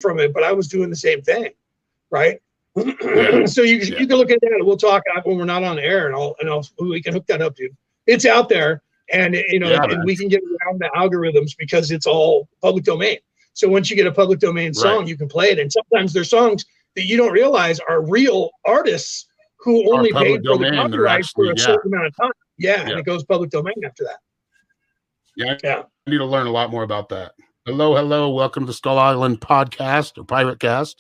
from it, but I was doing the same thing, right? Yeah. So you can look at that, and we'll talk when we're not on air, and we can hook that up, dude. It's out there, and and we can get around the algorithms because it's all public domain. So once you get a public domain song, you can play it, and sometimes there's songs that you don't realize are real artists who only paid for the copyright for a certain amount of time. Yeah, and it goes public domain after that. Yeah. I need to learn a lot more about that. Hello. Welcome to Skull Island Podcast or Piratecast.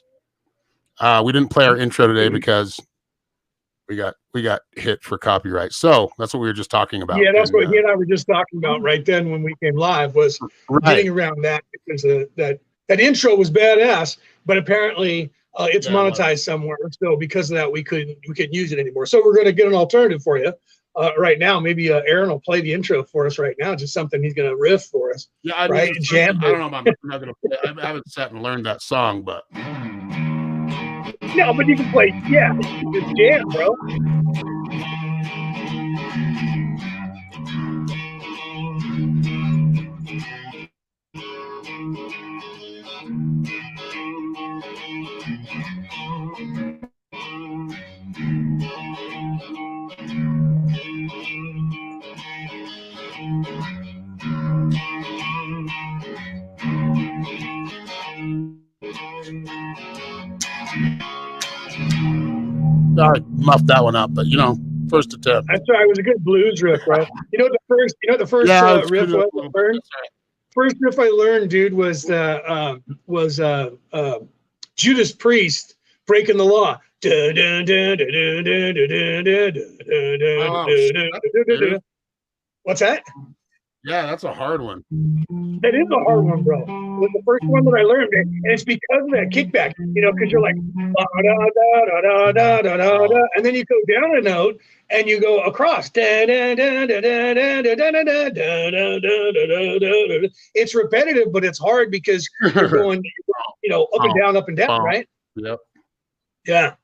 We didn't play our intro today because we got hit for copyright. So that's what we were just talking about. Yeah, that's what he and I were just talking about right then when we came live was getting around that because that intro was badass, but apparently it's monetized somewhere. So because of that, we couldn't use it anymore. So we're going to get an alternative for you right now. Maybe Aaron will play the intro for us right now. Just something he's going to riff for us. Yeah, I don't know. I'm not going to play. I haven't sat and learned that song, but. No, but you can play. Yeah, it's jam, bro. Sorry, muffed that one up, but first attempt. That's right. It was a good blues riff, bro. The first riff was learned. First riff I learned, dude, was Judas Priest breaking the law. What's that? Yeah, that's a hard one. That is a hard one, bro. It was the first one that I learned, and it's because of that kickback, because you're like, and then you go down a note and you go across. It's repetitive, but it's hard because you're going, up and down, right? Yep. Yeah.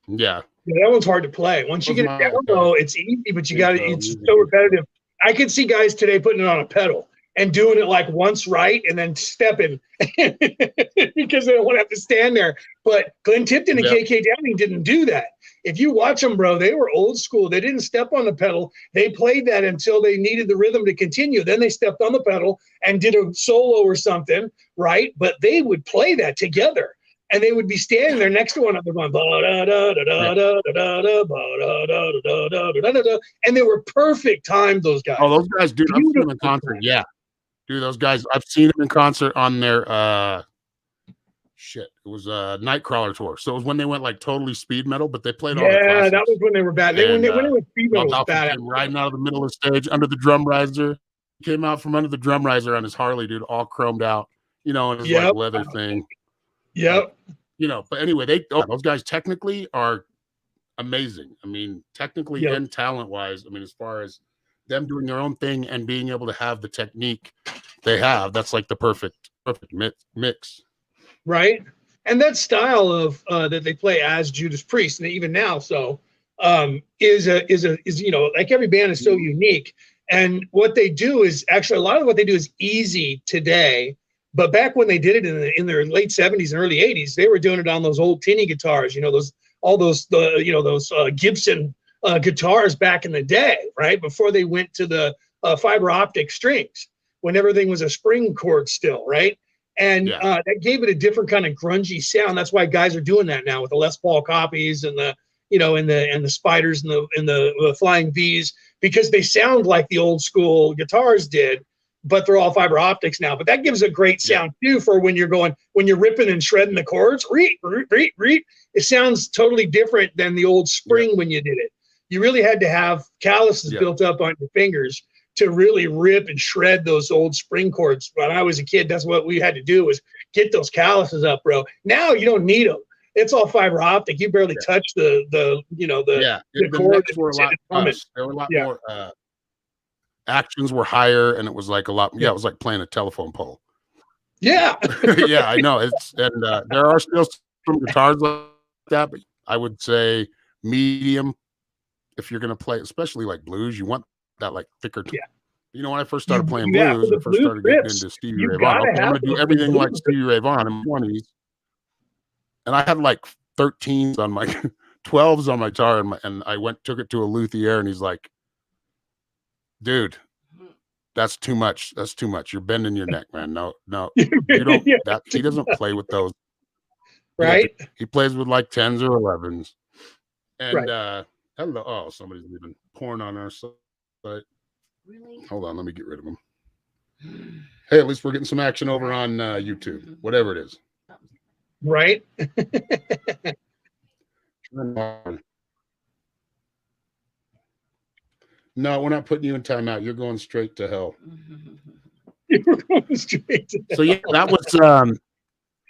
Yeah. That one's hard to play. Once you get it down, though, it's easy, but it's so repetitive. I could see guys today putting it on a pedal and doing it like once right and then stepping because they don't want to have to stand there. But Glenn Tipton and KK Downing didn't do that. If you watch them, bro, they were old school. They didn't step on the pedal. They played that until they needed the rhythm to continue. Then they stepped on the pedal and did a solo or something, right? But they would play that together. And they would be standing there next to one another going, and they were perfect timed, those guys. Oh, those guys, dude, I've seen them in concert. Yeah. Dude, those guys, I've seen them in concert on their, it was a Nightcrawler tour. So it was when they went like totally speed metal, but they played all the classics. That was when they were bad. When they went speed metal was bad. Riding out of the middle of the stage under the drum riser. He came out from under the drum riser on his Harley, dude, all chromed out, in his like leather thing. Yep. But anyway, those guys technically are amazing. I mean, technically and talent-wise, as far as them doing their own thing and being able to have the technique they have, that's like the perfect mix. Right. And that style of that they play as Judas Priest, and even now, is like every band is so unique. And what they do is actually a lot of what they do is easy today. But back when they did it in their late 70s and early 80s, they were doing it on those old tinny guitars, those Gibson guitars back in the day, right? Before they went to the fiber optic strings, when everything was a spring chord still, right? And that gave it a different kind of grungy sound. That's why guys are doing that now with the Les Paul copies and the Spiders and the Flying V's, because they sound like the old school guitars did. But they're all fiber optics now. But that gives a great sound too for when you're ripping and shredding the chords. It sounds totally different than the old spring when you did it. You really had to have calluses built up on your fingers to really rip and shred those old spring chords. When I was a kid, that's what we had to do, was get those calluses up, bro. Now you don't need them. It's all fiber optic. You barely touch the chord. They were a lot more. Actions were higher, and it was like a lot. Yeah, it was like playing a telephone pole. Yeah, yeah, I know. There are still some guitars like that, but I would say medium. If you're gonna play, especially like blues, you want that like thicker You know, when I first started playing for blues, the I first blues started getting riffs, into Stevie you Ray Vaughan. gotta Okay, I'm have going to do those everything like blues Stevie Ray Vaughan in my 20s. And I had like 13s on my 12s on my guitar, and I took it to a luthier, and he's like, dude, that's too much. That's too much. You're bending your neck, man. No, you don't. Yeah, That he doesn't play with those. right? He plays with like 10s or 11s. And Right. hello. Oh, somebody's leaving porn on our site. Really? Hold on, let me get rid of them. Hey, at least we're getting some action over on YouTube, whatever it is. Right. No, we're not putting you in timeout. You're going straight to hell. You're going straight to So yeah, that was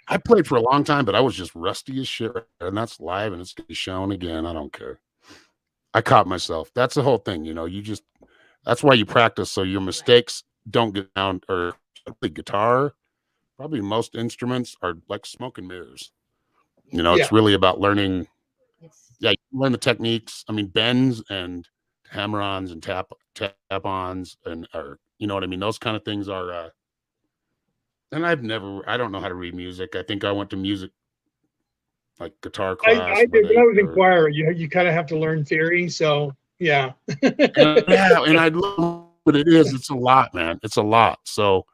I played for a long time, but I was just rusty as shit. And that's live, and it's gonna be shown again. I don't care. I caught myself. That's the whole thing, you know. That's why you practice, so your mistakes don't get down. Or the guitar, probably most instruments are like smoke and mirrors. You know, it's really about learning. Yeah, you learn the techniques. I mean, bends and hammer-ons and tap-ons, or you know what I mean. Those kind of things are. And I don't know how to read music. I think I went to music, like guitar class. I did when I was in choir. You kind of have to learn theory, so yeah. and I love what it is. It's a lot, man. It's a lot. So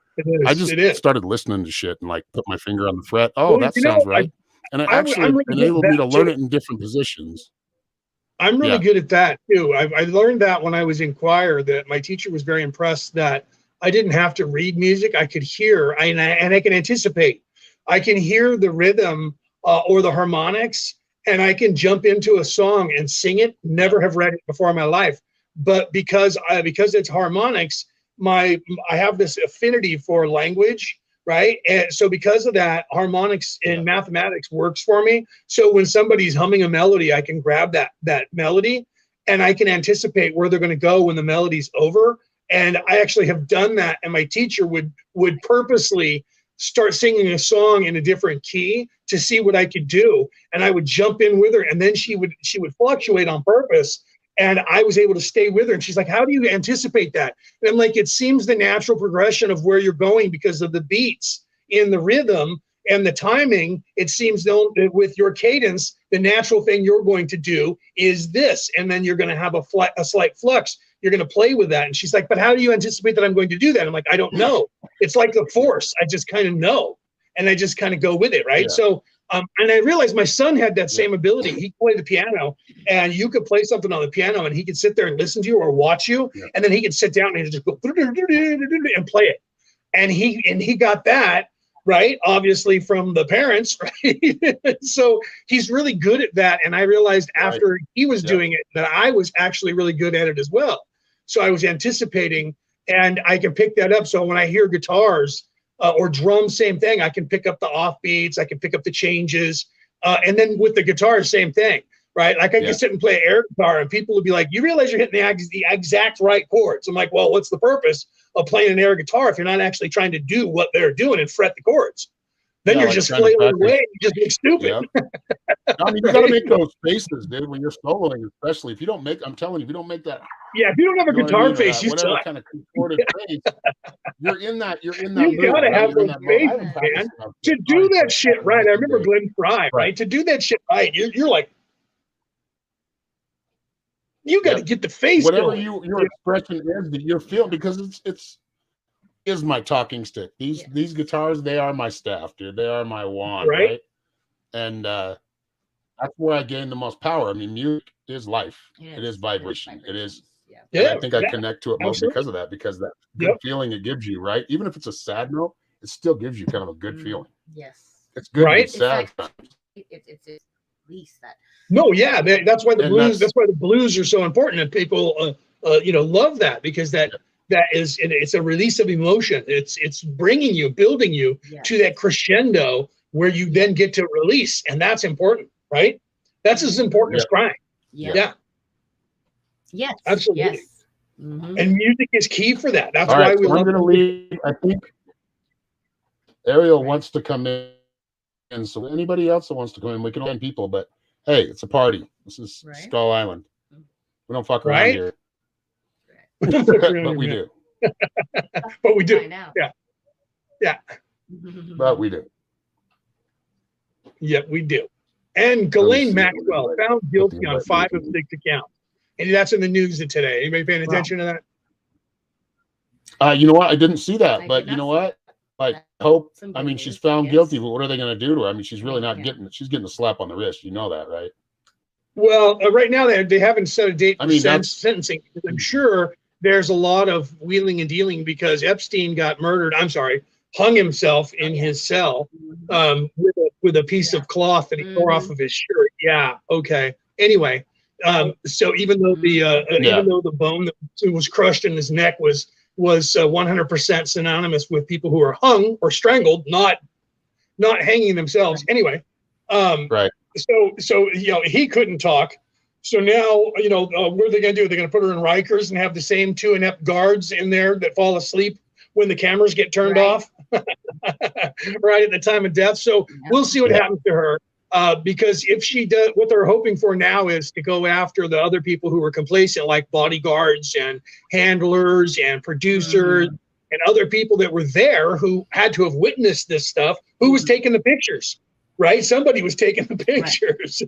I just started listening to shit and like put my finger on the fret. Oh, well, that sounds right. And it actually enabled me to learn it in different positions. I'm really good at that too. I learned that when I was in choir, that my teacher was very impressed that I didn't have to read music. I could hear, and I can anticipate. I can hear the rhythm or the harmonics, and I can jump into a song and sing it. Never have read it before in my life, but because it's harmonics, I have this affinity for language. Right. And so because of that, harmonics in mathematics works for me. So when somebody's humming a melody, I can grab that melody and I can anticipate where they're going to go when the melody's over. And I actually have done that. And my teacher would purposely start singing a song in a different key to see what I could do. And I would jump in with her, and then she would fluctuate on purpose. And I was able to stay with her. And she's like, how do you anticipate that? And I'm like, it seems the natural progression of where you're going because of the beats in the rhythm and the timing. It seems with your cadence, the natural thing you're going to do is this. And then you're going to have a slight flux. You're going to play with that. And she's like, but how do you anticipate that I'm going to do that? I'm like, I don't know. It's like the force. I just kind of know. And I just kind of go with it. Right. Yeah. So, and I realized my son had that same ability. He played the piano, and you could play something on the piano and he could sit there and listen to you or watch you. Yeah. And then he could sit down and just go and play it. And he got that, right, obviously from the parents, right? So he's really good at that. And I realized after he was doing it that I was actually really good at it as well. So I was anticipating, and I can pick that up. So when I hear guitars or drums, same thing. I can pick up the offbeats. I can pick up the changes. And then with the guitar, same thing, right? Like I can sit and play air guitar, and people would be like, you realize you're hitting the exact right chords. I'm like, well, what's the purpose of playing an air guitar if you're not actually trying to do what they're doing and fret the chords? Then you're just flailing away. You just look stupid. Yep. I mean, you got to make those faces, dude, when you're soloing, especially if you don't make, I'm telling you, if you don't make that. Yeah, if you don't have a guitar face, you whatever suck. Kind of contorted face, you're in that You mood, gotta have those faces, man. To do that shit right, I remember Glenn Fry, right? To do that shit right, you're like, you got to get the face whatever going. your expression is that you're feeling, because it's is my talking stick. These guitars, they are my staff, dude. They are my wand, right? And that's where I gain the most power. I mean, music is life. It is vibration. It is. Yeah. I think I connect to it most because of that, because that good feeling it gives you, right? Even if it's a sad note, it still gives you kind of a good feeling. Yes. It's good, right? It's sad. It's at least that. No, yeah, that's why the blues. That's why the blues are so important, and people, love that, because that is, it's a release of emotion. It's bringing you, building you to that crescendo where you then get to release, and that's important, right? That's as important as crying. Yeah. Yes. Absolutely. Yes. Mm-hmm. And music is key for that. That's why we love. I'm going to leave. I think Ariel wants to come in, and so anybody else that wants to come in, we can 10 people. But hey, it's a party. This is Skull Island. We don't fuck around here, but we do. But we do. Find out. Yeah. But we do. Yeah, we do. And Ghislaine Maxwell found guilty on 5 of 6 accounts. And that's in the news today. Anybody paying attention to that? You know what? I didn't see that, but you know what? Like, hope. I mean, she's found guilty, but what are they going to do to her? I mean, she's really not getting. She's getting a slap on the wrist. You know that, right? Well, right now they haven't set a date for sentencing. I'm sure there's a lot of wheeling and dealing because Epstein got murdered. I'm sorry, hung himself in his cell with a piece of cloth that he tore off of his shirt. Yeah. Okay. Anyway, so even though the bone that was crushed in his neck was 100% synonymous with people who are hung or strangled, not hanging themselves. Anyway, right. So he couldn't talk. So now what are they going to do? They're going to put her in Rikers and have the same 2 inept guards in there that fall asleep when the cameras get turned off, right at the time of death. So we'll see what happens to her. Because if she does, what they're hoping for now is to go after the other people who were complacent, like bodyguards and handlers and producers and other people that were there who had to have witnessed this stuff. Who was taking the pictures, right? Somebody was taking the pictures,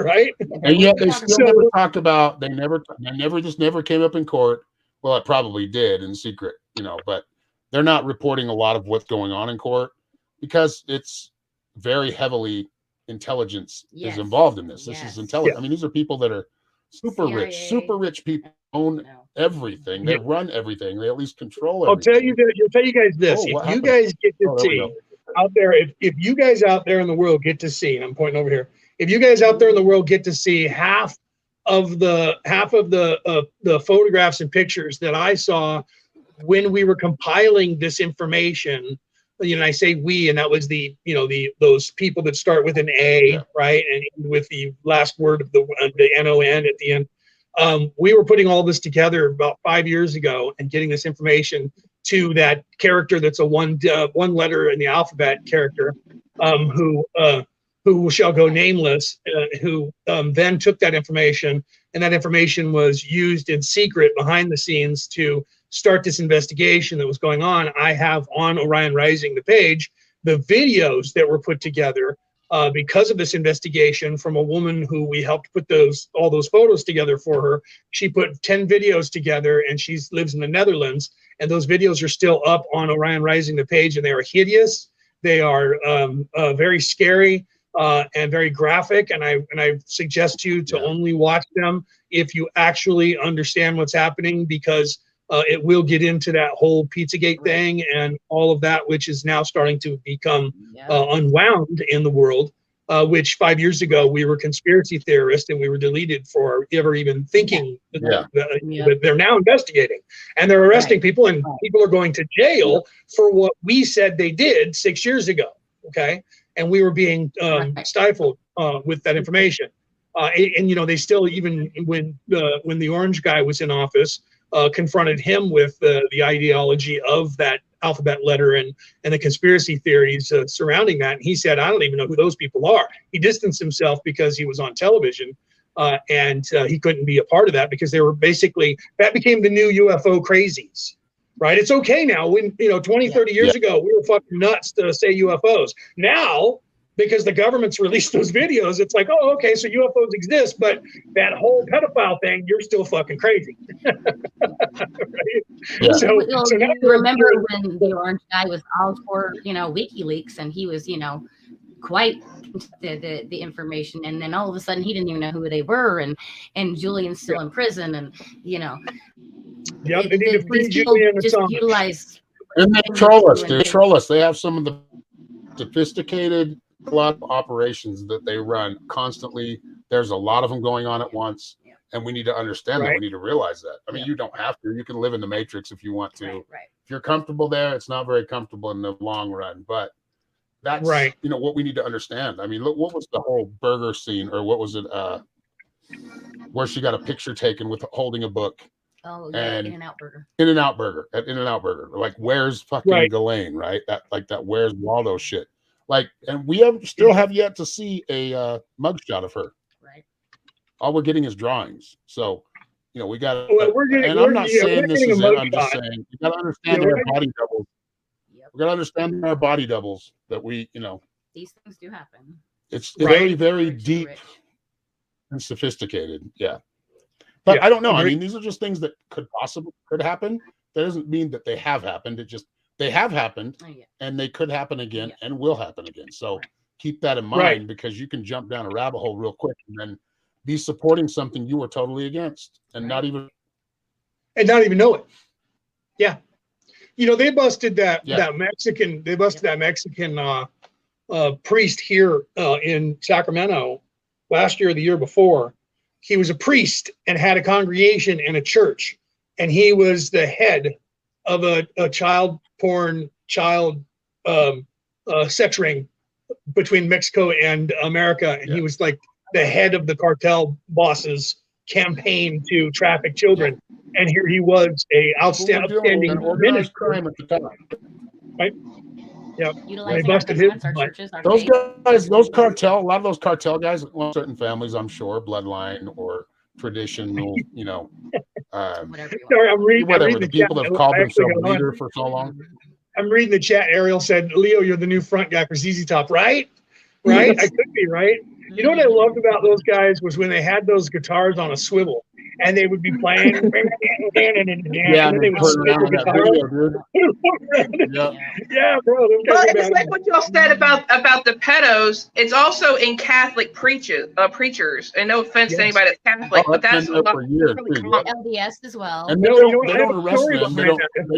right? And yet they still never talked about. They never came up in court. Well, it probably did in secret, but they're not reporting a lot of what's going on in court because it's very heavily. Intelligence is involved in this. This is intelligence. I mean, these are people that are super rich people, own everything. They run everything. They at least control everything. I'll tell you guys this. If you guys get to see out there, if you guys out there in the world get to see, and I'm pointing over here, if you guys out there in the world get to see half of the photographs and pictures that I saw when we were compiling this information. I say we, and that was those people that start with an A, right, and with the last word of the NON at the end. We were putting all this together about 5 years ago and getting this information to that character that's a one letter in the alphabet character, who shall go nameless, who then took that information, and that information was used in secret behind the scenes to start this investigation that was going on. I have on Orion Rising, the page, the videos that were put together because of this investigation from a woman who we helped put all those photos together for her. She put 10 videos together, and she lives in the Netherlands. And those videos are still up on Orion Rising, the page, and they are hideous. They are very scary and very graphic. And I suggest you to only watch them if you actually understand what's happening, because it will get into that whole Pizzagate thing and all of that, which is now starting to become unwound in the world, which 5 years ago we were conspiracy theorists and we were deleted for ever even thinking. They're now investigating and they're arresting people, and people are going to jail for what we said they did 6 years ago. Okay. And we were being stifled with that information. And they still, even when the orange guy was in office, confronted him with the ideology of that alphabet letter and the conspiracy theories surrounding that. And he said, I don't even know who those people are. He distanced himself because he was on television and he couldn't be a part of that because they were that became the new UFO crazies, right? It's okay now. When, 20, 30 years ago, we were fucking nuts to say UFOs. Now, because the government's released those videos, it's like, oh, okay, so UFOs exist, but that whole pedophile thing, you're still fucking crazy. Right? So you remember when the orange guy was all for, WikiLeaks, and he was, quite the information, and then all of a sudden he didn't even know who they were, and Julian's still in prison, and they need to free Julian just utilize. And they troll us, dude. Troll us. They have some of the sophisticated operations that they run constantly. There's a lot of them going on at once, and we need to understand that. We need to realize that. I mean, you don't have to. You can live in the matrix if you want to. Right. If you're comfortable there, it's not very comfortable in the long run, but that's what we need to understand. I mean, look, what was the whole burger scene, or what was it where she got a picture taken with holding a book? Oh, yeah, In-N-Out Burger. In-N-Out Burger. At In-N-Out Burger. Like, where's fucking Ghislaine, right? That where's Waldo shit. Like, and we still have yet to see a mugshot of her. Right. All we're getting is drawings. So we got. And I'm not saying this is it. I'm just saying you got to understand our body doubles. Yep. We got to understand our body doubles that we, these things do happen. It's very, very deep and sophisticated. Yeah. But I don't know. I mean, these are just things that could happen. That doesn't mean that they have happened. They have happened, and they could happen again and will happen again. So keep that in mind, because you can jump down a rabbit hole real quick and then be supporting something you were totally against and not even know it. Yeah. They busted that Mexican. They busted that Mexican priest here in Sacramento last year or the year before. He was a priest and had a congregation and a church, and he was the head of a child sex ring between Mexico and America, and he was like the head of the cartel boss's campaign to traffic children. And here he was, a outstanding organized crime at the time. Right? Yeah, utilizing our governments, our churches, our those guys, a lot of those cartel guys, certain families, I'm sure, bloodline or traditional, whatever. Sorry, I'm reading the people that have called themselves leader for so long. I'm reading the chat. Ariel said, "Leo, you're the new front guy for ZZ Top, right? Right? I could be, right? You know what I loved about those guys was when they had those guitars on a swivel, and they would be playing, and then they would spin the guitar. Yeah, bro. Well, it's like what y'all said about the pedos. It's also in Catholic preachers. And no offense to anybody that's Catholic, but that's a lot really common. LDS as well. And they don't arrest them. They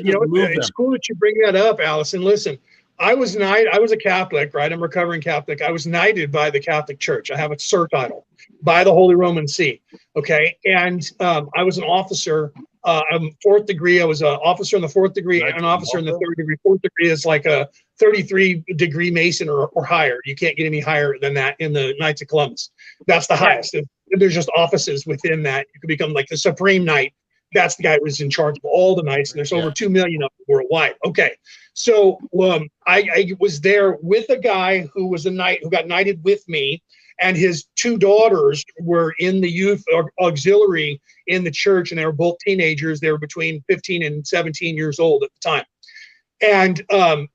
just move them. It's cool that you bring that up, Allison. Listen, I was a Catholic, right? I'm a recovering Catholic. I was knighted by the Catholic Church. I have a Sir title by the Holy Roman See. Okay. And I was an officer. I'm fourth degree. I was an officer in the fourth degree and an officer in the third degree. Fourth degree is like a 33-degree Mason or higher. You can't get any higher than that in the Knights of Columbus. That's the highest. There's just offices within that. You can become like the Supreme Knight. That's the guy who was in charge of all the knights, and there's over 2 million of them worldwide. Okay, so I was there with a guy who was a knight who got knighted with me, and his two daughters were in the youth auxiliary in the church, and they were both teenagers. They were between 15 and 17 years old at the time. And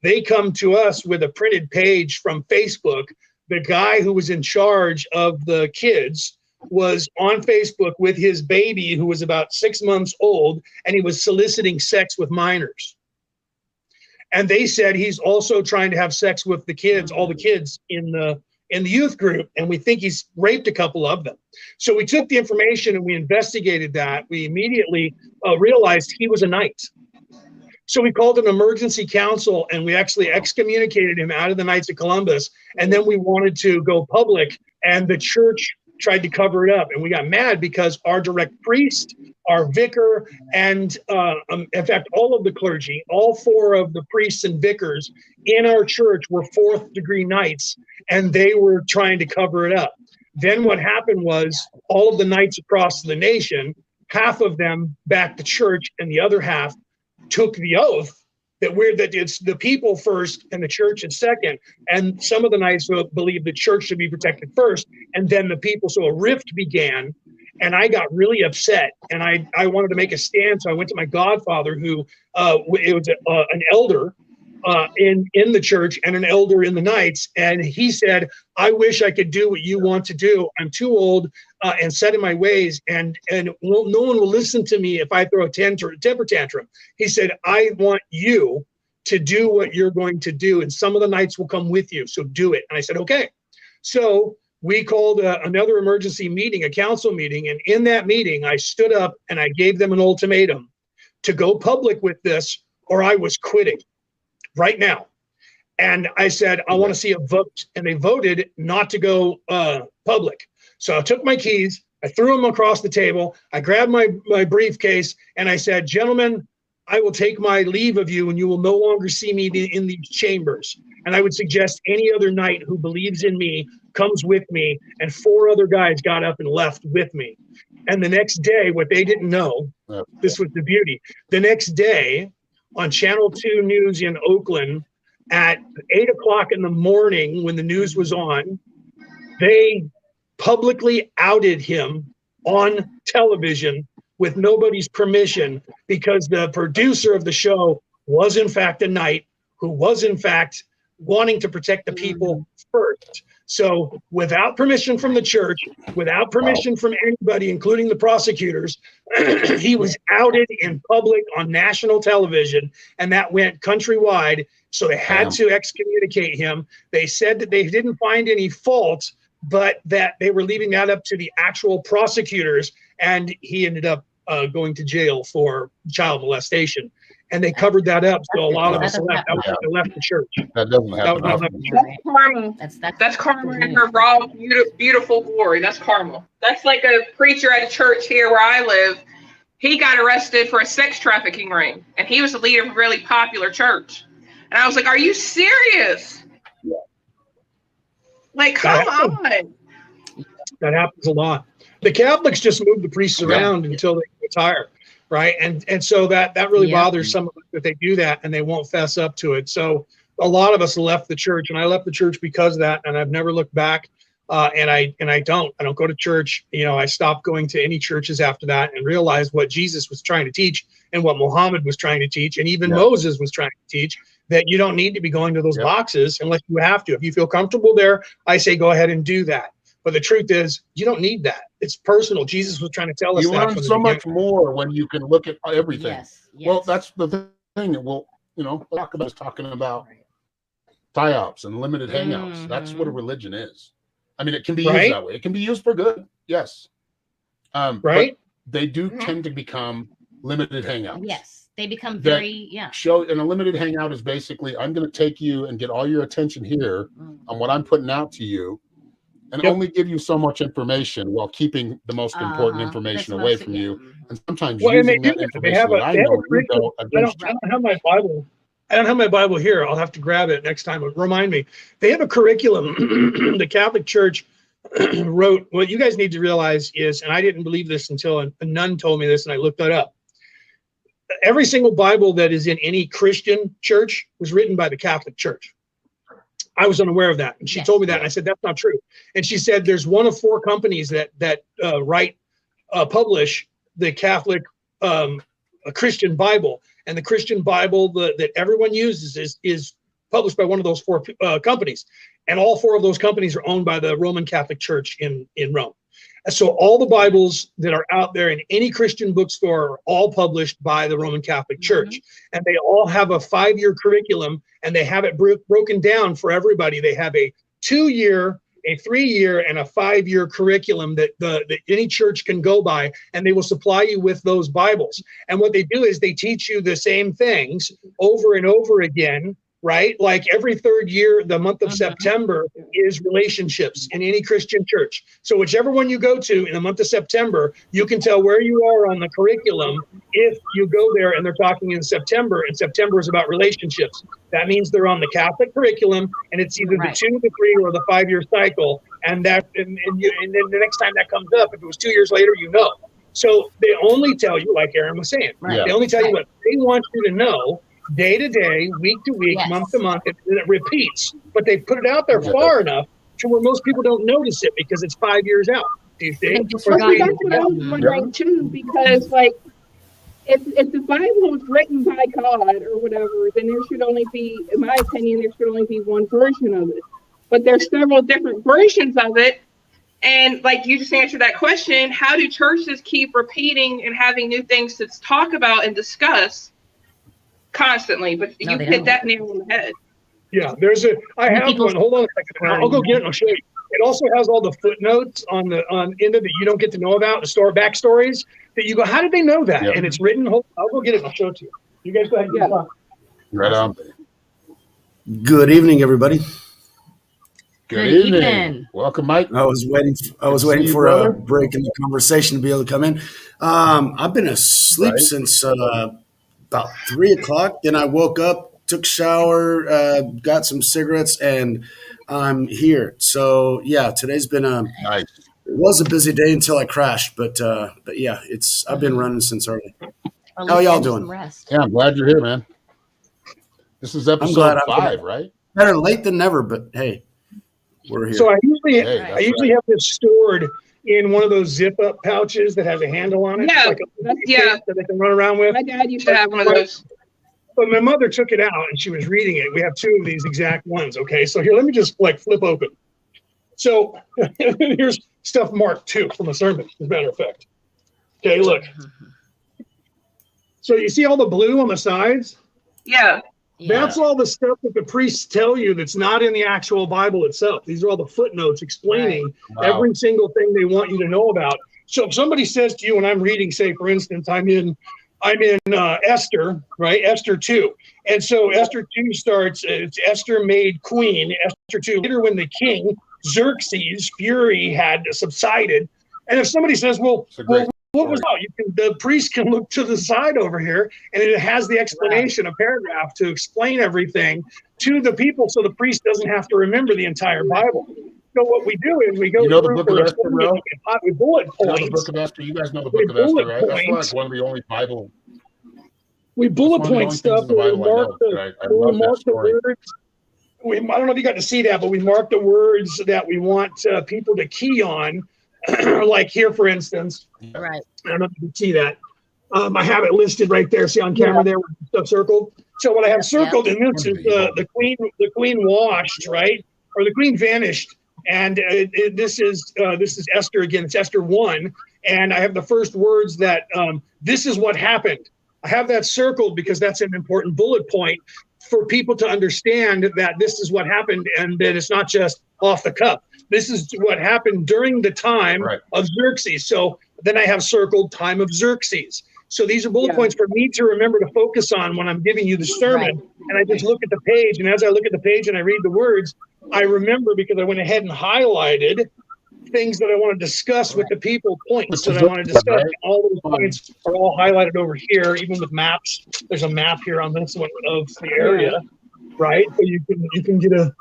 they come to us with a printed page from Facebook. The guy who was in charge of the kids was on Facebook with his baby, who was about 6 months old, and he was soliciting sex with minors. And they said he's also trying to have sex with the kids, all the kids in the youth group, and we think he's raped a couple of them. So we took the information and we investigated that. We immediately realized he was a knight. So we called an emergency council, and we actually excommunicated him out of the Knights of Columbus. And then we wanted to go public, and the church tried to cover it up, and we got mad because our direct priest, our vicar, and in fact, all of the clergy, all four of the priests and vicars in our church were fourth-degree knights, and they were trying to cover it up. Then what happened was all of the knights across the nation, half of them back to church, and the other half took the oath that it's the people first and the church is second. And some of the knights believe the church should be protected first and then the people. So a rift began, and I got really upset, and I wanted to make a stand. So I went to my godfather, who it was an elder in the church and an elder in the knights. And he said, "I wish I could do what you want to do. I'm too old and set in my ways, and no one will listen to me if I throw a temper tantrum." He said, "I want you to do what you're going to do, and some of the knights will come with you. So do it." And I said, "Okay." So we called another emergency meeting, a council meeting. And in that meeting, I stood up and I gave them an ultimatum to go public with this, or I was quitting right now. And I said, I want to see a vote. And they voted not to go public. So I took my keys, I threw them across the table, I grabbed my briefcase, and I said, "Gentlemen, I will take my leave of you, and you will no longer see me in these chambers. And I would suggest any other knight who believes in me comes with me." And 4 other guys got up and left with me. And the next day, what they didn't know, this was the beauty. The next day, on Channel 2 News in Oakland, at 8 o'clock in the morning, when the news was on, they publicly outed him on television with nobody's permission, because the producer of the show was in fact a knight who was in fact wanting to protect the people first. So without permission from the church, without permission from anybody, including the prosecutors, he was outed in public on national television, and that went countrywide. So they had to excommunicate him. They said that they didn't find any fault, but that they were leaving that up to the actual prosecutors, and he ended up going to jail for child molestation. And they covered that up, so a lot of us left. They left the church. That doesn't happen. That's karma. That's karma in her raw, beautiful glory. That's karma. That's like a preacher at a church here where I live. He got arrested for a sex trafficking ring, and he was the leader of a really popular church. And I was like, "Are you serious? Yeah. Like, come on." That happens a lot. The Catholics just move the priests around until they retire. Right. And so that really bothers some of us that they do that and they won't fess up to it. So a lot of us left the church, and I left the church because of that. And I've never looked back. And I don't go to church. I stopped going to any churches after that, and realized what Jesus was trying to teach and what Muhammad was trying to teach. And even Moses was trying to teach, that you don't need to be going to those boxes unless you have to. If you feel comfortable there, I say, go ahead and do that. But the truth is, you don't need that. It's personal. Jesus was trying to tell us that. You learn so much more when you can look at everything. Yes. Well, that's the thing. Well, talking about psyops and limited hangouts. That's what a religion is. I mean, it can be used that way. It can be used for good. Yes. But they do tend to become limited hangouts. Yes. They become very, And a limited hangout is basically, I'm going to take you and get all your attention here on what I'm putting out to you, and only give you so much information while keeping the most important information away from you. And sometimes using that information that I know you don't against you. I don't have my Bible. I don't have my Bible here. I'll have to grab it next time. Remind me. They have a curriculum. The Catholic Church wrote, what you guys need to realize is, and I didn't believe this until a nun told me this, and I looked that up. Every single Bible that is in any Christian church was written by the Catholic Church. I was unaware of that. And she told me that. And I said, that's not true. And she said, there's one of 4 companies that publish the Catholic Christian Bible. And the Christian Bible that everyone uses is published by one of those 4 companies. And all 4 of those companies are owned by the Roman Catholic Church in Rome. And so all the Bibles that are out there in any Christian bookstore are all published by the Roman Catholic Church. And they all have a 5-year curriculum, and they have it broken down for everybody. They have a 2-year, a 3-year, and a 5-year curriculum that any church can go by, and they will supply you with those Bibles. And what they do is they teach you the same things over and over again, right? Like every 3rd year, the month of September is relationships in any Christian church. So whichever one you go to in the month of September, you can tell where you are on the curriculum if you go there and they're talking in September, and September is about relationships. That means they're on the Catholic curriculum, and it's either the 2, the 3, or the 5-year cycle. And then the next time that comes up, if it was 2 years later, So they only tell you, like Aaron was saying, they only tell you what they want you to know, day to day, week to week, month to month, and it repeats. But they put it out there far enough to where most people don't notice it because it's 5 years out. Do you think? That's what I was wondering too, because like if the Bible was written by God or whatever, then there should only be, in my opinion, there should only be one version of it. But there's several different versions of it. And like you just answered that question, how do churches keep repeating and having new things to talk about and discuss constantly? But you hit that nail on the head. Yeah, I have one. Hold on a second. I'll go get it and I'll show you. It also has all the footnotes on end of that you don't get to know about, the backstories that you go, how did they know that? Yep. And it's written. I'll go get it and I'll show it to you. You guys go ahead and talk. Right on. Good evening, everybody. Good evening. Welcome, Mike. I was waiting for a break in the conversation to be able to come in. I've been asleep since about 3 o'clock. Then I woke up, took a shower, got some cigarettes, and I'm here. So yeah, today's been nice. It was a busy day until I crashed, but yeah, I've been running since early. How y'all doing? Yeah, I'm glad you're here, man. This is episode 5, right? Better late than never, but hey. We're here. So I usually have this stored in one of those zip up pouches that has a handle on it. Yeah, like that they can run around with. My dad used to have one of those. But my mother took it out and she was reading it. We have two of these exact ones. Okay, so here, let me just like flip open. So here's stuff marked too from a sermon, as a matter of fact. Okay, look. So you see all the blue on the sides? Yeah. That's all the stuff that the priests tell you that's not in the actual Bible itself. These are all the footnotes explaining every single thing they want you to know about. So if somebody says to you, when I'm reading, say, for instance, I'm in Esther, right? Esther 2. And so Esther 2 starts, it's Esther made queen, Esther 2. Later when the king, Xerxes' fury had subsided. And if somebody says, well, what was that? The priest can look to the side over here, and it has the explanation, a paragraph to explain everything to the people, so the priest doesn't have to remember the entire Bible. So what we do is we go through the book of Esther, bro? With bullet points. The book of Esther. You guys know the book of Esther, right? That's like one of the only Bible. We bullet point stuff. We mark the words. I don't know if you got to see that, but we mark the words that we want people to key on. Like here, for instance. Right. I don't know if you can see that. I have it listed right there. See on camera there with stuff circled. So what I have circled in this is the queen washed, right? Or the queen vanished. And this is Esther again. It's Esther 1. And I have the first words that this is what happened. I have that circled because that's an important bullet point for people to understand that this is what happened, and that it's not just off the cuff. This is what happened during the time of Xerxes. So then I have circled time of Xerxes. So these are bullet points for me to remember to focus on when I'm giving you the sermon. And I just look at the page, and as I look at the page and I read the words, I remember because I went ahead and highlighted things that I want to discuss with the people, points that I want to discuss. All those points are all highlighted over here, even with maps. There's a map here on this one of the area, right? So you can get a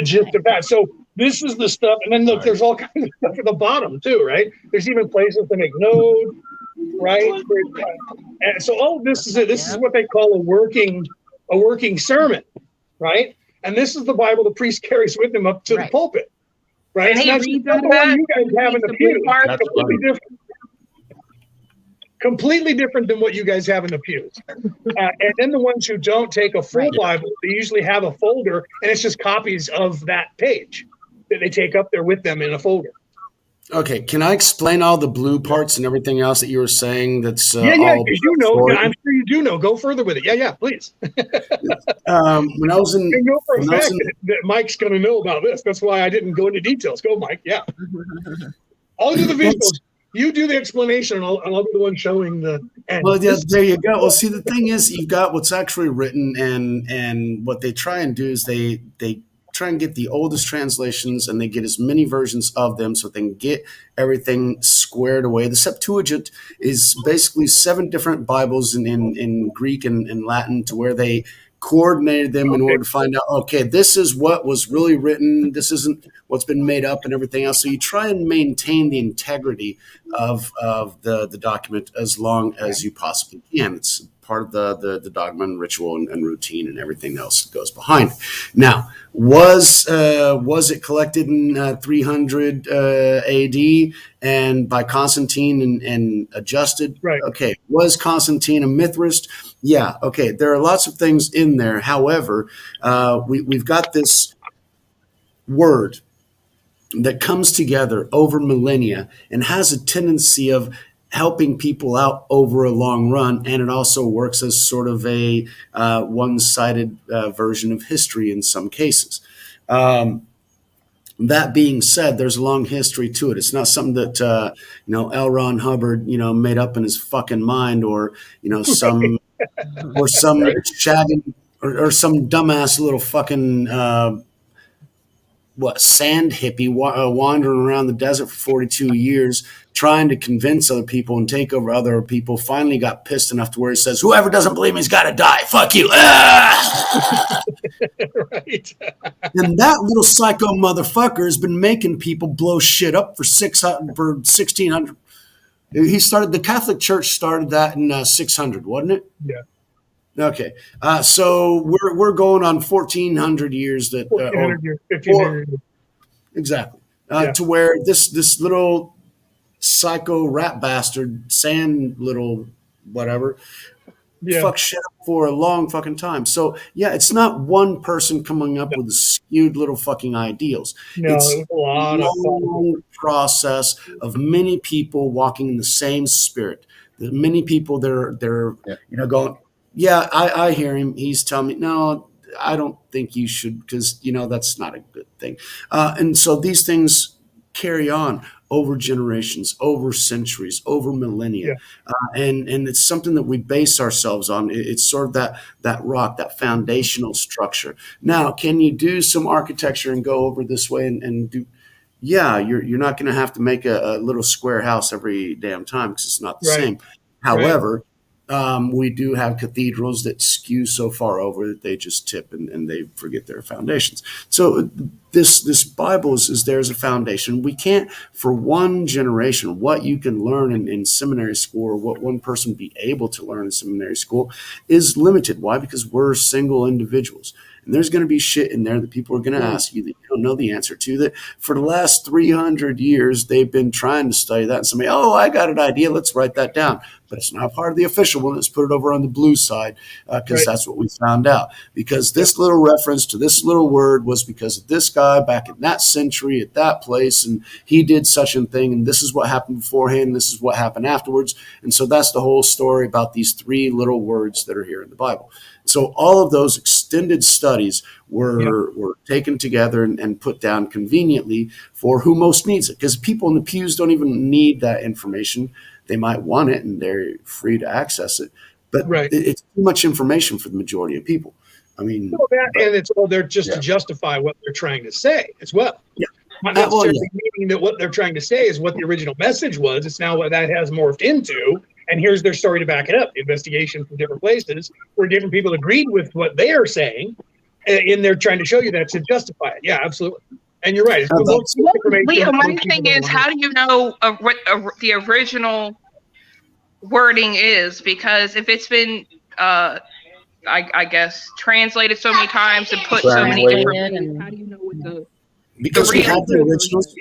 gist of that. So this is the stuff, and then look, there's all kinds of stuff at the bottom too, right? There's even places to make notes, right? And so all of this is what they call a working sermon, right? And this is the Bible the priest carries with him up to the pulpit. Right, and that's the one you guys have in the pews. Completely different than what you guys have in the pews. And then the ones who don't take a full Bible, they usually have a folder, and it's just copies of that page that they take up there with them in a folder. Okay, can I explain all the blue parts and everything else that you were saying? That's because you know. I'm sure you do know. Go further with it. Yeah, please. When I was in, I know for a fact that Mike's going to know about this. That's why I didn't go into details. Go, Mike. Yeah. I'll do the visuals. You do the explanation, and I'll be the one showing the end. Well, yeah, there you go. Well, see, the thing is, you've got what's actually written, and what they try and do is they try and get the oldest translations, and they get as many versions of them so they can get everything squared away. The Septuagint is basically 7 different Bibles in Greek and Latin, to where they coordinated them in order to find out, okay, this is what was really written. This isn't what's been made up and everything else. So you try and maintain the integrity of the document as long as you possibly can. It's part of the dogma and ritual and routine and everything else that goes behind. Now, was it collected in 300 AD and by Constantine and adjusted? Right. Okay. Was Constantine a Mithrist? Yeah. Okay. There are lots of things in there. However, we've got this word that comes together over millennia and has a tendency of helping people out over a long run, and it also works as sort of a one-sided version of history in some cases. That being said, there's a long history to it. It's not something that L. Ron Hubbard made up in his fucking mind, or some or some shagging or some dumbass little fucking sand hippie wandering around the desert for 42 years trying to convince other people and take over other people, finally got pissed enough to where he says, whoever doesn't believe me's got to die. Fuck you. Right. And that little psycho motherfucker has been making people blow shit up for 1600. He started, the Catholic Church started that in 600, wasn't it? Yeah. Okay, so we're going on 1,400 years. 1,400 years, 1,500 years. Exactly. To where this little psycho rat bastard, sand little whatever, fuck shit up for a long fucking time. So yeah, it's not one person coming up with skewed little fucking ideals. No, It's it was a lot of long process of many people walking in the same spirit. Many people they're going, yeah, I hear him. He's telling me, no, I don't think you should, because that's not a good thing. And so these things carry on over generations, over centuries, over millennia, and it's something that we base ourselves on. It's sort of that rock, that foundational structure. Now, can you do some architecture and go over this way and do? Yeah, you're not going to have to make a little square house every damn time, because it's not the same. However, we do have cathedrals that skew so far over that they just tip and they forget their foundations. So this Bible is there as a foundation. We can't, for one generation, what you can learn in seminary school, or what one person be able to learn in seminary school, is limited. Why? Because we're single individuals. And there's going to be shit in there that people are going to ask you that you don't know the answer to, that for the last 300 years, they've been trying to study that. And somebody, I got an idea. Let's write that down. But it's not part of the official one. Let's put it over on the blue side, because that's what we found out. Because this little reference to this little word was because of this guy back in that century at that place, and he did such a thing, and this is what happened beforehand, and this is what happened afterwards. And so that's the whole story about these three little words that are here in the Bible. So all of those extended studies were taken together and put down conveniently for who most needs it. Because people in the pews don't even need that information. They might want it, and they're free to access it. But it's too much information for the majority of people. I mean, and it's all there just to justify what they're trying to say as well. Yeah. Not necessarily meaning that what they're trying to say is what the original message was. It's now what that has morphed into. And here's their story to back it up. The investigation from different places where different people agreed with what they are saying, and they're trying to show you that to justify it. Yeah, absolutely. And you're right. My thing is, how do you know what the original wording is? Because if it's been, I guess, translated so many times and put so many different, how do you know what the originals?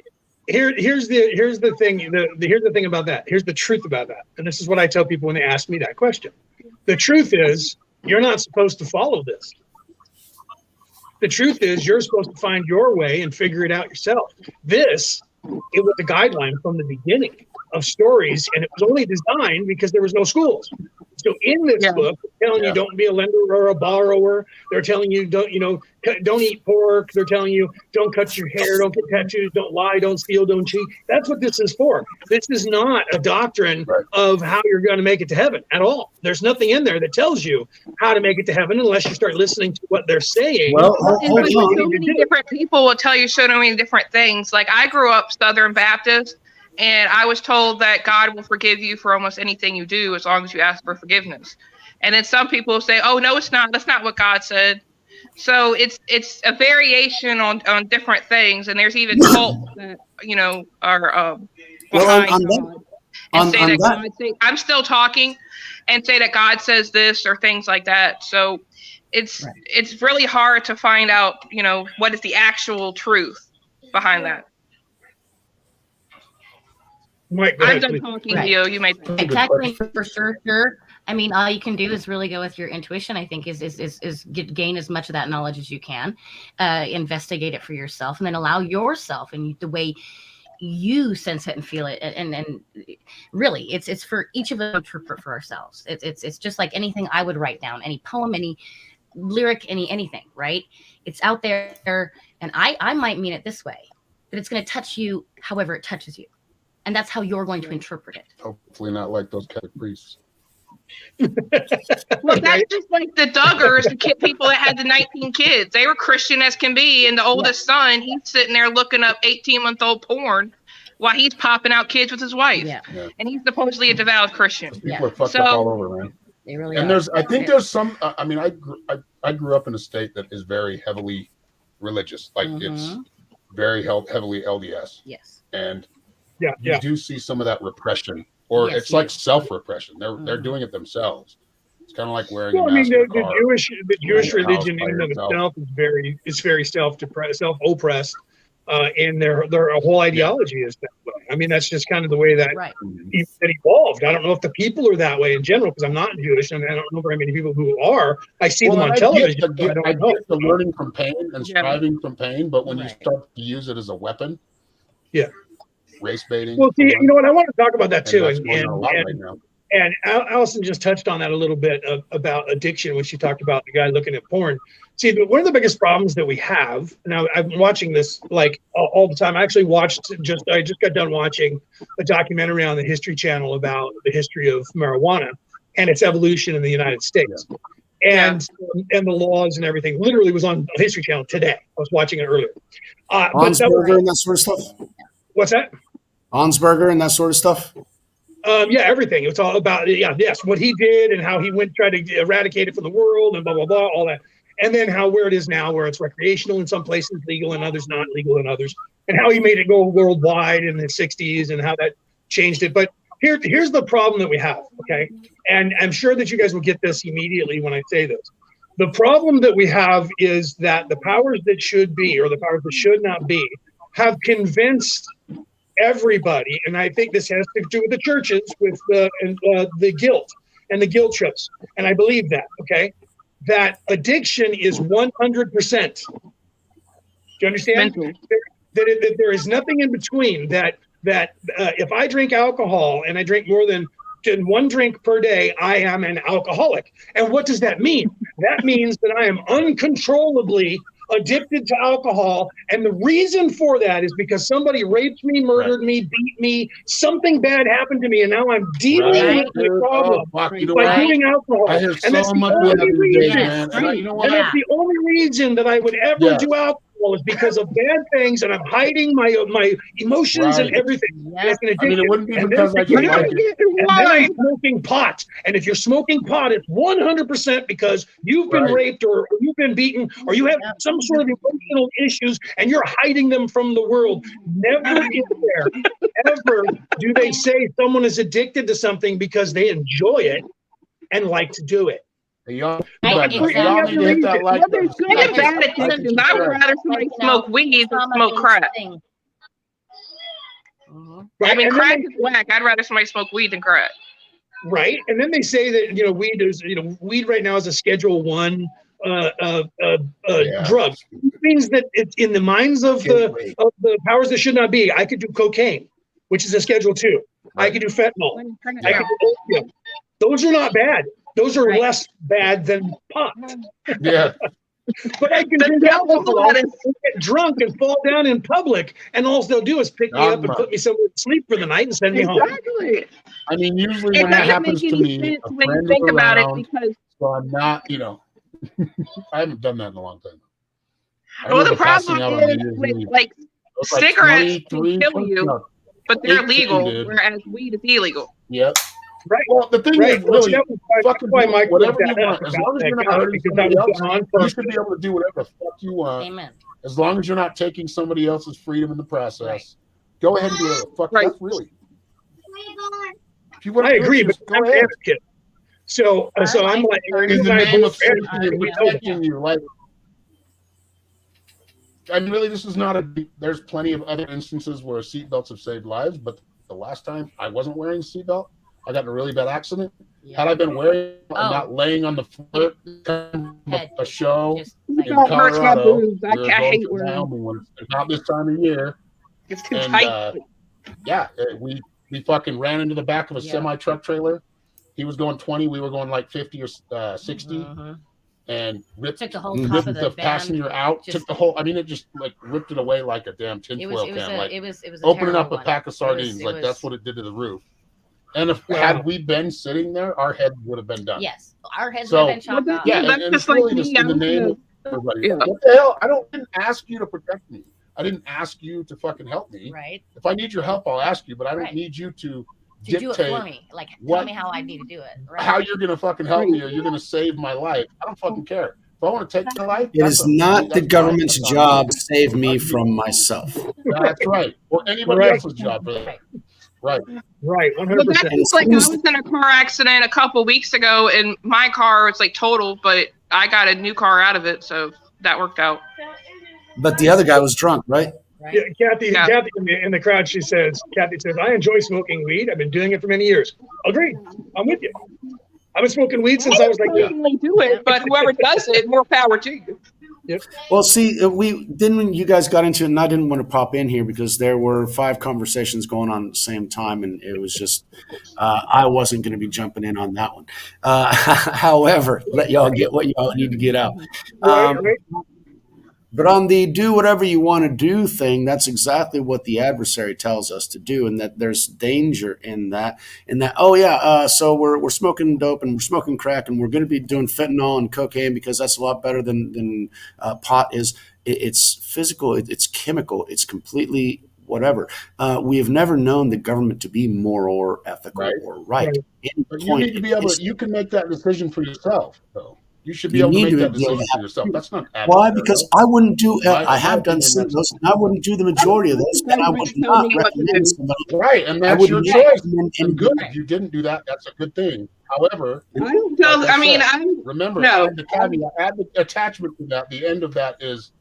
Here's the thing. Here's the thing about that. Here's the truth about that. And this is what I tell people when they ask me that question. The truth is, you're not supposed to follow this. The truth is, you're supposed to find your way and figure it out yourself. It was a guideline from the beginning of stories, and it was only designed because there was no schools. So in this book, they're telling you don't be a lender or a borrower. They're telling you don't eat pork. They're telling you don't cut your hair, don't get tattoos, don't lie, don't steal, don't cheat. That's what this is for. This is not a doctrine of how you're going to make it to heaven at all. There's nothing in there that tells you how to make it to heaven unless you start listening to what they're saying. Well, so many different people will tell you so many different things. Like, I grew up Southern Baptist, and I was told that God will forgive you for almost anything you do as long as you ask for forgiveness. And then some people say, "Oh, no, it's not. That's not what God said." So it's a variation on different things, and there's even cults that are behind God and say that God say, "I'm still talking," and say that God says this or things like that. So it's really hard to find out what is the actual truth behind that. I'm done talking to you. You may exactly for sure. I mean, all you can do is really go with your intuition. I think is gain as much of that knowledge as you can, investigate it for yourself, and then allow yourself and the way you sense it and feel it. And really, it's for each of us to interpret for ourselves. It's just like anything I would write down, any poem, any lyric, anything. Right? It's out there, and I might mean it this way, but it's going to touch you however it touches you. And that's how you're going to interpret it. Hopefully not like those Catholic priests. Well, that's just like the Duggars, the people that had the 19 kids. They were Christian as can be. And the oldest son, he's sitting there looking up 18-month-old porn while he's popping out kids with his wife. Yeah. And he's supposedly a devout Christian. People are fucked up all over, man. They really and are. There's some, I grew up in a state that is very heavily religious. Like it's very heavily LDS. Yes. And you do see some of that repression, or it's like self-repression. They're doing it themselves. It's kind of like wearing. Well, I mean, the Jewish religion in and of itself is very self-oppressed. and their whole ideology is that way. I mean, that's just kind of the way that it evolved. I don't know if the people are that way in general, because I'm not Jewish, and I don't know very many people who are. I see them on television. I get the learning from pain and striving from pain, but when you start to use it as a weapon, race baiting. Well, see, you know what? I want to talk about that too, and Allison just touched on that a little bit about addiction when she talked about the guy looking at porn. See, one of the biggest problems that we have now, I've been watching this like all the time. I actually I just got done watching a documentary on the History Channel about the history of marijuana and its evolution in the United States, and the laws and everything. Literally was on History Channel today. I was watching it earlier. Onsberger and that sort of stuff. What's that? Onsberger and that sort of stuff. Everything. It's all about what he did and how he went try to eradicate it from the world and blah blah blah, all that. And then where it is now, where it's recreational in some places, legal in others, not legal in others, and how he made it go worldwide in the 60s and how that changed it. But here's the problem that we have, okay? And I'm sure that you guys will get this immediately when I say this. The problem that we have is that the powers that should be, or the powers that should not be, have convinced everybody, and I think this has to do with the churches, with the guilt and the guilt trips. And I believe that, okay? That addiction is 100%. Do you understand? That there is nothing in between. That if I drink alcohol and I drink more than one drink per day, I am an alcoholic. And what does that mean? That means that I am uncontrollably addicted to alcohol, and the reason for that is because somebody raped me, murdered me, beat me, something bad happened to me, and now I'm dealing with the problem by doing alcohol. I hear so much of it, man. And that's the only reason that I would ever do alcohol is because of bad things, and I'm hiding my emotions and everything. Yes. I mean, it wouldn't be because I can like it. And then I'm smoking pot, and if you're smoking pot, it's 100% because you've been raped or you've been beaten or you have some sort of emotional issues, and you're hiding them from the world. Never is there ever do they say someone is addicted to something because they enjoy it and like to do it. Y'all need to hit that like button. There's good and bad addictions. I would rather somebody smoke weed than smoke crack. I mean, crack is whack. I'd rather somebody smoke weed than crack. Right, and then they say that weed is weed right now is a Schedule I drug. It means that it's in the minds of the powers that should not be. I could do cocaine, which is a Schedule II. I could do fentanyl. I could do opium. Those are not bad. Those are less bad than pot. Yeah. But I can drink alcohol and get drunk and fall down in public, and all they'll do is pick me up and put me somewhere to sleep for the night and send me home. Exactly. I mean, usually when that happens to me, when you think about it, because so I'm not, I haven't done that in a long time. Well, the problem is with like cigarettes can kill you, but they're legal, whereas weed is illegal. Yep. Right. Well, the thing is, really, fucking why do Mike whatever you want. As long as you're not hurting somebody else, you should be able to do whatever the fuck you want. Amen. As long as you're not taking somebody else's freedom in the process, go ahead and do whatever the fuck. That's really. If you want to agree, but I'm an advocate. So I'm like, in the name of safety and protecting you, like. I mean, really, this is not there's plenty of other instances where seatbelts have saved lives, but the last time I wasn't wearing a seatbelt, I got in a really bad accident. Had I been wearing and not laying on the floor, a show in Colorado, I hate wearing. Not this time of year. It's too tight. We fucking ran into the back of a semi truck trailer. He was going 20, we were going like 50 or 60, and ripped the passenger out. Took the whole. I mean, it just like ripped it away like a damn tinfoil can. Like it was opening up a pack of sardines. Like that's what it did to the roof. And if had we been sitting there, our head would have been done. Yes, our heads would have been chopped off. Yeah, and it's really just in the name of everybody. Yeah. What the hell? I didn't ask you to protect me. I didn't ask you to fucking help me. Right. If I need your help, I'll ask you, but I don't need you to dictate do it for me. Like, tell me how I need to do it. Right. How you're gonna fucking help me, or you're gonna save my life. I don't fucking care. If I want to take my life, it is not the government's job to save me from myself. That's right. Or anybody else's job for that. Right. 100%. Like I was in a car accident a couple weeks ago, and my car was like totaled, but I got a new car out of it, so that worked out. But the other guy was drunk, right? Right? Yeah, Kathy in the crowd, Kathy says, I enjoy smoking weed. I've been doing it for many years. Agreed. I'm with you. I've been smoking weed since I was like, personally do it, but whoever does it, more power to you. Yep. Well, see, when you guys got into it, and I didn't want to pop in here because there were 5 conversations going on at the same time, and it was just I wasn't going to be jumping in on that one. However, let y'all get what y'all need to get out. Right. But on the do whatever you want to do thing, that's exactly what the adversary tells us to do, and that there's danger in that. So we're smoking dope and we're smoking crack and we're going to be doing fentanyl and cocaine because that's a lot better than pot is. It's physical, it's chemical, it's completely whatever. We have never known the government to be moral or ethical or right. But you need to be able to, you can make that decision for yourself, though. You should be able to make that decision for yourself. That's not why? Because I wouldn't do. I have done some of those, and I wouldn't do the majority of those. And I would not recommend somebody. Right, and that's your choice. And good. If you didn't do that, that's a good thing. However, remember, add the attachment to that. The end of that is,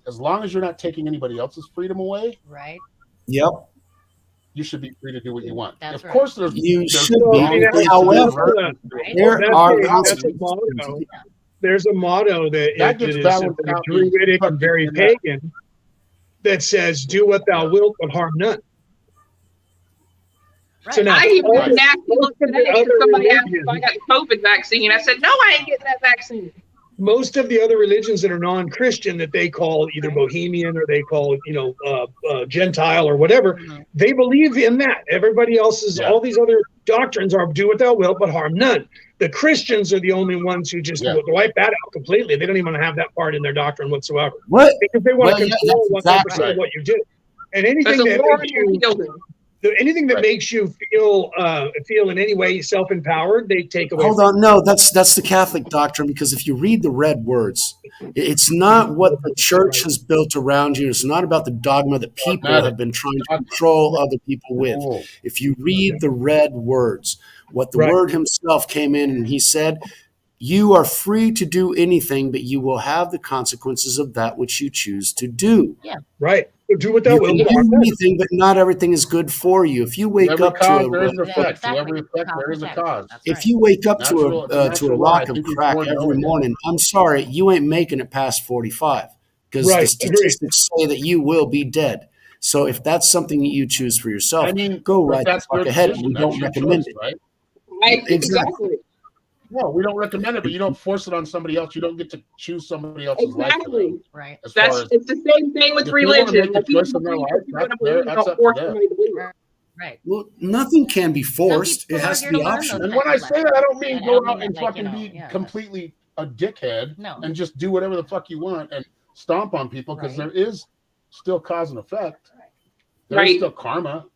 as long as you're not taking anybody else's freedom away. Right. Yep. You should be free to do what you want. That's of course, should be. However, there's a motto that is very Druidic and very pagan that says, "Do what thou wilt, but harm none." Right. So now, I even got nasty look today because somebody asked if I got the COVID vaccine. I said, no, I ain't getting that vaccine. Most of the other religions that are non-Christian that they call either Bohemian or they call Gentile or whatever, they believe in that. Everybody else's, all these other doctrines are do what thou wilt, but harm none. The Christians are the only ones who just wipe that out completely. They don't even have that part in their doctrine whatsoever. What? Because they want to control 100% of what you do. And anything that makes you feel in any way self-empowered, they take away. Hold on, no, that's the Catholic doctrine, because if you read the red words, it's not what the church has built around you. It's not about the dogma that people have been trying to control other people with. If you read the red words, what the Word Himself came in and He said, you are free to do anything, but you will have the consequences of that which you choose to do. Yeah. Right. Do what that will. You can do anything, but not everything is good for you. If you wake up to a cause. If you wake up to a rock of crack every morning, I'm sorry, you ain't making it past 45, because the statistics say that you will be dead. So if that's something that you choose for yourself, go right the fuck ahead. We don't recommend it. Right? Exactly. No, we don't recommend it, but you don't force it on somebody else. You don't get to choose somebody else's life. Right. It's the same thing with religion. Right. Well, nothing can be forced. It has to be optional. And when I say that, I don't mean go out and fucking be completely a dickhead and just do whatever the fuck you want and stomp on people, because there is still cause and effect. There's still karma.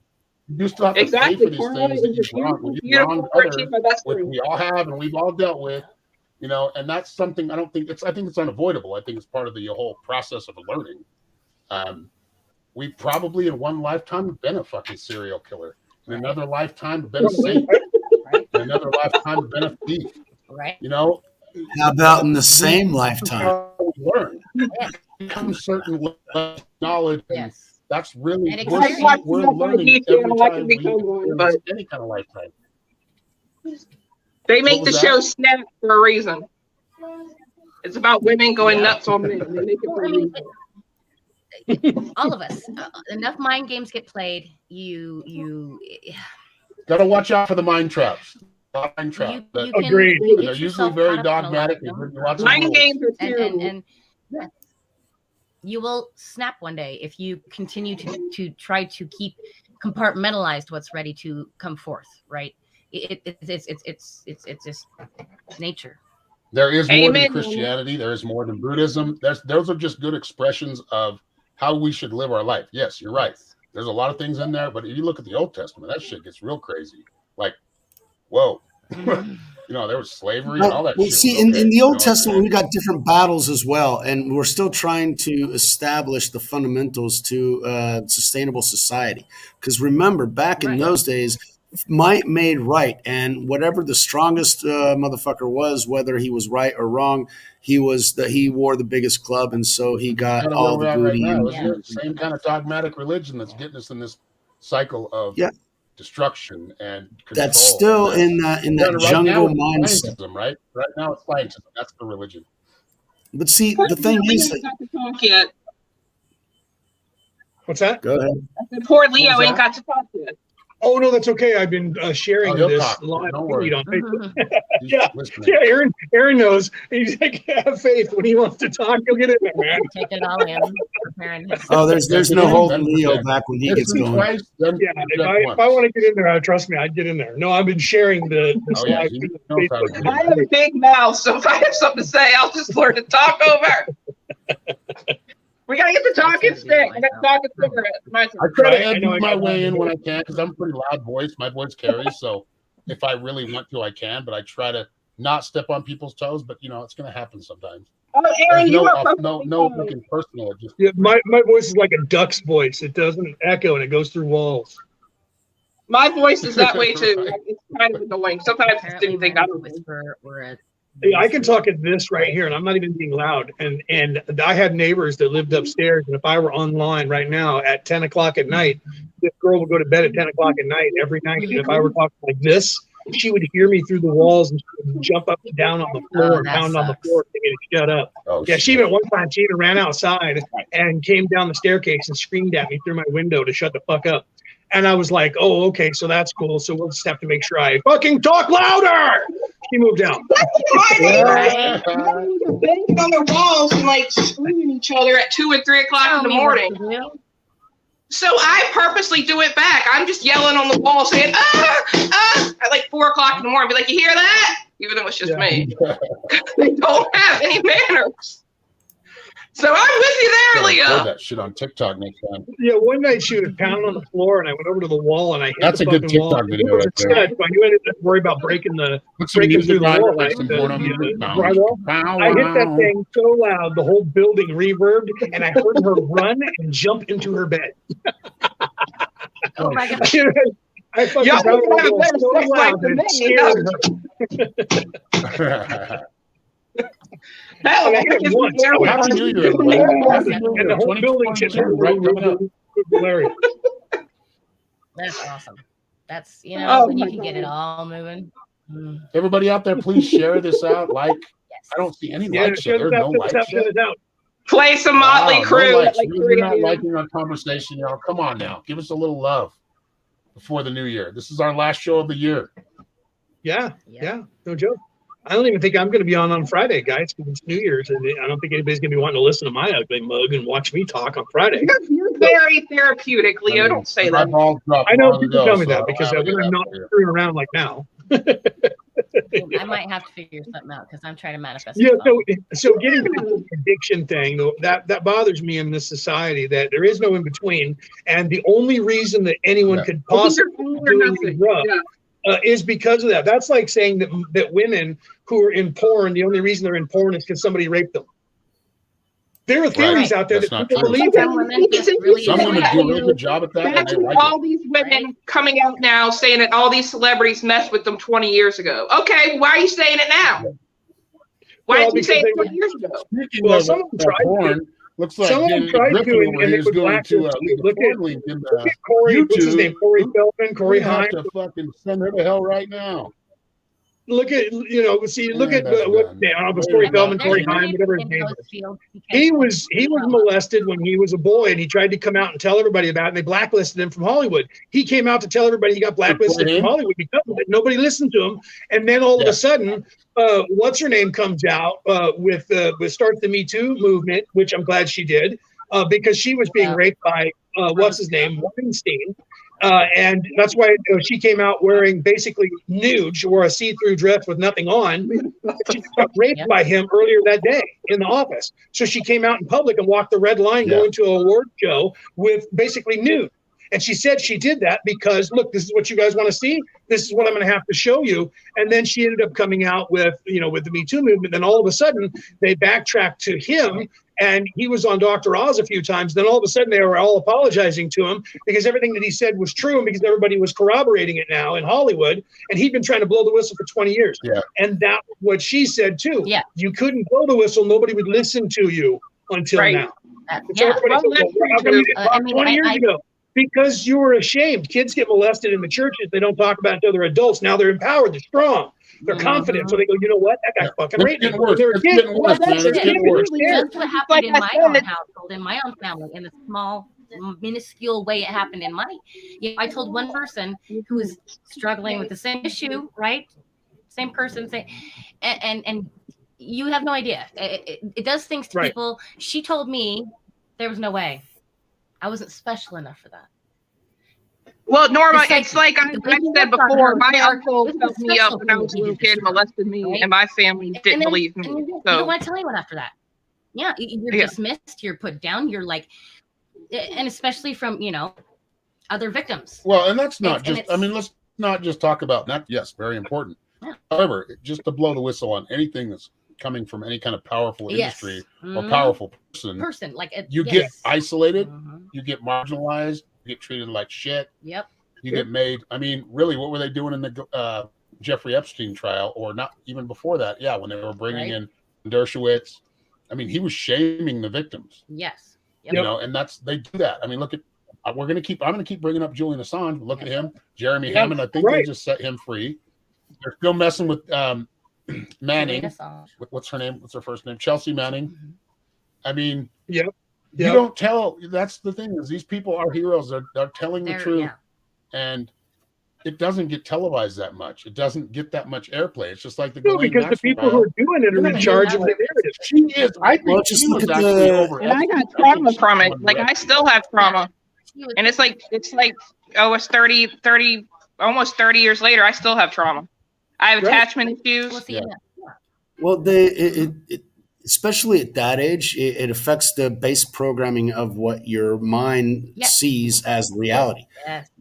You still have to pay for these things that you've wronged others, which we all have and we've all dealt with, and that's something I think it's unavoidable. I think it's part of the whole process of learning. We probably in one lifetime have been a fucking serial killer. In another lime have been a saint. In another lifetime have been a thief. Right. How about in the same lifetime? We learn. Become certain knowledge. Yes. That's really we're learning every time we experience any kind of lifetime. They make the show Snap for a reason. It's about women going nuts on men. They make it for a reason. All of us. Enough mind games get played. You gotta watch out for the mind traps. Agreed. They're usually very dogmatic. Mind games are terrible. And you will snap one day if you continue to try to keep compartmentalized what's ready to come forth. Right? It's just nature. There is more than Christianity. There is more than Buddhism. Those are just good expressions of how we should live our life. Yes, you're right. There's a lot of things in there, but if you look at the Old Testament, that shit gets real crazy. Like, whoa. There was slavery and all that shit. See, in the Old Testament, we got different battles as well, and we're still trying to establish the fundamentals to sustainable society. Because remember, back in those days, might made right, and whatever the strongest motherfucker was, whether he was right or wrong, he wore the biggest club, and so he got all the booty. Right now. Isn't it the same kind of dogmatic religion that's getting us in this cycle of destruction and control? That's still in that jungle mindset, right? Right now it's scientism. That's the religion. But see, the thing is, what's that? Go ahead. Poor Leo ain't got to talk yet. Oh no, that's okay. I've been sharing this live feed on Facebook. yeah, Aaron knows. He's like, have faith. When he wants to talk, he'll get in there, man. Take it all in. Oh, there's no holding Leo back when he gets going. If I want to get in there, trust me, I'd get in there. No, I've been sharing the live feed on Facebook. I have a big mouth, so if I have something to say, I'll just learn to talk over. We gotta get the talking stick. I got talking cigarette. I try to do my way in when I can because I'm a pretty loud voice. My voice carries, so if I really want to, I can. But I try to not step on people's toes. But it's going to happen sometimes. Oh, Aaron, you are no looking personal. My voice is like a duck's voice. It doesn't echo and it goes through walls. My voice is that way too. Right. It's kind of annoying. Sometimes I didn't think I was. I can talk at this right here, and I'm not even being loud. And I had neighbors that lived upstairs, and if I were online right now at 10 o'clock at night, this girl would go to bed at 10 o'clock at night every night. And if I were talking like this, she would hear me through the walls and she would jump up and down on the floor and pound on the floor to get it shut up. She even one time she even ran outside and came down the staircase and screamed at me through my window to shut the fuck up. And I was like, oh, okay, so that's cool. So we'll just have to make sure I fucking talk louder. She moved out. Banging on the walls and like screaming at each other at 2 and 3 o'clock in the morning. So I purposely do it back. I'm just yelling on the wall saying, at like 4 o'clock in the morning. Be like, you hear that? Even though it's just me. They don't have any manners. So I'm with you there, Leo. That shit on TikTok next time. Yeah, one night she was pounding on the floor, and I went over to the wall, and I hit That's the a good fucking TikTok wall. video right there. So I knew I didn't have to worry about breaking through the wall. Right? I hit that thing so loud, the whole building reverbed, and I heard her run and jump into her bed. Oh my God. I fucking have a better so sex life than me. Hell, I hit it once. Happy New Year, everybody. And the whole building just hilarious. That's awesome. That's when you can get it all moving. Everybody out there, please share this out. Like, I don't see any likes. There are no likes. Play some Motley Crue. You're not liking our conversation, y'all. Come on now, give us a little love before the new year. This is our last show of the year. Yeah, no joke. I don't even think I'm going to be on Friday, guys, because it's New Year's, and I don't think anybody's going to be wanting to listen to my ugly mug and watch me talk on Friday. You're very therapeutic, Leo. Don't say that. I know people tell me that because I'm not screwing around like now. I might have to figure something out because I'm trying to manifest. Yeah, so getting to the addiction thing, that bothers me in this society, that there is no in between, and the only reason that anyone could possibly do these drugs is because of that. That's like saying that women who are in porn, the only reason they're in porn is because somebody raped them. There are theories out there that people believe that. Some women do a really good job at that. That's all these women coming out now saying that all these celebrities messed with them 20 years ago. Okay, why are you saying it now? Why did you say it 20 years ago? Well, some of them tried to. Looks like someone tried to, and they would blacklist. Look at Corey. What's his name? Corey Feldman. Corey Haim. To fucking send her to hell right now. Look at look at what Corey Feldman, Corey Haim, whatever his name is. He was molested when he was a boy, and he tried to come out and tell everybody about it. And they blacklisted him from Hollywood. He came out to tell everybody he got blacklisted from Hollywood because of it. Nobody listened to him, and then all of a sudden, what's her name comes out with start the Me Too movement, which I'm glad she did, because she was being raped by what's his name, Weinstein. And that's why she came out wearing basically nude. She wore a see-through dress with nothing on. She got raped by him earlier that day in the office. So she came out in public and walked the red line going to an award show with basically nude. And she said she did that because, look, this is what you guys want to see. This is what I'm going to have to show you. And then she ended up coming out with the Me Too movement. Then all of a sudden they backtracked to him And he was on Dr. Oz a few times. Then all of a sudden they were all apologizing to him because everything that he said was true and because everybody was corroborating it now in Hollywood. And he'd been trying to blow the whistle for 20 years. Yeah. And that's what she said too. Yeah. You couldn't blow the whistle. Nobody would listen to you until now. Yeah. 20 years ago. Because you were ashamed. Kids get molested in the churches. They don't talk about it until they're adults. Now they're empowered. They're strong. They're confident. So they go, you know what? That guy fucking raped me. They're a kid. That's what happened in my own household, in my own family, in a small, minuscule way it happened in my. I told one person who was struggling with the same issue, right? Same person, and you have no idea. It does things to people. She told me there was no way. I wasn't special enough for that. Well, Norma, it's like I said before, my uncle helped me up when I was a little kid, molested me, and my family didn't believe me. You don't want to tell anyone after that. Yeah, you're dismissed, you're put down, you're like, and especially from, other victims. Well, and that's not just, let's not just talk about that. Yes, very important. Yeah. However, just to blow the whistle on anything that's coming from any kind of powerful industry or powerful person, like you get isolated, you get marginalized, you get treated like shit. Yep. You get made. I mean, really, what were they doing in the Jeffrey Epstein trial, or not even before that? Yeah, when they were bringing in Dershowitz, I mean, he was shaming the victims. Yes. Yep. And they do that. I mean, look at. I'm going to keep bringing up Julian Assange. Look at him, Jeremy Hammond. I think they just set him free. They're still messing with Manning. What's her name? What's her first name? Chelsea Manning. Mm-hmm. I mean, you don't tell. That's the thing, is these people are heroes. They're telling the truth, and it doesn't get televised that much. It doesn't get that much airplay. It's just like the because the people who are doing it are in charge of the narrative. She is. I think she was actually over. And I got trauma from it. Like I still have trauma, and it's like it's 30, almost 30 years later. I still have trauma. I have attachment issues. Well, especially at that age, it affects the base programming of what your mind sees as reality.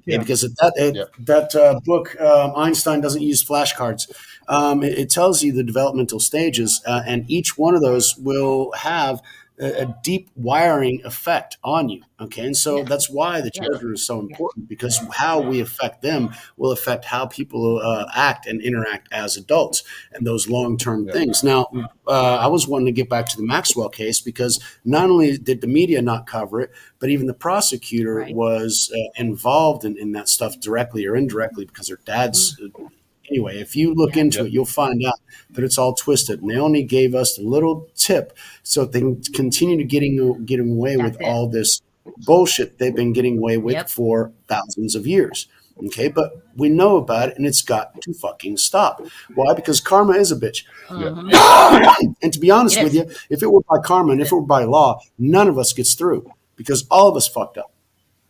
Because that book, Einstein doesn't use flashcards. It tells you the developmental stages, and each one of those will have a deep wiring effect on you. Okay. And so that's why the children is so important, because how we affect them will affect how people act and interact as adults, and those long-term things. Now, I was wanting to get back to the Maxwell case, because not only did the media not cover it, but even the prosecutor was involved in that stuff directly or indirectly, because their dad's anyway, if you look into it, you'll find out that it's all twisted. And they only gave us a little tip so they can continue to getting away with all this bullshit they've been getting away with for thousands of years. Okay, but we know about it, and it's got to fucking stop. Why? Because karma is a bitch. And to be honest with you, if it were by karma and if it were by law, none of us gets through, because all of us fucked up.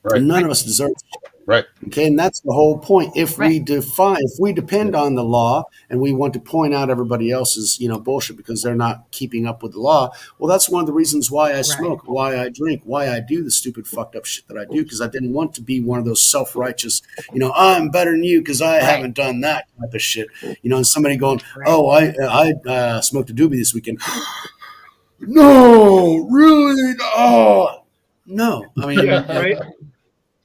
And none of us deserve it. Right. Okay, and that's the whole point. If we depend on the law, and we want to point out everybody else's, bullshit because they're not keeping up with the law, well, that's one of the reasons why I smoke, why I drink, why I do the stupid fucked up shit that I do, because I didn't want to be one of those self-righteous, I'm better than you because I haven't done that type of shit. And somebody going, oh, I smoked a doobie this weekend. No, really? No. I mean,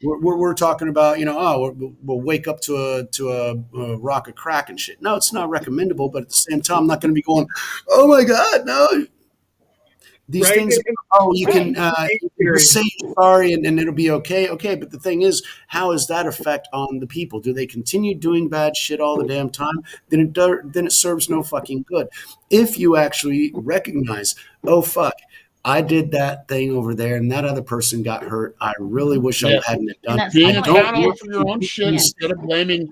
We're talking about, we'll wake up to a rock of crack and shit. No, it's not recommendable, but at the same time, I'm not going to be going, oh my God, no. These things, you can say sorry and it'll be okay. Okay, but the thing is, how does that affect on the people? Do they continue doing bad shit all the damn time? Then it serves no fucking good. If you actually recognize, oh fuck, I did that thing over there, and that other person got hurt. I really wish I hadn't done it. Being accountable for your own shit instead of blaming,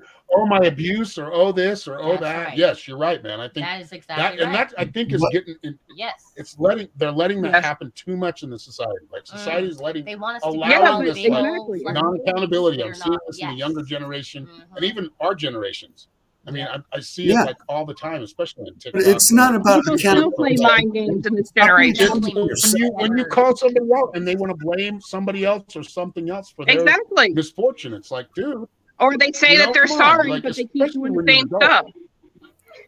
my abuse, or this, or that. Right. Yes, you're right, man. I think that is exactly and that I think is getting. It's they're letting that happen too much in the society. Like society is letting allowing this non-accountability. I'm seeing this in the younger generation and even our generations. I mean, I see it like all the time, especially in TikTok. It's not about people still play mind games in this generation. When you call somebody out and they want to blame somebody else or something else for their misfortune, it's like, dude. Or they say that they're sorry, but they keep doing the same stuff.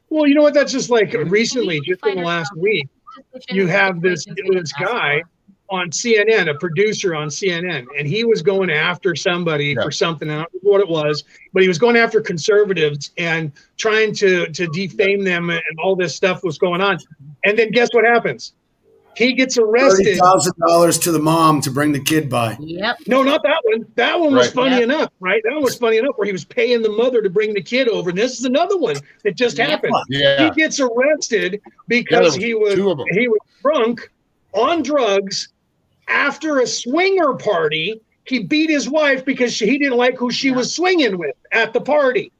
Well, you know what? That's just like recently, just in the last week, you have this guy on CNN, a producer on CNN, and he was going after somebody for something. I don't know what it was, but he was going after conservatives and trying to defame them, and all this stuff was going on. And then guess what happens? He gets arrested. $30,000 to the mom to bring the kid by. Yep. No, not that one. That one was funny enough, right? That one was funny enough where he was paying the mother to bring the kid over. And this is another one that just happened. Yeah. He gets arrested because he was drunk on drugs after a swinger party. He beat his wife because he didn't like who she was swinging with at the party.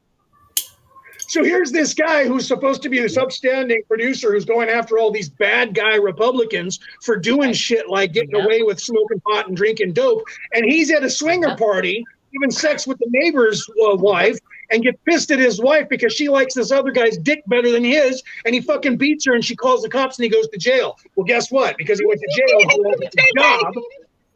So here's this guy who's supposed to be this upstanding producer who's going after all these bad guy Republicans for doing shit like getting away with smoking pot and drinking dope. And he's at a swinger party, having sex with the neighbor's wife, and gets pissed at his wife because she likes this other guy's dick better than his. And he fucking beats her, and she calls the cops, and he goes to jail. Well, guess what? Because he went to jail, he lost his job,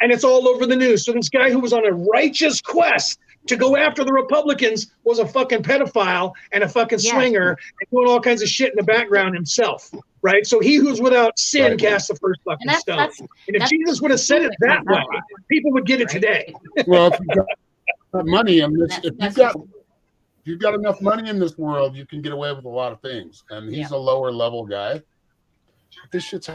and it's all over the news. So this guy who was on a righteous quest to go after the Republicans was a fucking pedophile and a fucking swinger and doing all kinds of shit in the background himself, right? So he who's without sin casts the first fucking stone. And if Jesus would have said it that way, people would get it today. Well, if you've got money in this, if you've got enough money in this world, you can get away with a lot of things. And he's a lower level guy. This shit's.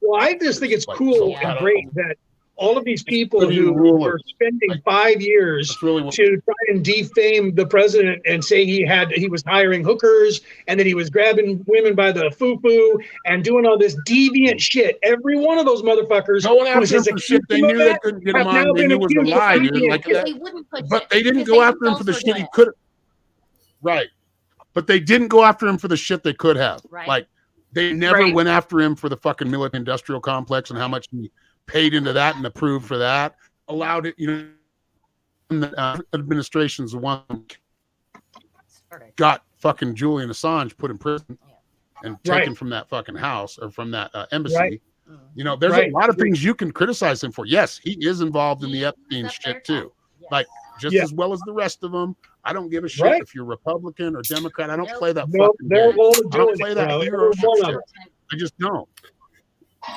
Well, I just think it's cool and great that all of these people who were spending 5 years to try and defame the president and say he was hiring hookers and that he was grabbing women by the foo-foo and doing all this deviant shit. Every one of those motherfuckers going after him for shit they knew they couldn't get him on. They knew it was a lie, dude. Like that. But they didn't go after him for the shit he could have. Right. But they didn't go after him for the shit they could have. Right. Like they never went after him for the fucking military industrial complex and how much he paid into that and approved for that, allowed it, the administration's the one got fucking Julian Assange put in prison and taken from that fucking house or from that embassy. There's a lot of things you can criticize him for. Yes, he is involved in the Epstein shit too. Like just as well as the rest of them. I don't give a shit if you're Republican or Democrat. I don't play that fucking game. I don't play that hero shit. I just don't.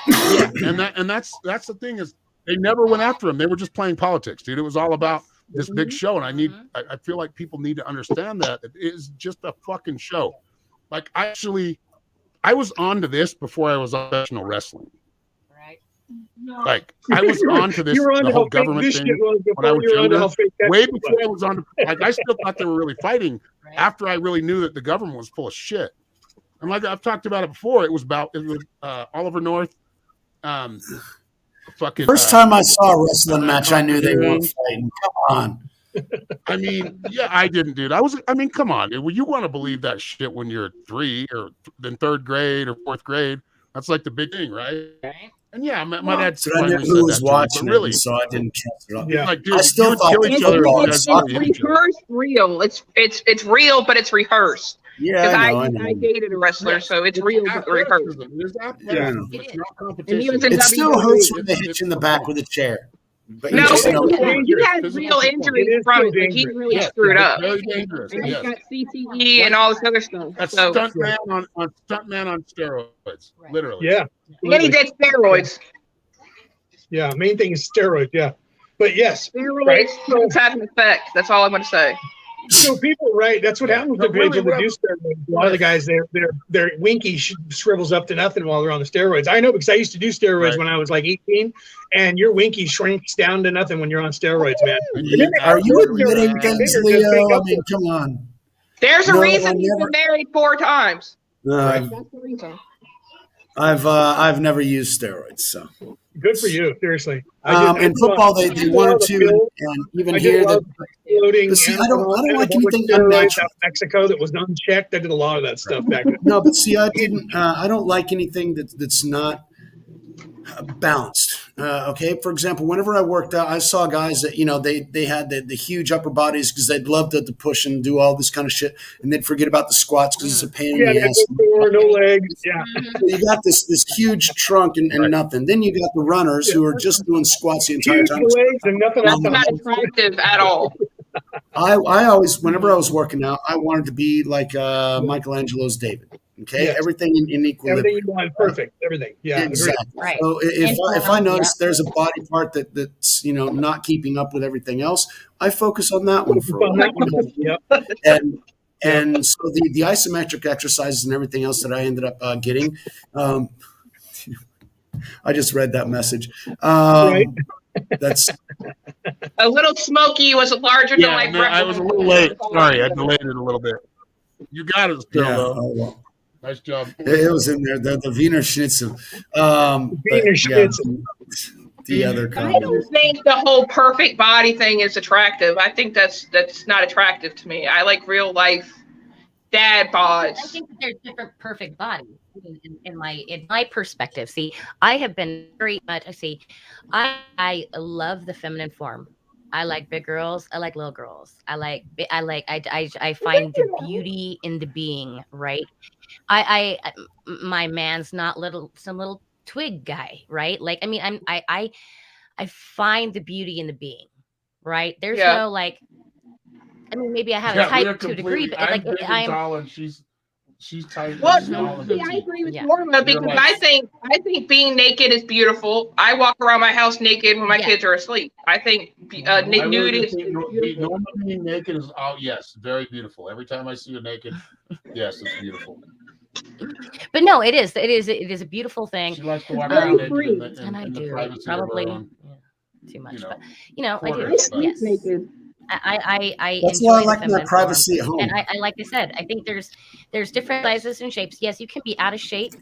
And that's the thing is they never went after him. They were just playing politics, dude. It was all about this big show, and I feel like people need to understand that it is just a fucking show. Like I was onto this before I was on professional wrestling. Right. Like I was onto this the whole government thing when I was younger. Way before I was on. Like I still thought they were really fighting. After I really knew that the government was full of shit. And like I've talked about it before, it was Oliver North. First time I saw a wrestling match, I knew they weren't fighting. Come on. I mean, I didn't, dude. Come on. You want to believe that shit when you're 3 or in 3rd grade or 4th grade. That's like the big thing, right? And my dad said I knew who was watching really, so I didn't trust it. Yeah. Like, dude, I still thought it's rehearsed real. It's real, but it's rehearsed. Yeah, I dated a wrestler, so it's real but rehearsed. It still hurts when they hit you in the back with a chair. But he had real injuries from it. He really screwed up. Very dangerous. And he's got CTE and all this other stuff. That's stuntman on steroids, literally. Yeah. And then he did steroids. Yeah, main thing is steroids. Yeah, but yes, steroids have an effect. That's all I'm going to say. So people, that's what happens to people who do steroids. A lot of the guys, their winky shrivels up to nothing while they're on the steroids. I know because I used to do steroids when I was like 18, and your winky shrinks down to nothing when you're on steroids, man. Are you admitting things, Leo? I mean, come on. There's a reason you've been married 4 times. That's the reason. I've never used steroids, so good for you. Seriously, in football they wanted to, and even here, I don't like anything unnatural. Mexico that was unchecked. I did a lot of that stuff back then. No, but see, I didn't. I don't like anything that's not balanced. Okay, for example, whenever I worked out, I saw guys that they had the huge upper bodies because they'd love to push and do all this kind of shit, and they'd forget about the squats because it's a pain in the ass. No legs. Yeah, so you got this huge trunk and nothing. Then you got the runners who are just doing squats the entire time. Legs and nothing. That's not attractive at all. I always, whenever I was working out, I wanted to be like Michelangelo's David. Okay, everything in equilibrium. Everything you want, perfect. Everything, exactly. Right. So if I notice there's a body part that's not keeping up with everything else, I focus on that one for a while. And so the isometric exercises and everything else that I ended up getting. I just read that message. That's a little smoky was larger than life. I was a little late. Sorry, I delayed it a little bit. You got it still, though. Oh, well. Nice job. It was in there. The Wiener Schnitzel. The other comment. I don't think the whole perfect body thing is attractive. I think that's not attractive to me. I like real life dad bods. I think that there's different perfect bodies in my perspective. See, I have been very much. I love the feminine form. I like big girls. I like little girls. I find the beauty in the being, right? My man's not some little twig guy, right? Like, I mean, I find the beauty in the being, right? There's no like, I mean, maybe I have a type to a degree, but like I'm tall and she's tight. Well, see, I agree with Norma because I think being naked is beautiful. I walk around my house naked when my kids are asleep. I think nude is beautiful. Norma being naked is yes, very beautiful. Every time I see you naked, yes, it's beautiful. But no, it is a beautiful thing. She likes to walk around naked and I do probably too much, but I do. Yes. Naked. I that's enjoy why I like my privacy form. at home. And I like I said, I think there's different sizes and shapes. Yes, you can be out of shape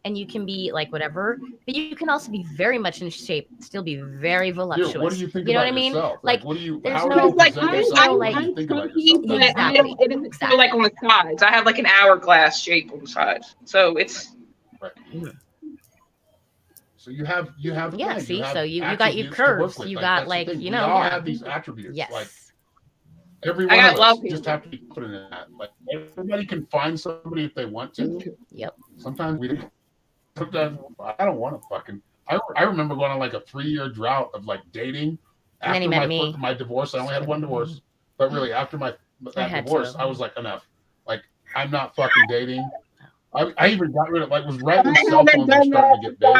and you can be like whatever, but you can also be very much in shape, still be very voluptuous. Dude, what do you think know about what I mean? yourself? Like what do you there's how no do you like present there's yourself? no like What do you think about but yourself? it doesn't feel like on the sides. I have like an hourglass shape on the sides, so it's right. So you have see, so you got your curves, you got like we all have these attributes. Yes. Like every one of us just have to be put in that. Like everybody can find somebody if they want to. Yep. Sometimes we don't. Sometimes I don't want to fucking. I remember going on like a 3-year drought of like dating. After my divorce, I only had one divorce, but really after that divorce, I was like enough. Like I'm not fucking dating. I even got rid of was right when cell phones were starting to get big.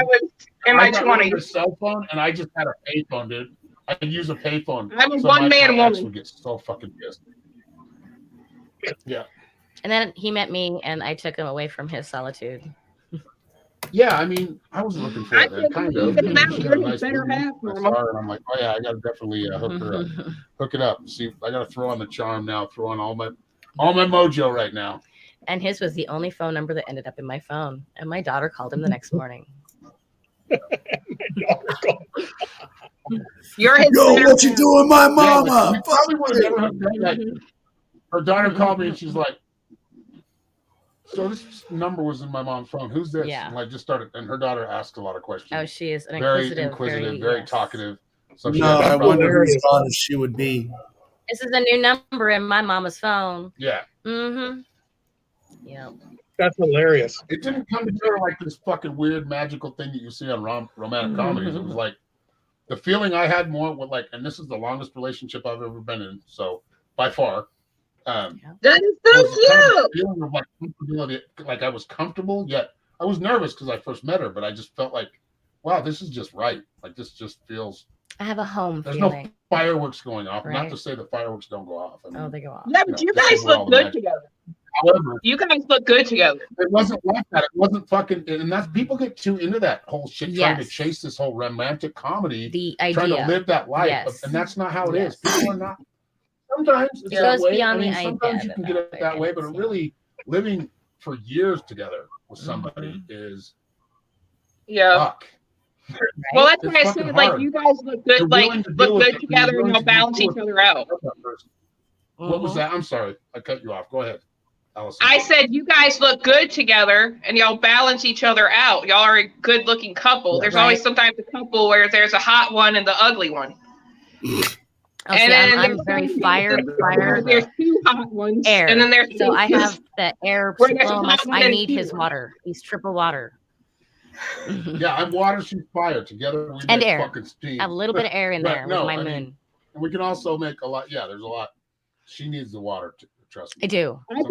In my 20s, I got a cell phone and I just had a payphone, dude. I could use a payphone. I'm a one-man woman. Would get so fucking pissed. Yeah. And then he met me, and I took him away from his solitude. Yeah, I mean, I was looking for it, kind of. You're nice better half. And I'm like, oh yeah, I gotta definitely hook her up, hook it up. See, I gotta throw on the charm now, throw on all my mojo right now. And his was the only phone number that ended up in my phone. And my daughter called him the next morning. You're his what you doing, my mama? Yeah, probably would have never done that. Her daughter called me and she's like, so this number was in my mom's phone. Who's this? Yeah. And I just started, and her daughter asked a lot of questions. Oh, she is very inquisitive, very talkative. So I wonder whose daughter she would be. This is a new number in my mama's phone. Yeah. Mm-hmm. Yeah. That's hilarious. It didn't come together like this fucking weird magical thing that you see on romantic comedies. It was like the feeling I had more with like, and this is the longest relationship I've ever been in. So by far, that is so cute. Kind of feeling of like comfortability, like I was comfortable, yet I was nervous because I first met her, but I just felt like, wow, this is just right. Like this just feels. I have a home. There's no fireworks going off. Right. Not to say the fireworks don't go off. I mean, they go off. Yeah, but you guys look good together. However, you guys look good together. It wasn't like that. It wasn't fucking, and that's people get too into that whole shit, trying to chase this whole romantic comedy, the idea, trying to live that life, and that's not how it is. People are not. Sometimes it's that way. I mean, sometimes you can get it that way, but really living for years together with somebody is fuck. Right? Well, that's why I said like you guys look good, look good together, and you'll balance each other out. What was that? I'm sorry, I cut you off. Go ahead, Allison. I said you guys look good together, and y'all balance each other out. Y'all are a good-looking couple. There's always sometimes a couple where there's a hot one and the ugly one. And then I'm very fire. There's two hot ones, air, and then there's so I have the air. I need his water. He's triple water. Yeah, I'm water, she's fire. Together we and make air. Fucking steam. A little bit of air in there with my moon. Mean, and we can also make a lot. Yeah, there's a lot. She needs the water. Trust me. I do. I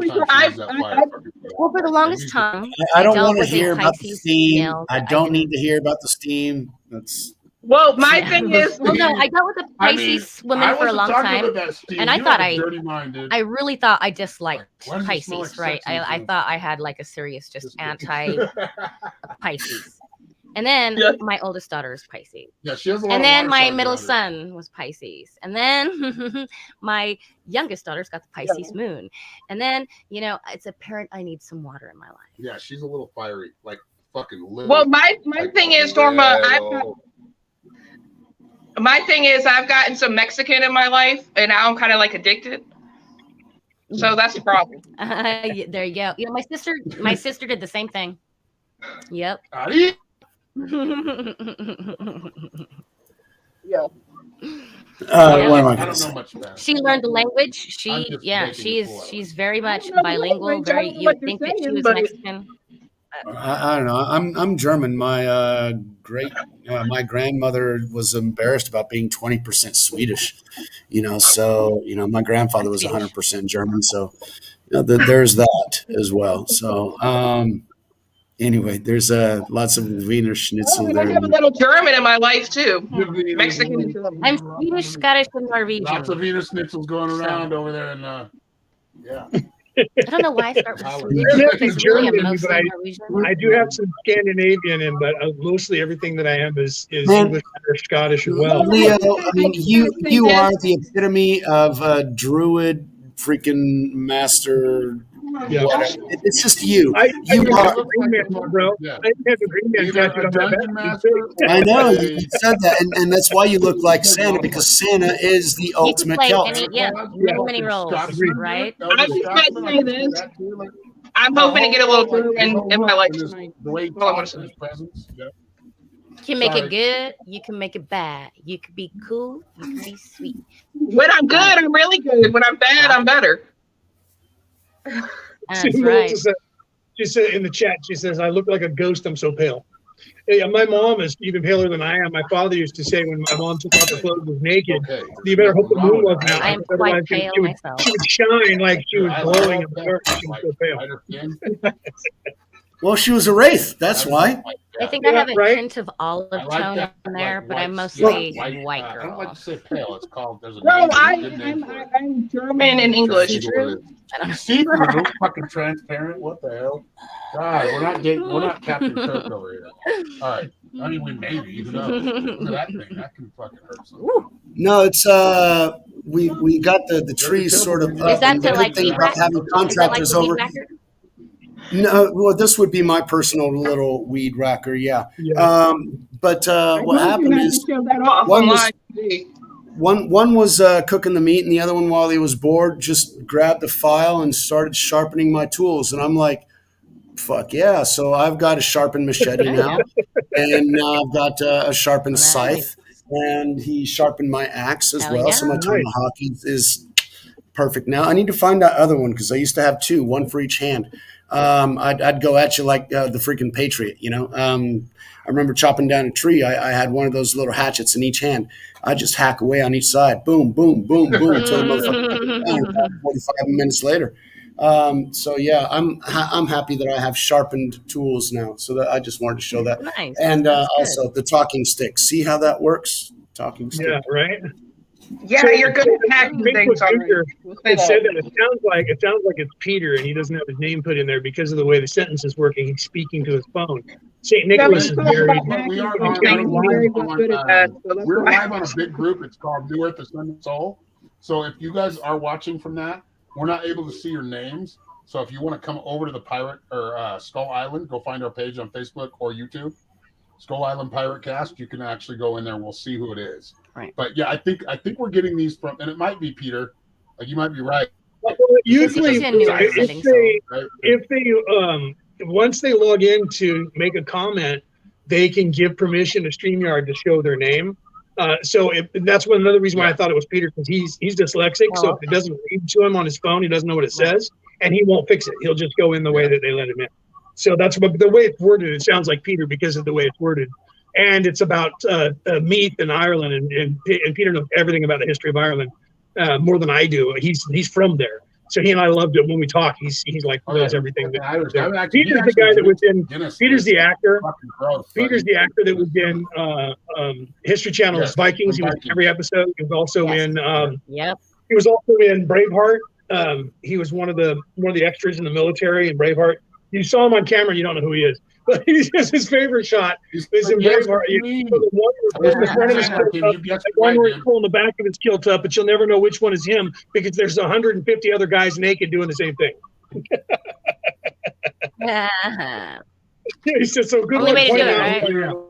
Well, for the longest time, I don't want to hear about the steam. I don't need to hear about the steam. Well, my thing is, well, no, I dealt with a Pisces woman for a long time, and I thought I really thought I disliked Pisces, right? I thought I had like a serious just anti-Pisces. And then my oldest daughter is Pisces. Yeah, she has a lot. And then my middle son was Pisces. And then my youngest daughter's got the Pisces moon. And then, it's apparent I need some water in my life. Yeah, she's a little fiery, like fucking little. Well, my thing is, Norma, my thing is I've gotten some Mexican in my life, and now I'm kind of like addicted. So that's the problem. There you go. My sister did the same thing. Yep. Yeah. I don't know much about it. She learned the language. She's very much bilingual. You would think that she was Mexican. I don't know. I'm German. My my grandmother was embarrassed about being 20% Swedish. So my grandfather was 100% German. So there's that as well. So anyway, there's lots of Wiener Schnitzel there. I have a little German in my life too. Mexican and German. I'm Swedish, Scottish, and Norwegian. Lots of Wiener Schnitzels going around over there, and yeah. I don't know why I start with Swedish. German, but I do have some Scandinavian in, but mostly everything that I am is English or Scottish as well. Leo, I mean, you are the epitome of a druid freaking master. Yeah. It's just you. You are Green Man, bro. Yeah. I have a Green Man tattooed on my back. I know you said that, and that's why you look like Santa, because Santa is the ultimate Celt. Many roles, right? I just might say this. I'm hoping to get a little German in my life. You can make it good. You can make it bad. You can be cool. You can be sweet. When I'm good, I'm really good. When I'm bad, I'm better. That's right. She said in the chat, she says, I look like a ghost, I'm so pale. Yeah, my mom is even paler than I am. My father used to say when my mom took off her clothes and was naked, you better hope the moon wasn't out. I am quite pale myself. She would shine like she was glowing in the dark. She was so pale. Well, she was a wraith. That's why. I think I have a hint of olive tone in there, but I'm mostly white girl. I don't like to say pale. It's called. There's a I'm German and English. See-through, fucking transparent. What the hell? God, we're not Captain Kirk over here. All right. I mean, we maybe. Who knows? Look at that thing. That can fucking hurt something. No, it's we got the trees sort of up. Is that to like having contractors over? No, well, this would be my personal little weed whacker, yeah. But what happened is one was cooking the meat, and the other one, while he was bored, just grabbed the file and started sharpening my tools. And I'm like, fuck yeah. So I've got a sharpened machete now, and now I've got a sharpened scythe, and he sharpened my axe as well. So my tomahawk is perfect now. I need to find that other one because I used to have two, one for each hand. I'd go at you like the freaking Patriot, I remember chopping down a tree. I had one of those little hatchets in each hand. I just hack away on each side. Boom, boom, boom, boom, until the motherfucker down 45 minutes later. So yeah, I'm happy that I have sharpened tools now. So that I just wanted to show that. Nice. And also the talking stick. See how that works? Talking stick. Yeah, right. Yeah, so you're good at hacking things. It said that it sounds like it's Peter, and he doesn't have his name put in there because of the way the sentence is working. He's speaking to his phone. St. Nicholas is very. We're live on a big group. It's called New Earth, the Sun and Soul. So if you guys are watching from that, we're not able to see your names. So if you want to come over to the Pirate or Skull Island, go find our page on Facebook or YouTube. Skull Island Piratecast, you can actually go in there and we'll see who it is. Right. But yeah, I think we're getting these from, and it might be Peter. Like you might be right. Well, usually, if they once they log in to make a comment, they can give permission to StreamYard to show their name. So that's another reason why I thought it was Peter, because he's dyslexic. So if it doesn't read to him on his phone, he doesn't know what it says, and he won't fix it. He'll just go in the way that they let him in. So that's what the way it's worded. It sounds like Peter because of the way it's worded, and it's about Meath and Ireland, and Peter knows everything about the history of Ireland more than I do. He's from there, So he and I loved it when we talk. He's like knows everything. Peter's the guy that was in. Peter's the actor. Peter's the actor that was in History Channel's Vikings. He was in every episode. He was also in. He was also in Braveheart. He was one of the extras in the military in Braveheart. You saw him on camera. You don't know who he is. But he's just his favorite shot is in Braveheart. The one where he's pulling the back of his kilt up, but you'll never know which one is him because there's 150 other guys naked doing the same thing. He said, so good luck pointing out.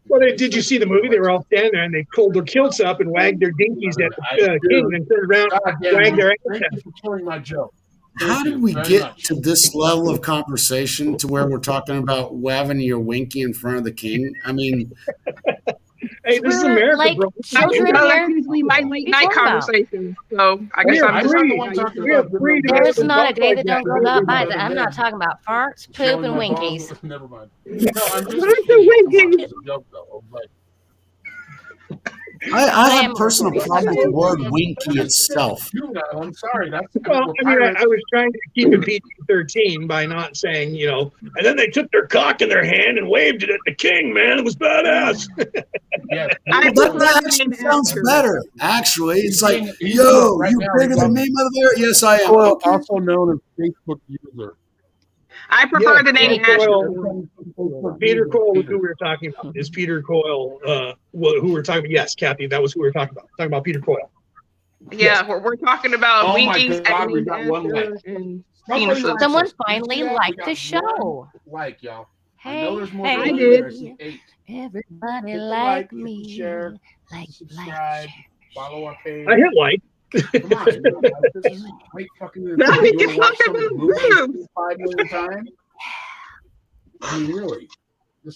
Well, did you see the movie? They were all standing there and they pulled their kilts up and wagged their dinkies at the king and turned around and wagged their ass. Thank you for killing my joke. How did we get to this level of conversation to where we're talking about waving your winky in front of the king? I mean, hey, this is America, like, bro. That's usually my late night conversation. So I guess I'm just free. There's not a day that don't go by that I'm not talking about farts, poop, and winkies. Never mind. No, I'm just I have personal problem with the word winky itself. I'm sorry. Well, I mean, I was trying to keep it PG-13 by not saying, and then they took their cock in their hand and waved it at the king, man. It was badass. That actually sounds better, actually. It's like, yo, you bigger than me, motherfucker? Yes, I am. Well, also known as Facebook user. I prefer the name Ashley. Peter Coyle was who we were talking about. Is Peter Coyle who we're talking about? Yes, Kathy, that was who we were talking about. Talking about Peter Coyle. Yeah, we're talking about winkies and someone finally liked the show. Y'all. Hey, I did. Everybody like me. Share, subscribe, follow our page. I hit like. Come on, this is great fucking movie. You watch some movie 5 million times? I mean, really.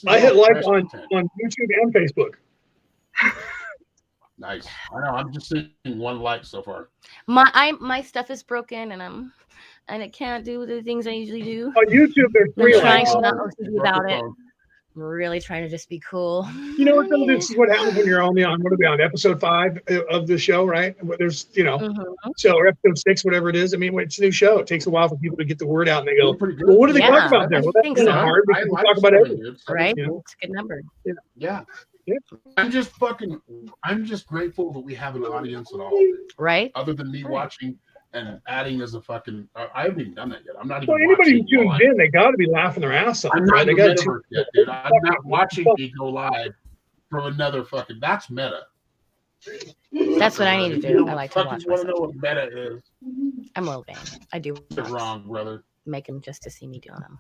I hit like on YouTube and Facebook. Nice. I know. I'm just seeing 1 like so far. My stuff is broken, and I can't do the things I usually do. On YouTube, there's 3 I'm trying likes. to not OCD about it. I'm really trying to just be cool. You know what? This is what happens when you're only on. What are we on? Episode 5 of the show, right? There's, so or episode 6, whatever it is. I mean, it's a new show. It takes a while for people to get the word out, and they go, "Well, what do they talk about there?" Well, that's not hard because we talk about everything, right? It's a good number. Yeah. I'm just grateful that we have an audience at all. Right. Other than me watching and adding as a fucking, I haven't even done that yet. I'm not even. Well, anybody who tunes in, they got to be laughing their ass off. I'm not right? yet, dude. I'm not watching me go live from another fucking. That's meta. That's what I need to do. I like to watch want to know myself. what meta is? I'm a little vain. I do. You're wrong, brother. Make them just to see me doing them.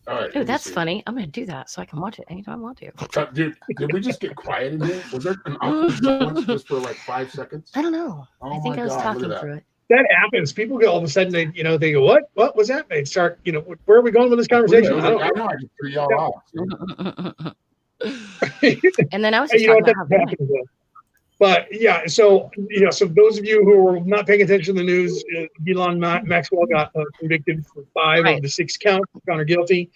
All right. Oh, that's funny. I'm gonna do that so I can watch it anytime I want to. Dude, did we just get quiet in here? Was there an awkward silence just for like 5 seconds? I don't know. I think I was talking through it. That happens. People get all of a sudden they go, what was that? They start, where are we going with this conversation? I know. I just threw y'all off. And then I was just talking about how happens, but yeah, so those of you who are not paying attention to the news, Elon Maxwell got convicted for 5 of the 6 counts, found her guilty.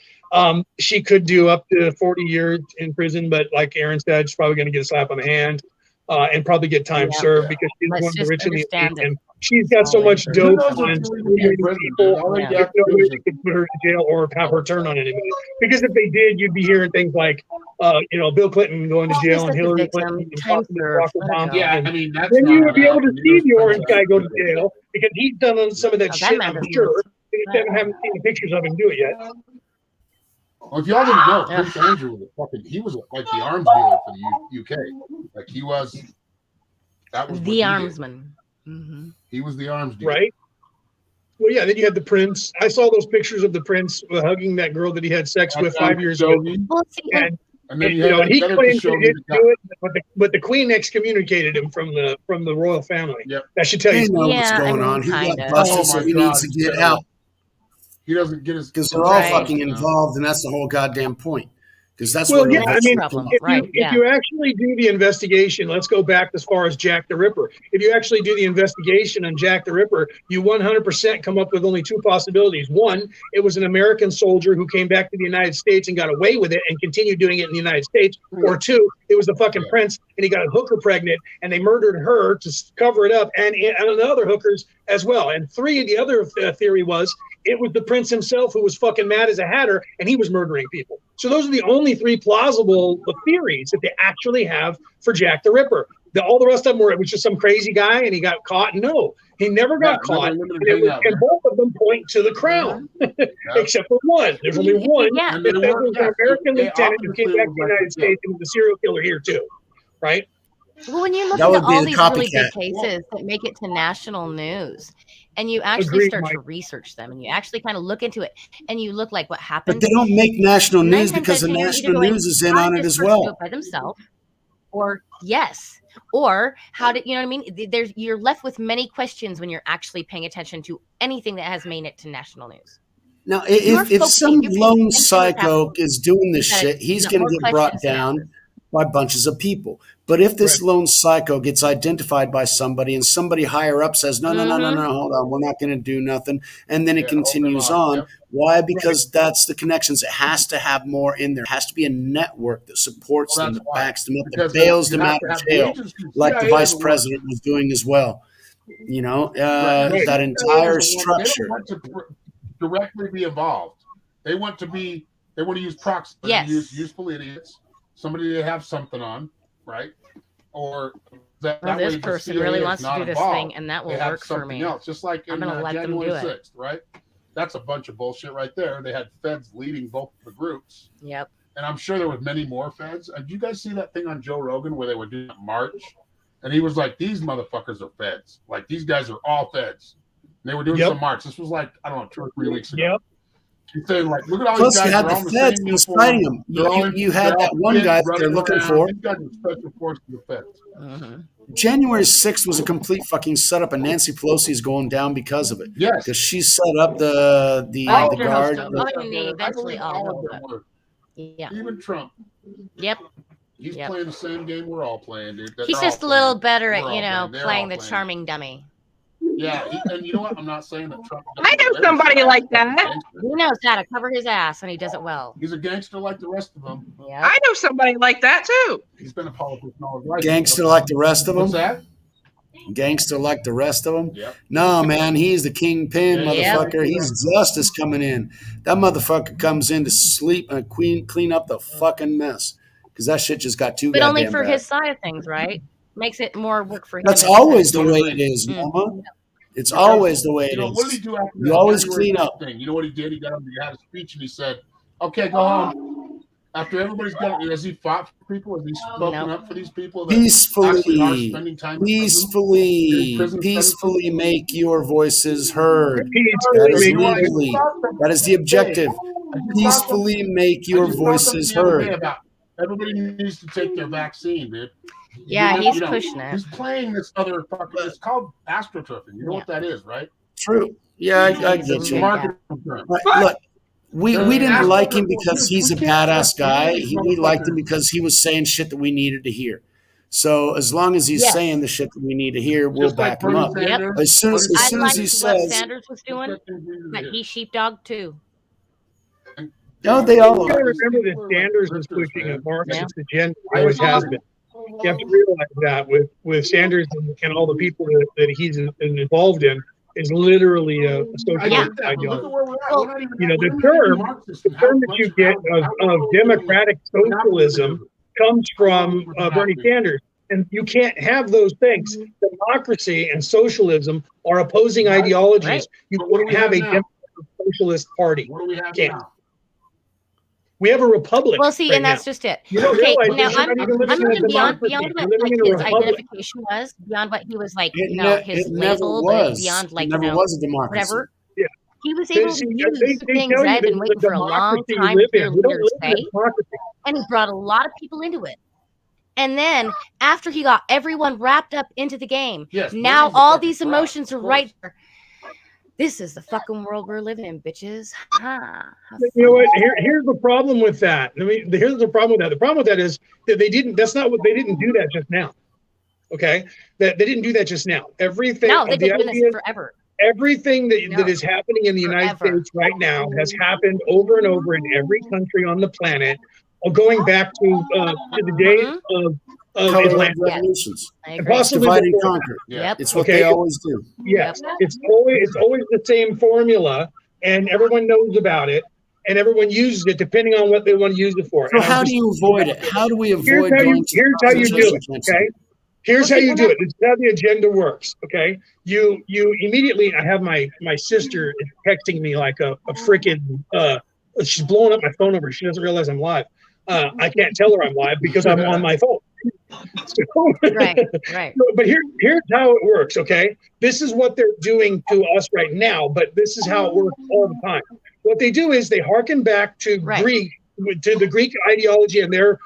She could do up to 40 years in prison, but like Aaron said, she's probably going to get a slap on the hand and probably get time served because she's one of the rich in the elite, and she's got so much dope on so many people. There's no way they could put her in jail or have her turn on anybody. Because if they did, you'd be hearing things like, Bill Clinton going to jail and Hillary Clinton and talking to Barack Obama. Yeah, I mean, that's then you would be able to see the orange guy go to jail because he's done some of that shit, I'm sure. They haven't seen the pictures of him do it yet. Well, if y'all didn't know, Prince Andrew he was like the arms dealer for the UK. Like that was the armsman. Mm-hmm. He was the arms dealer. Right. Well, yeah, then you had the prince. I saw those pictures of the prince hugging that girl that he had sex with 5 years ago. And then he claims he didn't do it, but the queen excommunicated him from the royal family. Yep. That should tell you what's going on. He got busted, so he needs to get out. He doesn't get his because they're all fucking involved, and that's the whole goddamn point. because that's Well, what. yeah, I mean, right, if you actually do the investigation, let's go back as far as Jack the Ripper. If you actually do the investigation on Jack the Ripper, you 100% come up with only two possibilities. One, it was an American soldier who came back to the United States and got away with it and continued doing it in the United States. Or two, it was the fucking prince and he got a hooker pregnant and they murdered her to cover it up and the other hookers as well. And three, the other theory was it was the prince himself who was fucking mad as a hatter and he was murdering people. So those are the only three plausible theories that they actually have for Jack the Ripper. All the rest of them were, it was just some crazy guy and he got caught. No, he never got caught. And both of them point to the crown, except for one. There's only one. That was an American lieutenant who came back to the United States and was a serial killer here too, right? Well, when you look at all these really big cases that make it to national news, and you actually start to research them, and you actually kind of look into it, and you look like what happened. But they don't make national news because the national news is in on it as well. By themselves, or or how did you know what I mean? You're left with many questions when you're actually paying attention to anything that has made it to national news. Now, if some lone psycho is doing this shit, he's going to get brought down by bunches of people. But if this lone psycho gets identified by somebody and somebody higher up says, no, hold on, we're not going to do nothing. And then it continues on. Yep. Why? Because that's the connections. It has to have more in there. It has to be a network that supports them, that backs them up, that bails them out of jail, like the vice president was doing as well. You know, that entire structure. They want to directly be involved. They want to use proxies. Yes. Use useful idiots. Somebody they have something on, right? Or this person really wants to do this thing, and that will work for me. Else. Just like in January 6th, right? That's a bunch of bullshit right there. They had feds leading both the groups. Yep. And I'm sure there was many more feds. Did you guys see that thing on Joe Rogan where they were doing a march? And he was like, these motherfuckers are feds. Like, these guys are all feds. And they were doing some march. This was like, I don't know, 2 or 3 weeks ago. Yep. He's saying, like, look at all these guys. You had the feds inciting them. You had that one guy that they're looking for. These guys are special forces of the feds. Mm-hmm. January 6th was a complete fucking setup, and Nancy Pelosi is going down because of it. Yes. Because she set up the guard. Eventually all of them. Yeah. Even Trump. Yep. He's playing the same game we're all playing, dude. He's just a little better at, playing the charming dummy. Yeah, and you know what? I'm not saying that Trump. I know somebody like that. He knows how to cover his ass, and he does it well. He's a gangster like the rest of them. Yeah, I know somebody like that too. He's been a politician all his life. Gangster like the rest of them. What's that? Gangster like the rest of them. Yep. No, man, he's the kingpin, motherfucker. He's justice coming in. That motherfucker comes in to sleep and clean up the fucking mess because that shit just got too. But only for his side of things, right? Makes it more work for him. That's always the way it is, Mama. It's always the way it is. What did he do after you always clean up. Thing? You know what he did? He had a speech and he said, "Okay, go home." After everybody's done, has he fought for people? Has he spoken up for these people? Peacefully make your voices heard. That is the objective. Peacefully make your voices heard. Everybody needs to take their vaccine, dude. Yeah, he's pushing it. He's playing this other fucking. It's called astroturfing. You know what that is, right? True. Yeah, I get you. Look, we didn't like him because he's a badass guy. We liked him because he was saying shit that we needed to hear. So as long as he's saying the shit that we need to hear, we'll back him up. Yep. As soon as he says what Sanders was doing, but he sheepdog too. No, they all are. Remember that Sanders was pushing a Marxist agenda. Always has been. You have to realize that with Sanders and all the people that he's involved in is literally a socialist ideology. The term that you get of democratic socialism comes from Bernie Sanders. And you can't have those things. Democracy and socialism are opposing ideologies. Right. You don't have a democratic socialist party. What do we have now? We have a republic. Well, see, and that's just it. Okay, now I'm looking beyond what his identification was, beyond what he was like, his label, but beyond like, whatever. Yeah. He was able to use the things that I've been waiting for a long time to hear leaders say, and he brought a lot of people into it. And then after he got everyone wrapped up into the game, now all these emotions are right there. This is the fucking world we're living in, bitches. You know what? Here's the problem with that. Here's the problem with that. The problem with that is that they didn't do that just now. Okay? That they didn't do that just now. Everything. No, they've been doing this forever. Everything that is happening in the United States right now has happened over and over in every country on the planet, going back to the days of Atlantis. Revolutions. It's divide and conquer. Yep. It's what they always do. Yes, it's always the same formula, and everyone knows about it, and everyone uses it depending on what they want to use it for. So how do you avoid it? How do we avoid here's how you do it, okay? Here's how you do it. It's how the agenda works, okay? You immediately, I have my sister texting me like a freaking, she's blowing up my phone number. She doesn't realize I'm live. I can't tell her I'm live because I'm on my phone. Right. But here's how it works, okay? This is what they're doing to us right now, but this is how it works all the time. What they do is they hearken back to the Greek ideology and their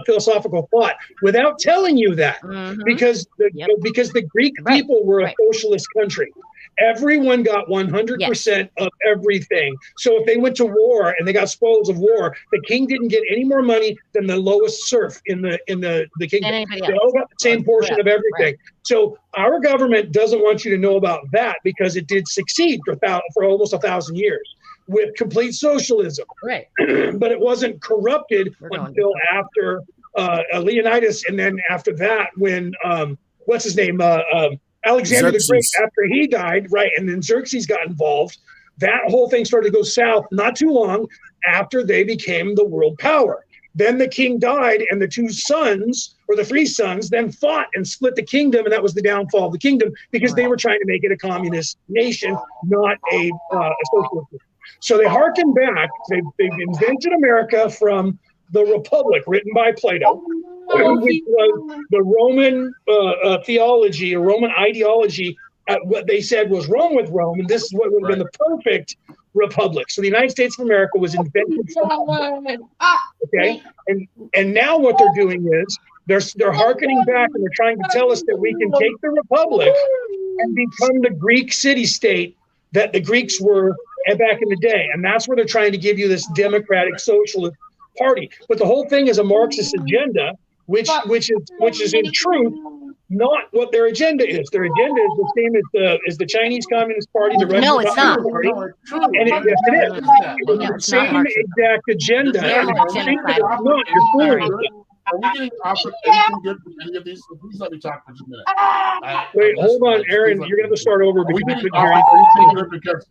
philosophical thought without telling you that, because the Greek people were a socialist country. Everyone got 100% of everything. So if they went to war and they got spoils of war, the king didn't get any more money than the lowest serf in the kingdom. They all got the same portion of everything. So our government doesn't want you to know about that because it did succeed for almost 1,000 years with complete socialism. Right. But it wasn't corrupted until after Leonidas, and then after that when what's his name? Alexander the Great, after he died, right, and then Xerxes got involved, that whole thing started to go south not too long after they became the world power. Then the king died, and the two sons, or the three sons, then fought and split the kingdom, and that was the downfall of the kingdom because they were trying to make it a communist nation, not a socialist. So they hearken back. They've invented America from the Republic, written by Plato, which was the Roman theology, a Roman ideology, what they said was wrong with Rome, and this is what would have been the perfect republic. So the United States of America was invented from okay, and now what they're doing is they're hearkening back and they're trying to tell us that we can take the republic and become the Greek city-state that the Greeks were back in the day, and that's where they're trying to give you this democratic socialist party. But the whole thing is a Marxist agenda, which is in truth not what their agenda is. Their agenda is the same as the Chinese Communist Party, the Russian Communist Party, and yes, it is. It's the same exact agenda. And if you think that it's not, you're fooling yourself. Are we getting offered anything good from any of these? Please let me talk for just a minute. Wait, hold on, Aaron. You're going to start over because we couldn't hear anything. Because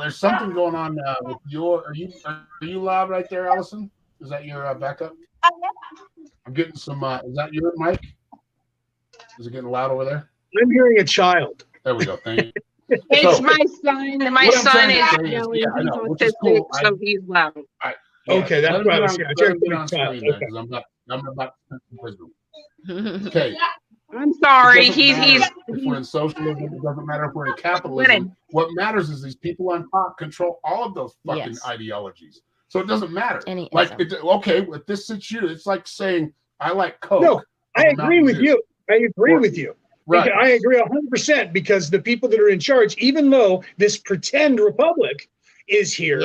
there's something going on with your. Are you loud right there, Allison? Is that your backup? I'm getting some. Is that your mic? Is it getting loud over there? I'm hearing a child. There we go. Thank you. It's my son. My son is autistic, so he's loud. Okay, that's what I was saying. I'm about okay. I'm sorry. He's if we're in socialism, it doesn't matter if we're in capitalism. What matters is these people on top control all of those fucking ideologies. So it doesn't matter. Okay, if this suits you, it's like saying I like Coke. No, I agree with you. Right. I agree 100% because the people that are in charge, even though this pretend republic is here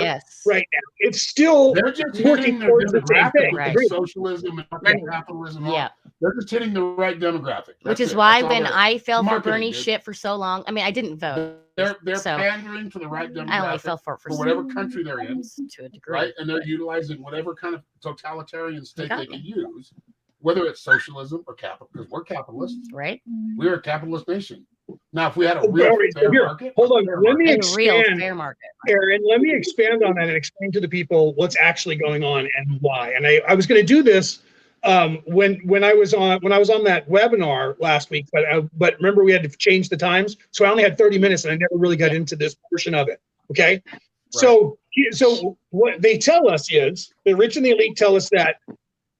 right now, it's still working towards the same thing. Right. Socialism and capitalism. They're just hitting the right demographic. Which is why when I fell for Bernie's shit for so long, I mean, I didn't vote. They're pandering to the right demographic. I only fell for whatever country they're in, to a degree, right? And they're utilizing whatever kind of totalitarian state they can use, whether it's socialism or capital, because we're capitalists, right? We're a capitalist nation. Now, if we had a real fair market, hold on, let me expand, fair market. Aaron, let me expand on that and explain to the people what's actually going on and why. And I was going to do this when I was on that webinar last week, but remember we had to change the times, so I only had 30 minutes and I never really got into this portion of it. Okay, so what they tell us is the rich and the elite tell us that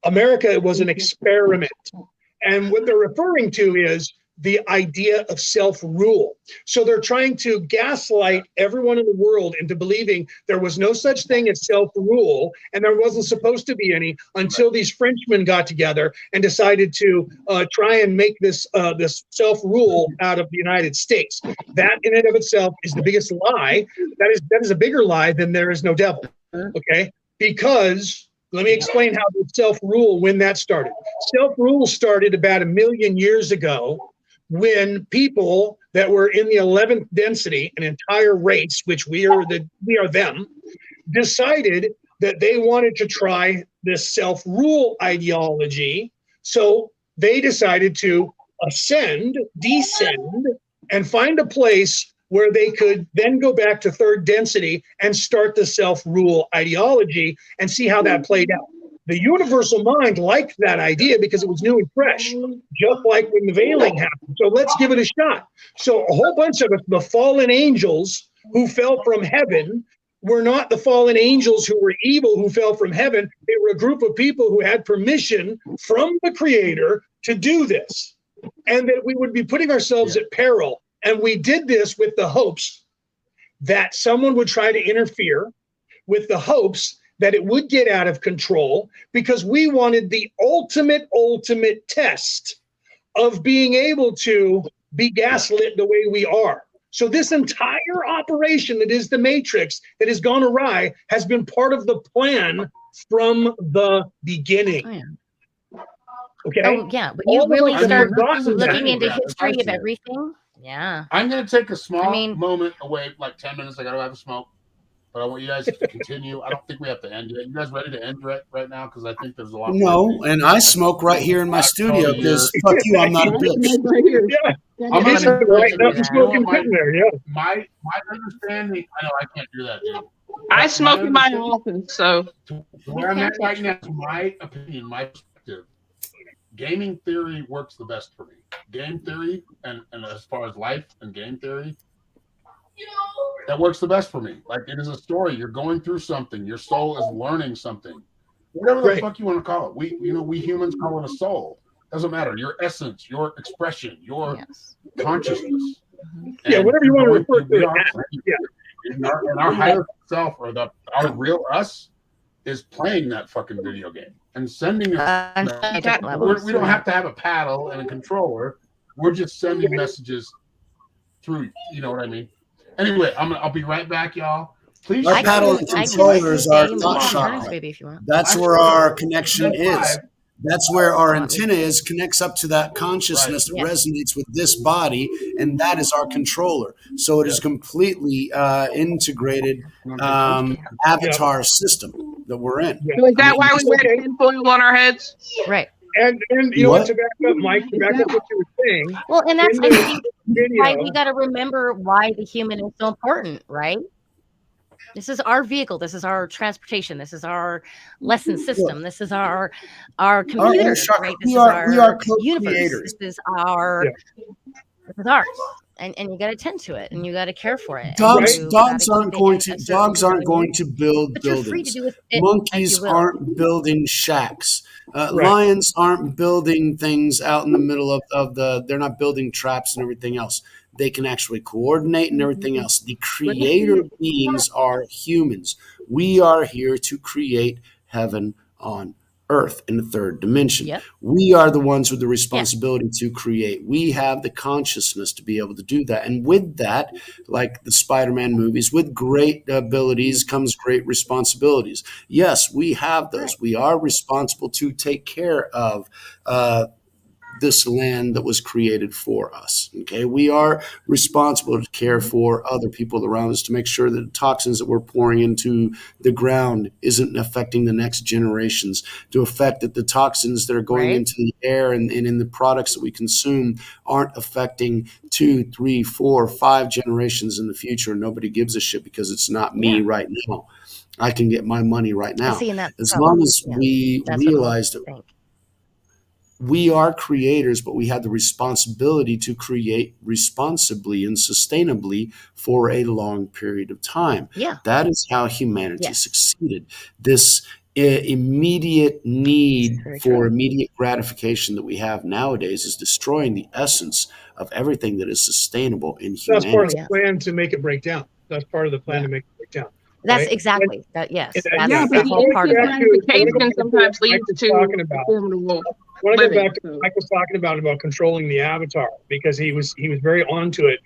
America was an experiment, and what they're referring to is the idea of self-rule. So they're trying to gaslight everyone in the world into believing there was no such thing as self-rule, and there wasn't supposed to be any until these Frenchmen got together and decided to try and make this self-rule out of the United States. That in and of itself is the biggest lie. That is a bigger lie than there is no devil. Okay, because let me explain how the self-rule, when that started. Self-rule started about 1 million years ago when people that were in the 11th density, an entire race, which we are them, decided that they wanted to try this self-rule ideology. So they decided to ascend, descend, and find a place where they could then go back to 3rd density and start the self-rule ideology and see how that played out. The universal mind liked that idea because it was new and fresh, just like when the veiling happened. So let's give it a shot. So a whole bunch of us, the fallen angels who fell from heaven, were not the fallen angels who were evil who fell from heaven. They were a group of people who had permission from the Creator to do this, and that we would be putting ourselves at peril. And we did this with the hopes that someone would try to interfere, with the hopes that it would get out of control, because we wanted the ultimate test of being able to be gaslit the way we are. So this entire operation that is the Matrix that has gone awry has been part of the plan from the beginning. Oh, yeah. Okay. Oh, yeah. When you really start looking into history of everything, yeah. I'm going to take a small moment away, like 10 minutes. I got to have a smoke. But I want you guys to continue. I don't think we have to end it. You guys ready to end right now? Because I think there's a lot. No, and I smoke right here in my studio because fuck you, I'm not a bitch. Yeah, I'm right now. Smoking sitting there. Yeah. My understanding. I know I can't do that, dude. I smoke in my office, so where I'm at right now, my opinion, my perspective, gaming theory works the best for me. Game theory, and as far as life and game theory, that works the best for me. Like, it is a story. You're going through something. Your soul is learning something. Whatever the fuck you want to call it. We humans call it a soul. Doesn't matter. Your essence, your expression, your consciousness. Yeah, whatever you want to refer to it. And our higher self, or our real us, is playing that fucking video game and sending us. We don't have to have a paddle and a controller. We're just sending messages through. You know what I mean? Anyway, I'll be right back, y'all. Please. Our paddle and controllers are thought chakra. That's where our connection is. That's where our antenna is, connects up to that consciousness that resonates with this body, and that is our controller. So it is completely integrated avatar system that we're in. So is that why we wear tinfoil on our heads? Right. And you know what, to back up, Mike, to back up what you were saying. Well, and that's why we got to remember why the human is so important, right? This is our vehicle. This is our transportation. This is our lesson system. This is our computer, right? This is our universe. This is ours. And you got to tend to it, and you got to care for it. Dogs aren't going to build buildings. Monkeys aren't building shacks. Lions aren't building things out in the middle of they're not building traps and everything else. They can actually coordinate and everything else. The creator beings are humans. We are here to create heaven on earth in the 3rd dimension. We are the ones with the responsibility to create. We have the consciousness to be able to do that. And with that, like the Spider-Man movies, with great abilities comes great responsibilities. Yes, we have those. We are responsible to take care of this land that was created for us. Okay, we are responsible to care for other people around us, to make sure that the toxins that we're pouring into the ground isn't affecting the next generations, to affect that the toxins that are going into the air and in the products that we consume aren't affecting 2, 3, 4, 5 generations in the future. Nobody gives a shit because it's not me right now. I can get my money right now. As long as we realize that we are creators, but we have the responsibility to create responsibly and sustainably for a long period of time. That is how humanity succeeded. This immediate need for immediate gratification that we have nowadays is destroying the essence of everything that is sustainable in humanity. That's part of the plan to make it break down. That's part of the plan to make it break down. That's exactly that. Yes, that's but the whole part of it. Gratification sometimes leads to formidable. I want to go back to what Mike was talking about controlling the avatar, because he was very onto it.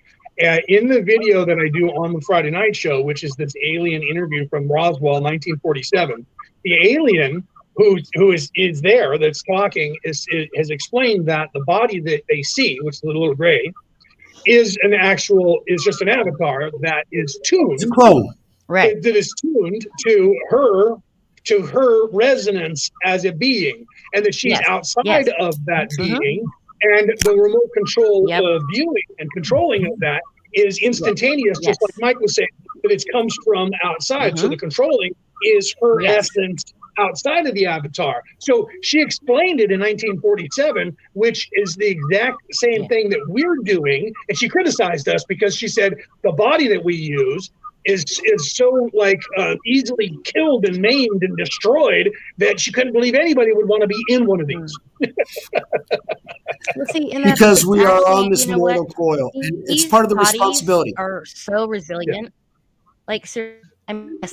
In the video that I do on the Friday night show, which is this alien interview from Roswell, 1947, the alien who is there that's talking has explained that the body that they see, which is the little gray, is just an avatar that is tuned. It's a clone. Right. That is tuned to her resonance as a being, and that she's outside of that being, and the remote control viewing and controlling of that is instantaneous, just like Mike was saying, that it comes from outside. So the controlling is her essence outside of the avatar. So she explained it in 1947, which is the exact same thing that we're doing. And she criticized us because she said the body that we use is so easily killed and maimed and destroyed that she couldn't believe anybody would want to be in one of these. Because we are on this mortal coil. It's part of the responsibility. Are so resilient. Yes,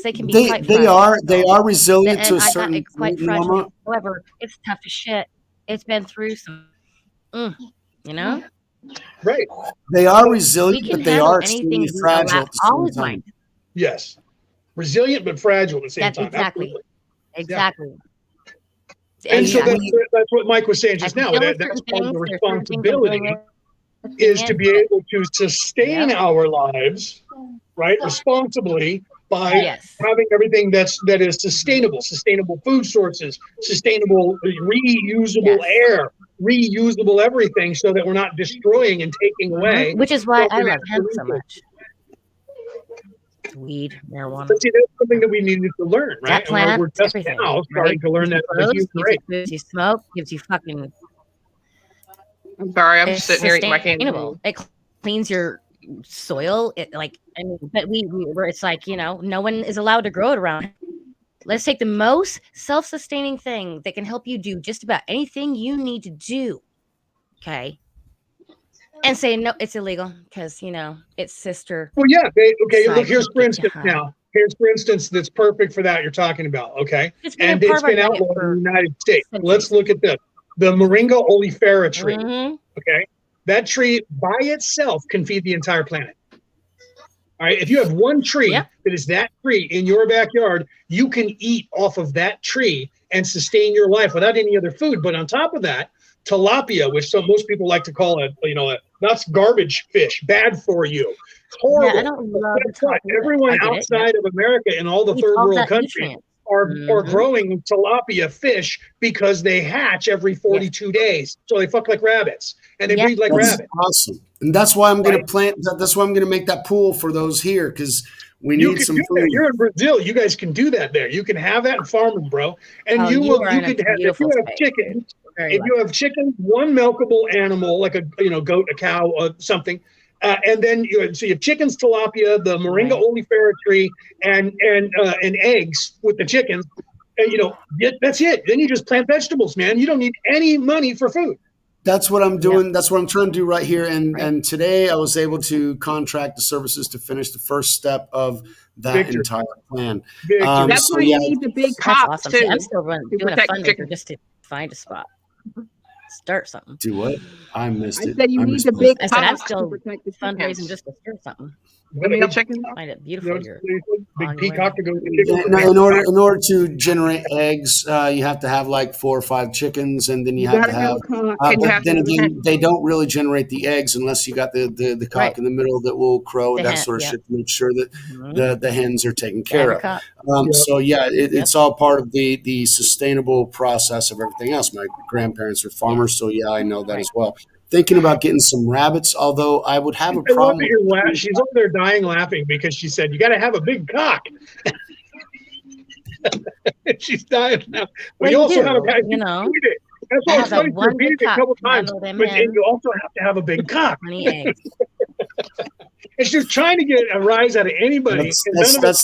they can be they are resilient to a certain quite fragile. However, it's tough as shit. It's been through some, Right. They are resilient, but they are extremely fragile at the same time. Yes. Resilient but fragile at the same time. Exactly. And so that's what Mike was saying just now. That's part of the responsibility is to be able to sustain our lives, right, responsibly by having everything that is sustainable food sources, sustainable reusable air, reusable everything, so that we're not destroying and taking away. Which is why I love hemp so much. Weed, marijuana. But see, that's something that we needed to learn, right? That plant, we're just now starting to learn that. Gives you smoke, gives you fucking. I'm sorry, I'm just sitting here eating my candy. It cleans your soil. But where it's like, no one is allowed to grow it around. Let's take the most self-sustaining thing that can help you do just about anything you need to do. Okay. And say, no, it's illegal because, it's sister. Well, yeah. Look, here's for instance, that's perfect for that you're talking about. Okay. And it's been outlawed in the United States. Let's look at this. The Moringa oleifera tree. Okay. That tree by itself can feed the entire planet. All right. If you have one tree that is that tree in your backyard, you can eat off of that tree and sustain your life without any other food. But on top of that, tilapia, which most people like to call that's garbage fish, bad for you. It's horrible. Yeah, I don't love everyone outside of America in all the third world countries are growing tilapia fish because they hatch every 42 days. So they fuck like rabbits and they breed like rabbits. Awesome. And that's why I'm going to plant. That's why I'm going to make that pool for those here, because we need some food. You're in Brazil. You guys can do that there. You can have that and farm them, bro. And you can have, if you have chickens. If you have chickens, one milkable animal like a goat, a cow, something, and then you have chickens, tilapia, the Moringa oleifera tree, and eggs with the chickens, and that's it. Then you just plant vegetables, man. You don't need any money for food. That's what I'm doing. That's what I'm trying to do right here. And today I was able to contract the services to finish the first step of that entire plan. That's why you need the big cops too. See, I'm still doing a fundraiser just to find a spot. Start something. Do what? I missed it. I said you need the big cops. I said I'm still fundraising just to start something. Find it beautiful. Big peacock to go. In order to generate eggs, you have to have like 4 or 5 chickens, and then you have to have. Then again, they don't really generate the eggs unless you got the cock in the middle that will crow and that sort of shit to make sure that the hens are taken care of. So it's all part of the sustainable process of everything else. My grandparents are farmers, so I know that as well. Thinking about getting some rabbits, although I would have a problem. She's over there dying laughing because she said, you got to have a big cock. She's dying now. But you also have to That's why it's funny to repeat it a couple times. But you also have to have a big cock. And she's trying to get a rise out of anybody. That's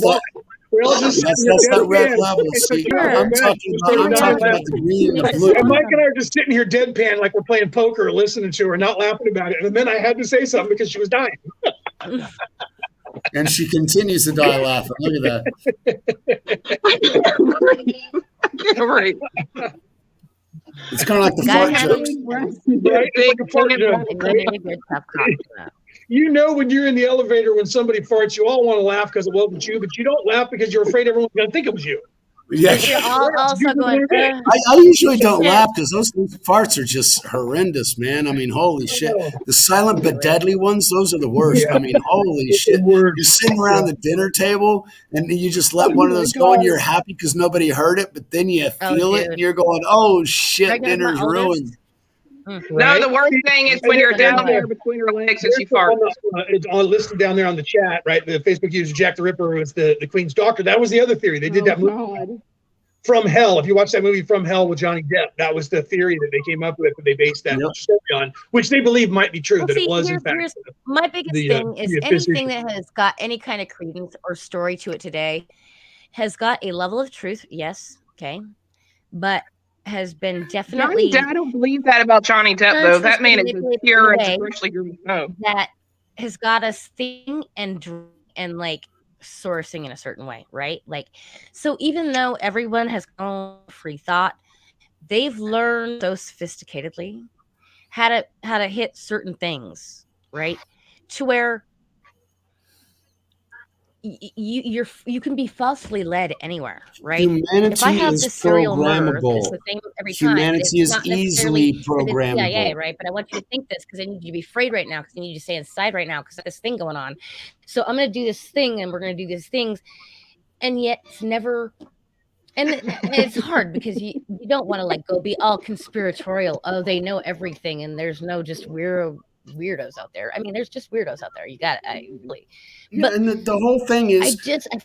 We're all just That's sitting here that red deadpan. level. It's See, like, I'm talking about the green and the blue. And Mike and I are just sitting here deadpan like we're playing poker, listening to her, not laughing about it. And then I had to say something because she was dying. And she continues to die laughing. Look at that. Right. It's kind of like the fart jokes. Right? It's like a fart joke. You know when you're in the elevator when somebody farts, you all want to laugh because it wasn't you, but you don't laugh because you're afraid everyone's going to think it was you. Yeah. You're also going, I usually don't laugh because those farts are just horrendous, man. I mean, holy shit. The silent but deadly ones, those are the worst. I mean, holy shit. You're sitting around the dinner table and you just let one of those go and you're happy because nobody heard it, but then you feel it and you're going, oh shit, dinner's ruined. Right? No, the worst thing is when you're down there between her legs and she farts. It's on listed down there on the chat, right? The Facebook user Jack the Ripper was the Queen's doctor. That was the other theory. They did that movie From Hell. If you watch that movie From Hell with Johnny Depp, that was the theory that they came up with that they based that story on, which they believe might be true. It was in fact. My biggest thing is anything that has got any kind of credence or story to it today has got a level of truth. Yes, okay, but has been definitely. I don't believe that about Johnny Depp though. That man is pure and spiritually. That has got us thinking and like sourcing in a certain way, right? Like, so even though everyone has gone free thought, they've learned so sophisticatedly how to hit certain things, right? To where you can be falsely led anywhere, right? Humanity if I have is this serial programmable. murder, it's the same every time. Humanity is easily programmable. CIA, right? But I want you to think this because I need you to be afraid right now because I need you to stay inside right now because there's this thing going on. So I'm going to do this thing and we're going to do these things, and yet it's never. And it's hard because you don't want to like go be all conspiratorial. Oh, they know everything, and there's no just weirdos out there. I mean, there's just weirdos out there. You got really. Yeah, but and the whole thing is,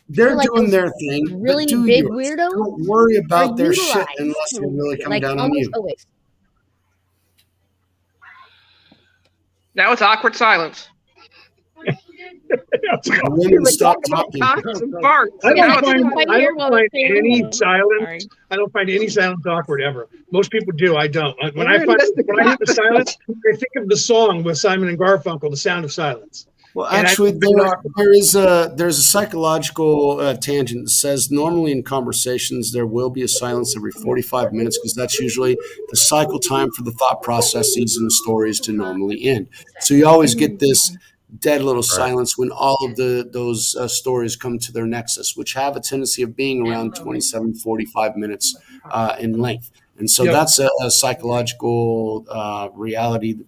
they're like doing their thing. Really but do big yours. weirdos. Don't worry about their shit unless they really come down on you. Always. Now it's awkward silence. Women stop talking. I don't find any silence awkward ever. Most people do. I don't. When I hit the silence, I think of the song with Simon and Garfunkel, "The Sound of Silence." Well, actually, there's a psychological tangent that says normally in conversations there will be a silence every 45 minutes because that's usually the cycle time for the thought processes and the stories to normally end. So you always get this dead little silence when all of those stories come to their nexus, which have a tendency of being around 27, 45 minutes in length. And so that's a psychological reality.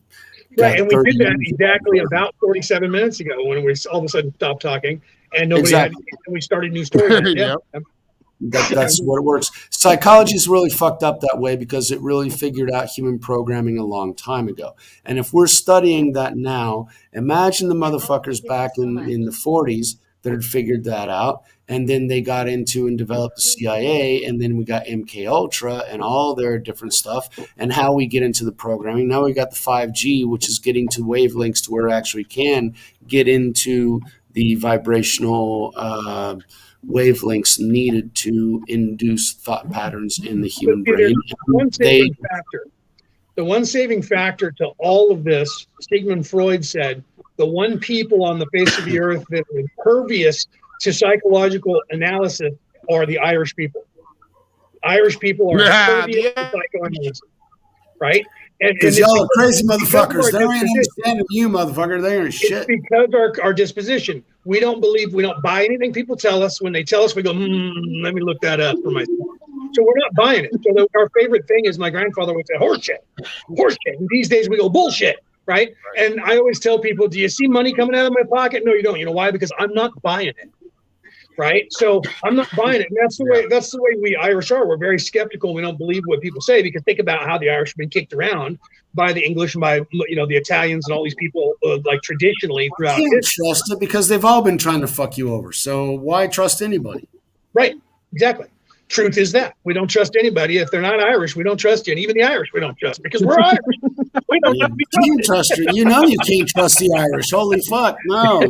Right, and we did that exactly about 47 minutes ago when we all of a sudden stopped talking and nobody and we started new stories. That's what it works. Psychology is really fucked up that way because it really figured out human programming a long time ago. And if we're studying that now, imagine the motherfuckers back in the 40s that had figured that out. And then they got into and developed the CIA, and then we got MK Ultra and all their different stuff, and how we get into the programming. Now we got the 5G, which is getting to wavelengths to where it actually can get into the vibrational wavelengths needed to induce thought patterns in the human brain. The one saving factor to all of this, Sigmund Freud said, the one people on the face of the earth that are impervious to psychological analysis are the Irish people. Irish people are impervious to psychoanalysis, right? Because y'all are crazy motherfuckers. They ain't understanding you, motherfucker. They ain't shit. It's because our disposition. We don't buy anything people tell us. When they tell us, we go, let me look that up for myself. So we're not buying it. So our favorite thing is my grandfather would say, horseshit. And these days we go, bullshit. Right? And I always tell people, do you see money coming out of my pocket? No, you don't. You know why? Because I'm not buying it. Right? So I'm not buying it. And that's the way we Irish are. We're very skeptical. We don't believe what people say because think about how the Irish have been kicked around by the English and by the Italians and all these people like traditionally throughout. You can't trust it because they've all been trying to fuck you over. So why trust anybody? Right. Exactly. Truth is that we don't trust anybody. If they're not Irish, we don't trust you. And even the Irish, we don't trust because we're Irish. We don't have to be trusted. You know you can't trust the Irish. Holy fuck, no.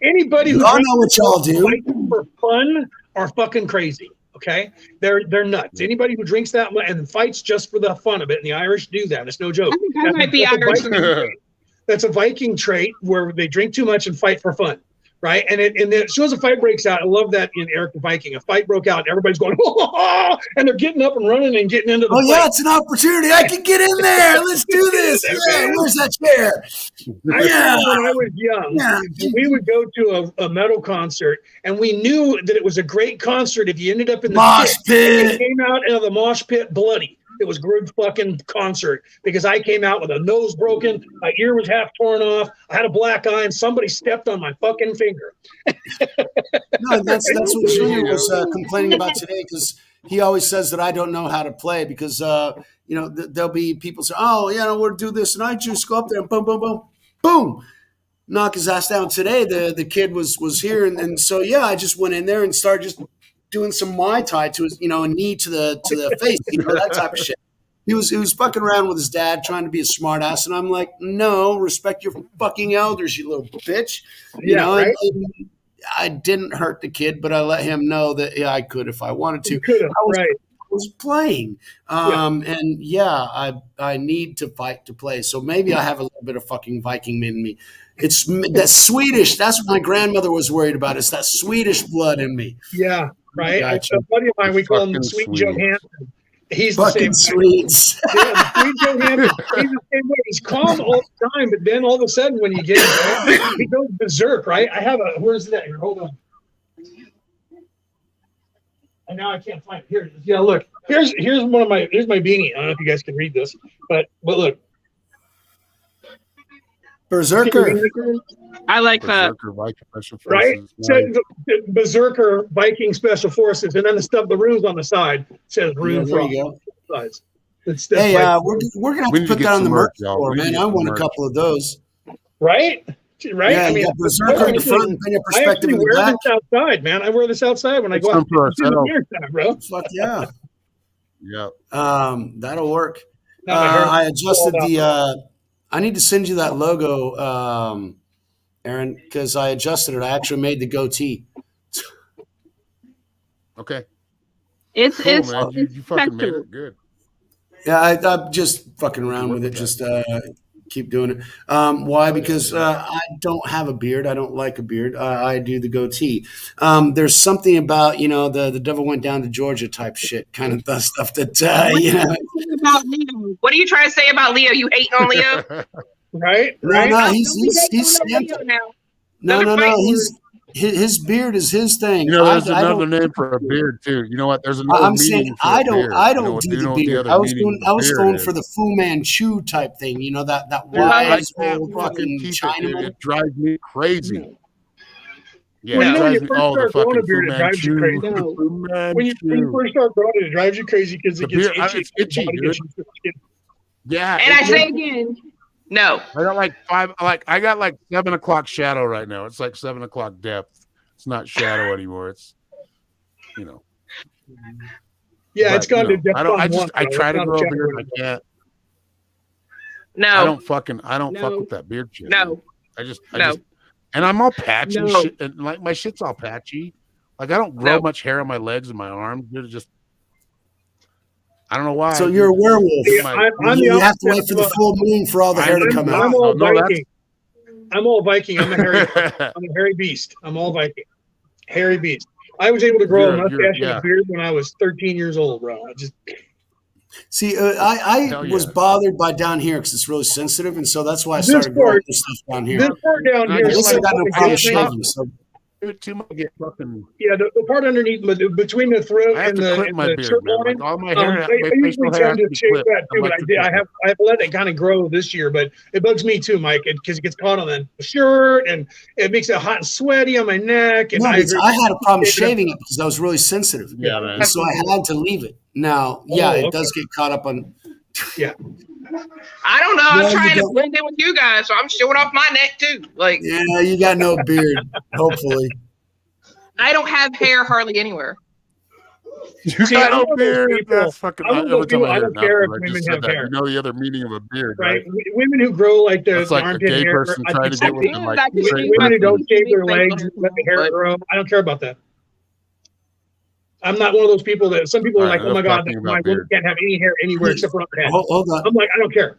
Anybody who I know what y'all do for fun are fucking crazy. Okay, they're nuts. Anybody who drinks that much and fights just for the fun of it, and the Irish do that. It's no joke. I think I might be Irish. That's a Viking trait where they drink too much and fight for fun. Right. And as soon as a fight breaks out, I love that in Eric the Viking. A fight broke out and everybody's going, oh, and they're getting up and running and getting into the fight. Yeah, it's an opportunity. I can get in there. Let's do this. Yeah, where's that chair? I remember when I was young, we would go to a metal concert and we knew that it was a great concert if you ended up in the mosh pit. You came out of the mosh pit bloody. It was a good fucking concert because I came out with a nose broken, my ear was half torn off, I had a black eye, and somebody stepped on my fucking finger. No, that's what Junior was complaining about today because he always says that I don't know how to play because there'll be people say, oh yeah, we'll do this, and I just go up there and boom, boom, boom, boom, knock his ass down. Today the kid was here, and so I just went in there and started just doing some Muay Thai to his, a knee to the face, that type of shit. He was fucking around with his dad, trying to be a smart ass, and I'm like, no, respect your fucking elders, you little bitch. Right? And I didn't hurt the kid, but I let him know that I could if I wanted to. I was playing, and I need to fight to play. So maybe I have a little bit of fucking Viking in me. It's that Swedish. That's what my grandmother was worried about. It's that Swedish blood in me. Yeah, right. Gotcha. A buddy of mine, we call him Sweet Johansson. He's fucking the same Swedes. Yeah, Sweet Johansson. He's the same way. He's calm all the time, but then all of a sudden, when you get him, he goes berserk. Right? I have a. Where's that? Here, hold on. And now I can't find it. Here it is. Yeah, look. Here's one of my. Here's my beanie. I don't know if you guys can read this, but look. Berserker. I like that. Right? So Berserker Viking Special Forces, and then the runes on the side says rune from sides. Hey, we're gonna have to put that on the merch store, man. I want a couple of those. Right? Right? Yeah, I mean, Berserker in the front and your perspective in the back. I wear this outside, man. I wear this outside when I go out. Bro. Fuck yeah. Yeah. That'll work. I adjusted the. I need to send you that logo, Aaron, because I adjusted it. I actually made the goatee. Okay. It's man. You fucking made it good. Yeah, I'm just fucking around with it. Just keep doing it. Why? Because I don't have a beard. I don't like a beard. I do the goatee. There's something about the devil went down to Georgia type shit kind of stuff that about Leo. What are you trying to say about Leo? You hating on Leo? Right? No, he's now. No. His beard is his thing. There's another name for a beard too. You know what? There's another. I'm saying I don't do the beard. I was going for the Fu Manchu type thing. That wise old fucking Chinaman. It drives me crazy. Yeah, when it you first start growing a beard, it drives you crazy. When you first start growing it, it drives you crazy because it gets itchy. Yeah. And I say again, no. I got like 7 o'clock shadow right now. It's like 7 o'clock depth. It's not shadow anymore. It's Yeah, it's gone to depth. I try to grow a beard. I can't. No. I don't fuck with that beard shit. No. I just and I'm all patchy shit, and like my shit's all patchy. Like I don't grow much hair on my legs and my arms. They're just I don't know why. So you're a werewolf. You have to wait for the full moon for all the hair to come out. I'm all Viking. I'm a hairy beast. I'm all Viking. Hairy beast. I was able to grow a mustache and a beard when I was 13 years old, bro. I was bothered by down here because it's really sensitive, and so that's why I started growing this stuff down here. This part down here, I got no problem shaving. So. Yeah, the part underneath, between the throat and the shirt line. I usually tend to shave that too, but I have let it kind of grow this year. But it bugs me too, Mike, because it gets caught on the shirt and it makes it hot and sweaty on my neck. And I had a problem shaving it because I was really sensitive. Yeah, man. So I had to leave it. Now, it does get caught up on. Yeah. I don't know. I'm trying to blend in with you guys, so I'm showing off my neck too. Yeah, you got no beard. Hopefully, I don't have hair hardly anywhere. You got no beard. That's fucking. Every time I I hear don't care if I women just have said that. hair. You know the other meaning of a beard, right? Women who grow like That's like a armpit gay hair. person trying to get with them, like Women who don't shave their legs and let the hair grow. I don't care about that. I'm not one of those people that some people are like, oh my God, my woman can't have any hair anywhere except for on her head. Hold on. I'm like, I don't care.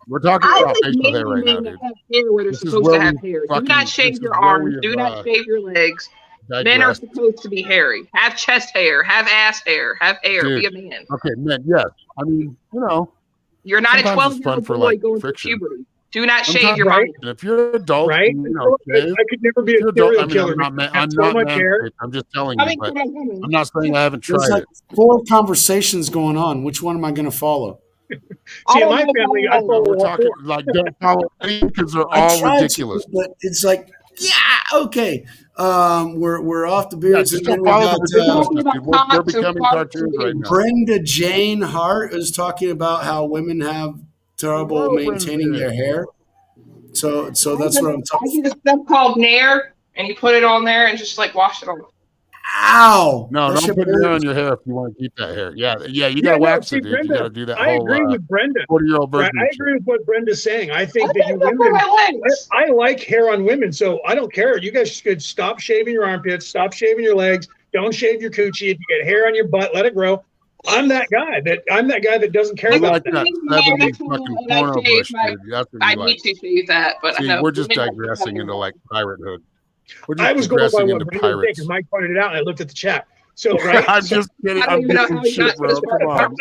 We're talking about facial hair right now, dude. Have hair where they're supposed to have hair. Do not shave your arms. Do not shave your legs. Men are supposed to be hairy. Have chest hair. Have ass hair. Have hair. Dude. Be a man. Okay, men. Yes. I mean, you're not a 12-year-old boy going through puberty. Do not shave your arms. If you're an adult, right? I could never be a serial killer. I'm not I'm just telling you. But I'm not saying I haven't tried There's like 4 conversations going on. Which one am I going to follow? See, in my family, I follow. We're talking like don't follow any because they're all ridiculous. But it's like, yeah, okay. We're off the beards. Just don't follow the they're becoming cartoons right now. Brenda Jane Hart is talking about how women have trouble maintaining their hair. So that's what I'm talking about. Stuff called Nair, and you put it on there and just like wash it off. Ow! No, don't put hair on your hair if you want to keep that hair. Yeah, you gotta wax it, dude. Brenda, you gotta do that I agree with Brenda. 40-year-old version. I agree with what Brenda's saying. I think that you women, I like hair on women, so I don't care. You guys could stop shaving your armpits, stop shaving your legs, don't shave your coochie. If you get hair on your butt, let it grow. I'm that guy that doesn't care about that. 70s fucking porno bush, dude. That's what I need to see that, but see, we're just digressing into like pirate hood. I was going by what Brenda said because Mike pointed it out, and I looked at the chat. So, right? I'm just kidding. I'm giving shit, bro. Come on.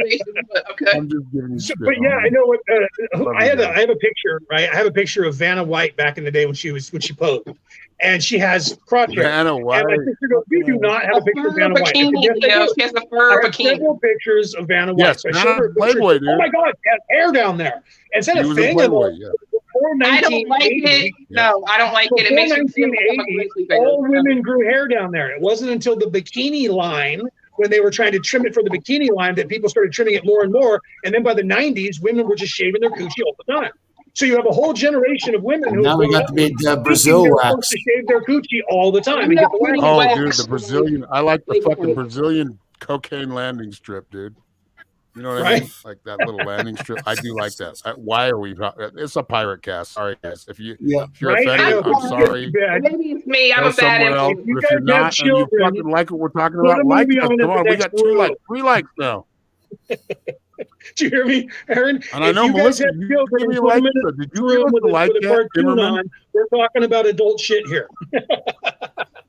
Okay. I'm just giving shit. But yeah, I know what. I have a picture, right? I have a picture of Vanna White back in the day when she posed, and she has crotch hair. Vanna White. And my sister goes, "You do not have a picture of Vanna White." She has a fur bikini. Several pictures of Vanna White. Yes, Playboy, dude. Oh my God, she has hair down there. Instead of thing, I don't like it. No, I don't like it. It makes me feel like all women grew hair down there. It wasn't until the bikini line, when they were trying to trim it for the bikini line, that people started trimming it more and more. And then by the 90s, women were just shaving their coochie all the time. So you have a whole generation of women who now we got the Brazil wax to shave their coochie all the time. And dude, the Brazilian. I like the fucking Brazilian cocaine landing strip, dude. You know what I mean? Like that little landing strip. I do like that. Why are we? It's a pirate cast. Sorry, guys. If you're offended, I'm sorry. Maybe it's me. I'm a bad else. If you're not, and you fucking like what we're talking about, like us. Come on, we got 3 likes now. Do you hear me, Aaron? And I know Melissa, you give me a like. Did you give us a like that? We're talking about adult shit here.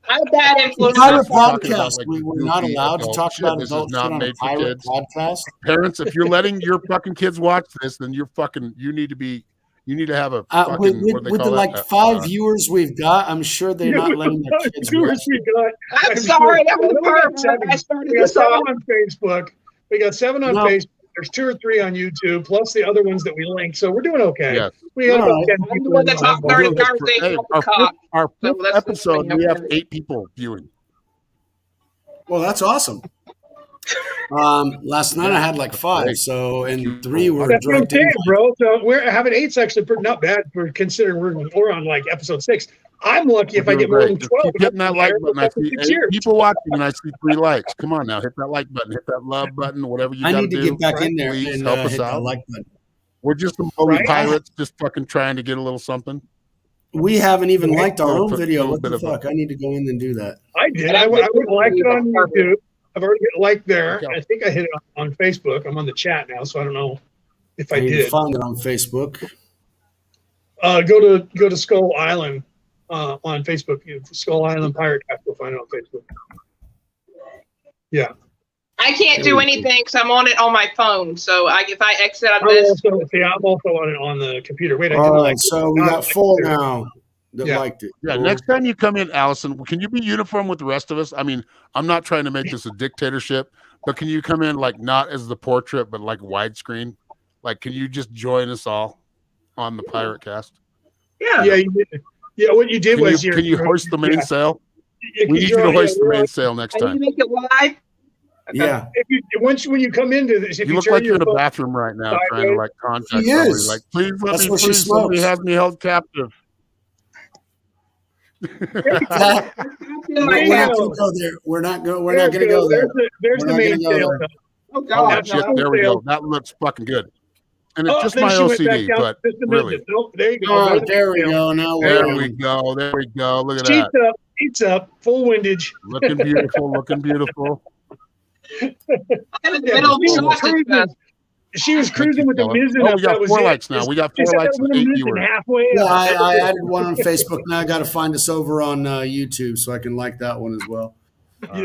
I'm bad influence. Pirate podcast. We're not allowed to talk about adult shit on a pirate podcast. Parents, if you're letting your fucking kids watch this, then you're fucking. You need to have a fucking, with the like 5 viewers we've got. I'm sure they're not letting their kids watch. I'm sorry, that was the I started this on Facebook. We got 7 on Facebook. There's 2 or 3 on YouTube, plus the other ones that we link. So we're doing okay. Yes. We got about 10 people. Our fifth episode, we have 8 people viewing. Well, that's awesome. Last night I had like 5, so and 3 were that's what I'm saying, bro. So we're having 8's actually not bad for considering we're on like episode 6. I'm lucky if I get more than 12. Keep hitting that like button. I see 8 people watching, and I see 3 likes. Come on now, hit that like button, hit that love button, whatever you got to do. I need to get back in there Please and help us hit out. that like button. We're just some pirates, just fucking trying to get a little something. We haven't even liked our own video. What the fuck? I need to go in and do that. I did. I would like it on YouTube. I've already hit like there. I think I hit it on Facebook. I'm on the chat now, so I don't know if I did. Find it on Facebook. Go to Skull Island on Facebook. Skull Island Piratecast. You'll find it on Facebook. Yeah. I can't do anything because I'm on it on my phone. So if I exit on this, I'm also on it on the computer. Wait, all right. So we got 4 now that liked it. Yeah. Next time you come in, Allison, can you be uniform with the rest of us? I mean, I'm not trying to make this a dictatorship, but can you come in like not as the portrait, but like widescreen? Like, can you just join us all on the Piratecast? Yeah. Yeah. You did. Yeah. What you did was can you hoist the mainsail? We need you to hoist the mainsail next time. I need to make it live. Okay. Yeah. When you come into this, if you look like you're in a bathroom right now, trying to like contact somebody. Like, please let me. Please, somebody has me held captive. We're not going to go there. We're not going to go there. There's the main sale. Oh God! Shit, there we go. That looks fucking good. And it's just my OCD, but really. Nope, there you go. Oh, there we go. Now there we go. There we go. Look at Sheets that. Up, sheets up, full windage. Looking beautiful. Looking beautiful. She was cruising with the mizzen. Oh, we got 4 likes now. We got 4 likes and 8 viewers. Yeah, I added one on Facebook. Now I got to find us over on YouTube so I can like that one as well.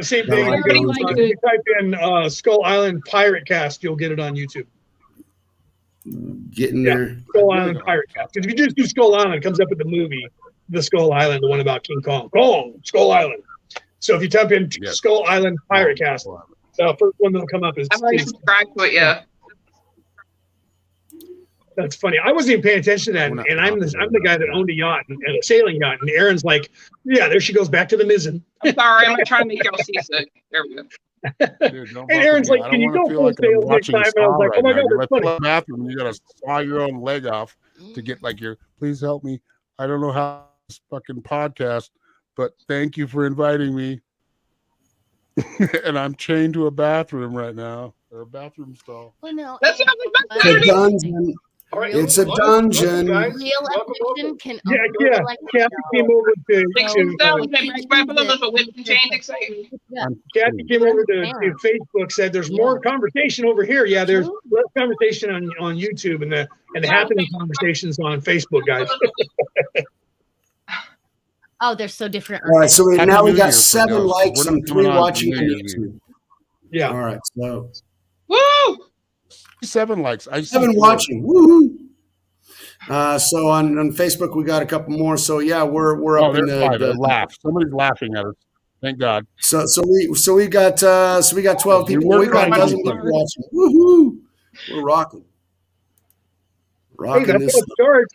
Same thing. If you type in Skull Island Piratecast, you'll get it on YouTube. Getting there. Skull Island Piratecast. Because if you just do Skull Island, it comes up with the movie, The Skull Island, the one about King Kong. Skull Island. So if you type in Skull Island Piratecast, the first one that'll come up is. I've already subscribed to it, yeah. That's funny. I wasn't even paying attention to that, and I'm the guy that owned a yacht and a sailing yacht. And Aaron's like, "Yeah, there she goes back to the mizzen." I'm sorry, I'm not trying to make y'all seasick. There we go. Dude, and Aaron's like, "Can you go full sail next time?" And I was like, "Oh my God, that's funny." In the bathroom, you gotta saw your own leg off to get like your. Please help me. I don't know how this fucking podcast, but thank you for inviting me. And I'm chained to a bathroom right now, or a bathroom stall. Well, no, that sounds like the dungeon. Right. It's a dungeon. Real affection can. Yeah. Kathy came over to. Kathy came over to Facebook. Said there's more conversation over here. Yeah, there's less conversation on YouTube and the happening conversations on Facebook, guys. Oh, they're so different. All right, so now we got 7 likes and 3 watching on YouTube. Yeah. All right, so. Woo! 7 likes. 7 watching. Woohoo! So on Facebook we got a couple more. So yeah, we're up in the laugh. Somebody's laughing at us. Thank God. So we got 12 people. We got a dozen people watching. Woohoo! We're rocking. Hey, this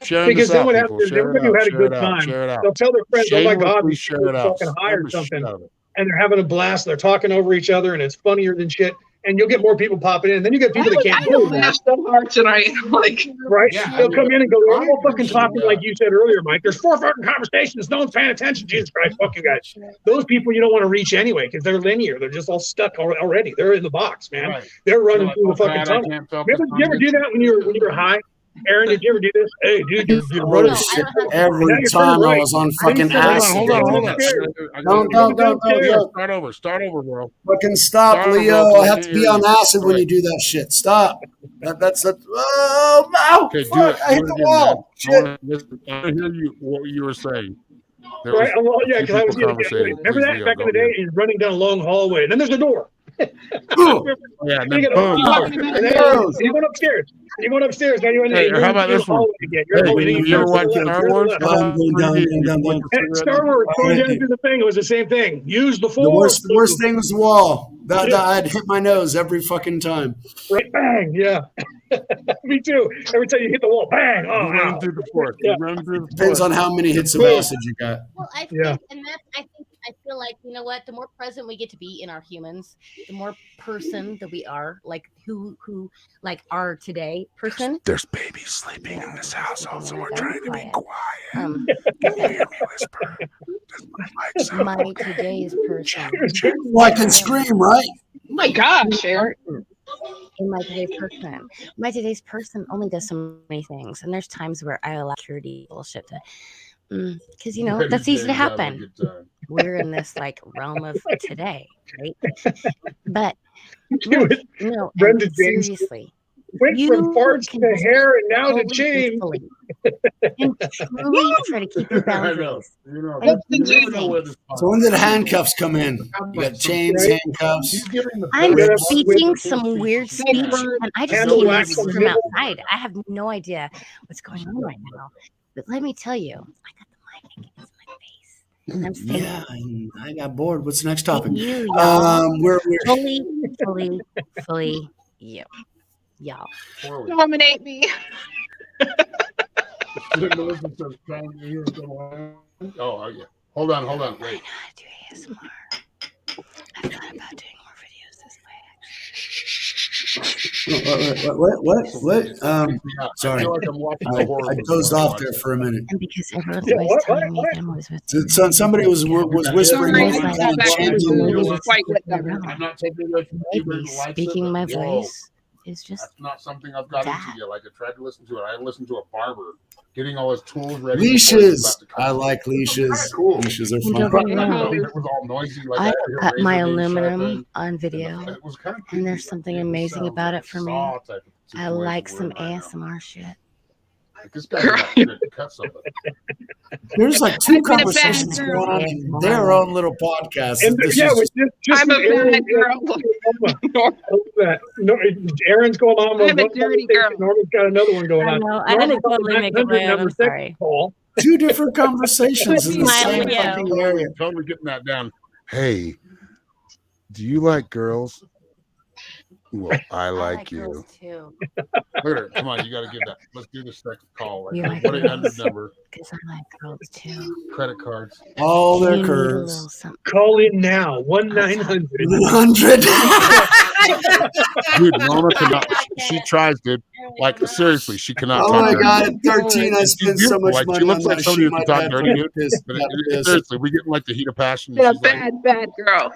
because then what happens is everybody who had a good time, they'll tell their friends, "Oh my God, we should fucking hire something," and they're having a blast. They're talking over each other, and it's funnier than shit. And you'll get more people popping in. And then you get people that can't do that. So hard tonight, like right? Yeah, they'll come in and go, "We're all fucking talking like you said earlier, Mike. There's 4 fucking conversations. No one's paying attention. Jesus Christ, fuck you guys." Those people you don't want to reach anyway because they're linear. They're just all stuck already. They're in the box, man. Right. They're running through the fucking tunnel. Did you ever do that when you were high? Aaron, did you ever do this? Hey, dude, you're running shit. Every time I was on fucking acid. Hold on. Start over, bro. Fucking stop, Leo. I have to be on acid when you do that shit. Stop. That's a. Oh, no. Okay, fuck, I hit the wall. Shit. I hear you, what you were saying. Right? Well, yeah, because I was remember that back in the day? He's running down a long hallway, and then there's a door. Yeah, and then boom. You went upstairs. Now you're in the how about this one? You ever watch Star Wars? Star Wars going down through the thing. It was the same thing. Use the force. The worst thing was the wall. I'd hit my nose every fucking time. Right, bang, yeah. Me too. Every time you hit the wall, bang. Oh, run through the force. Depends on how many hits of acid you got. Well, I think, I feel like, you know what, the more present we get to be in our humans, the more person that we are, like who like are today person. There's babies sleeping in this household, so we're trying to be quiet. Can you hear me whisper? My today's person. Well, I can scream, right? Oh my gosh, Aaron. In my today's person only does so many things, and there's times where I allow security bullshit to because that's easy to happen. We're in this like realm of today, right? But no, seriously, went from farts to hair and now to chain. And truly try to keep your boundaries. So when did handcuffs come in? You got chains, handcuffs. I'm speaking some weird speech, and I just came from outside. I have no idea what's going on right now. But let me tell you, I got the mic against my face. I'm saying, yeah, I got bored. What's the next topic? We're fully you. Y'all. Dominate me. Oh, yeah. Hold on. Wait. I know how to do ASMR. I've thought about doing more videos this way, actually. What? Sorry, I feel like I'm watching a horror I movie dozed when I off watch there it. for a minute. And because everyone's always telling me that I'm always with So somebody was whispering. Sorry, and that chanting. was quite what that was. I'm not taking away from anybody maybe who likes speaking it, my but whoa, voice is just that's not something I've got that. into yet. Like I tried to listen to it. I listened to a barber getting all his tools ready. Leashes. I like leashes. Cool. Leashes are And fun. don't get me wrong, It was all noisy. Like I had your cut my razor being aluminum sharpened, on video, and it was kind of and creepy. there's something It just amazing sounds about like it for a me. Saw type of I situation like we're some in right now. ASMR shit. Like this guy's not good to cut something. There's like two I've been a bad conversations girl. going on in their own little podcast. And This yeah, is with just I'm a with Aaron, bad girl. No, Aaron's going on with I'm a one dirty conversation. girl. Norman's got another one going I on. know. I had to Norman's on the totally make it 900 my own. number I'm six sorry. call. two different conversations in the My same Leo. fucking area. Totally getting that down. Hey, do you like girls? Well, I like you. girls too. Look at her. Come on, you got to give that. Let's do the second call. You like 1-800 girls? number, Because I like girls too. credit cards. All You their need a curves. little something. Call in now, 1-900. 100. Dude, Norma cannot. She tries, dude. Like seriously, she cannot Oh talk my dirty. God, at 13, I She's spent so beautiful. much Like, money she looks on like that somebody shit. who My can talk dad dirty, fucking dude. pissed. But Got pissed. seriously, we get in like the heat of passion. Been a She's like, bad girl.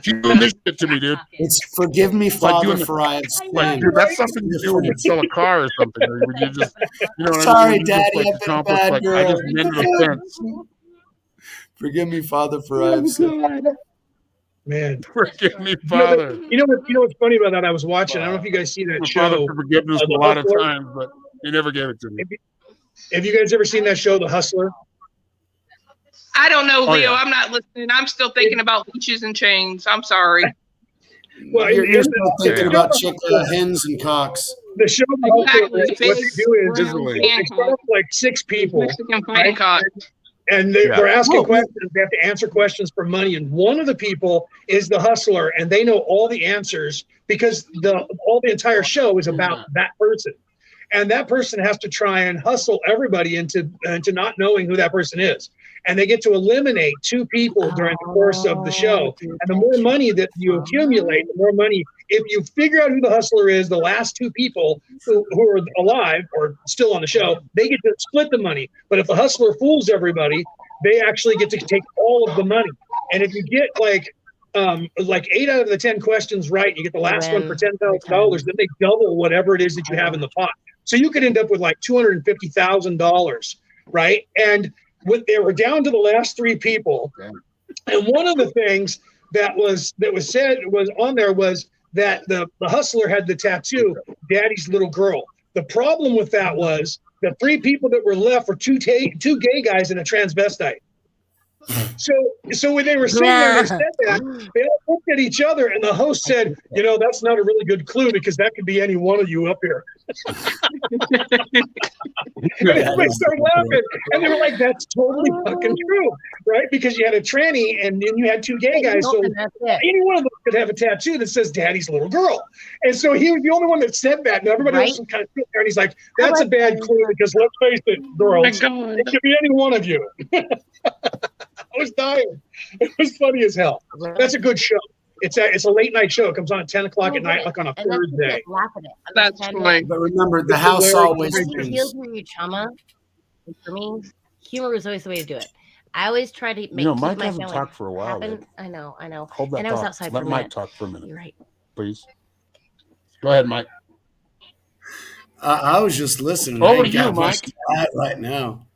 she's doing this shit to me, dude. It's forgive me, Like Father, doing the- for I have Like, sinned. dude, that's something you do when you sell a car or something. Or when you just, you know what Sorry, I mean? When you Daddy, just, like, I've been a accomplish, bad like, girl. I just mended a fence. Forgive me, Father, for I have sinned. Man, Forgive me, Father. you know what's funny about that? I was watching. I don't know if you guys see that My Father show. for forgiveness The a lot of Hustler. times, but he never gave it to me. Have you guys ever seen that show, The Hustler? I don't know, Oh, Leo. yeah. I'm not listening. I'm still thinking about leashes and chains. I'm sorry. Well, You're still thinking Yeah. about hens and cocks. The show, The Hustler, Exactly. what they do is Visually. they start off like 6 people. Mexican fighting cock. And they're asking Whoa. questions. They have to answer questions for money. And one of the people is the hustler, and they know all the answers because the entire show is about that person. And that person has to try and hustle everybody into not knowing who that person is. And they get to eliminate 2 people during the course of the show. And the more money that you accumulate, the more money. If you figure out who the hustler is, the last 2 people who are alive or still on the show, they get to split the money. But if the hustler fools everybody, they actually get to take all of the money. And if you get like 8 out of the 10 questions right, you get the last one for $10,000. Then they double whatever it is that you have in the pot. So you could end up with like $250,000, right? And they were down to the last 3 people. And one of the things that was said was on there was that the hustler had the tattoo, Daddy's little girl. The problem with that was the 3 people that were left were 2 gay guys and a transvestite. So when they were sitting there and they said that, they all looked at each other, and the host said, that's not a really good clue because that could be any one of you up here. And everybody started laughing, and they were like, that's totally fucking true, right? Because you had a tranny, and then you had 2 gay guys, so any one of them could have a tattoo that says Daddy's little girl. And so he was the only one that said that, and everybody else was kind of sitting there, and he's like, that's a bad clue because let's face it, girls, it could be any one of you. I was dying. It was funny as hell. That's a good show. It's a late night show. It comes on at 10 o'clock at night, like on a Thursday. That's funny. But remember, the house always Heal wins. through your trauma. And for me, humor was always the way to do it. I always try to make Mike keep my hasn't family talked for a while. happen. I know. Hold that And I was thought. outside Let for a Mike minute. talk for a minute, You're right. please. Go ahead, Mike. I was just listening. Over I to ain't you, got much Mike. to add right now.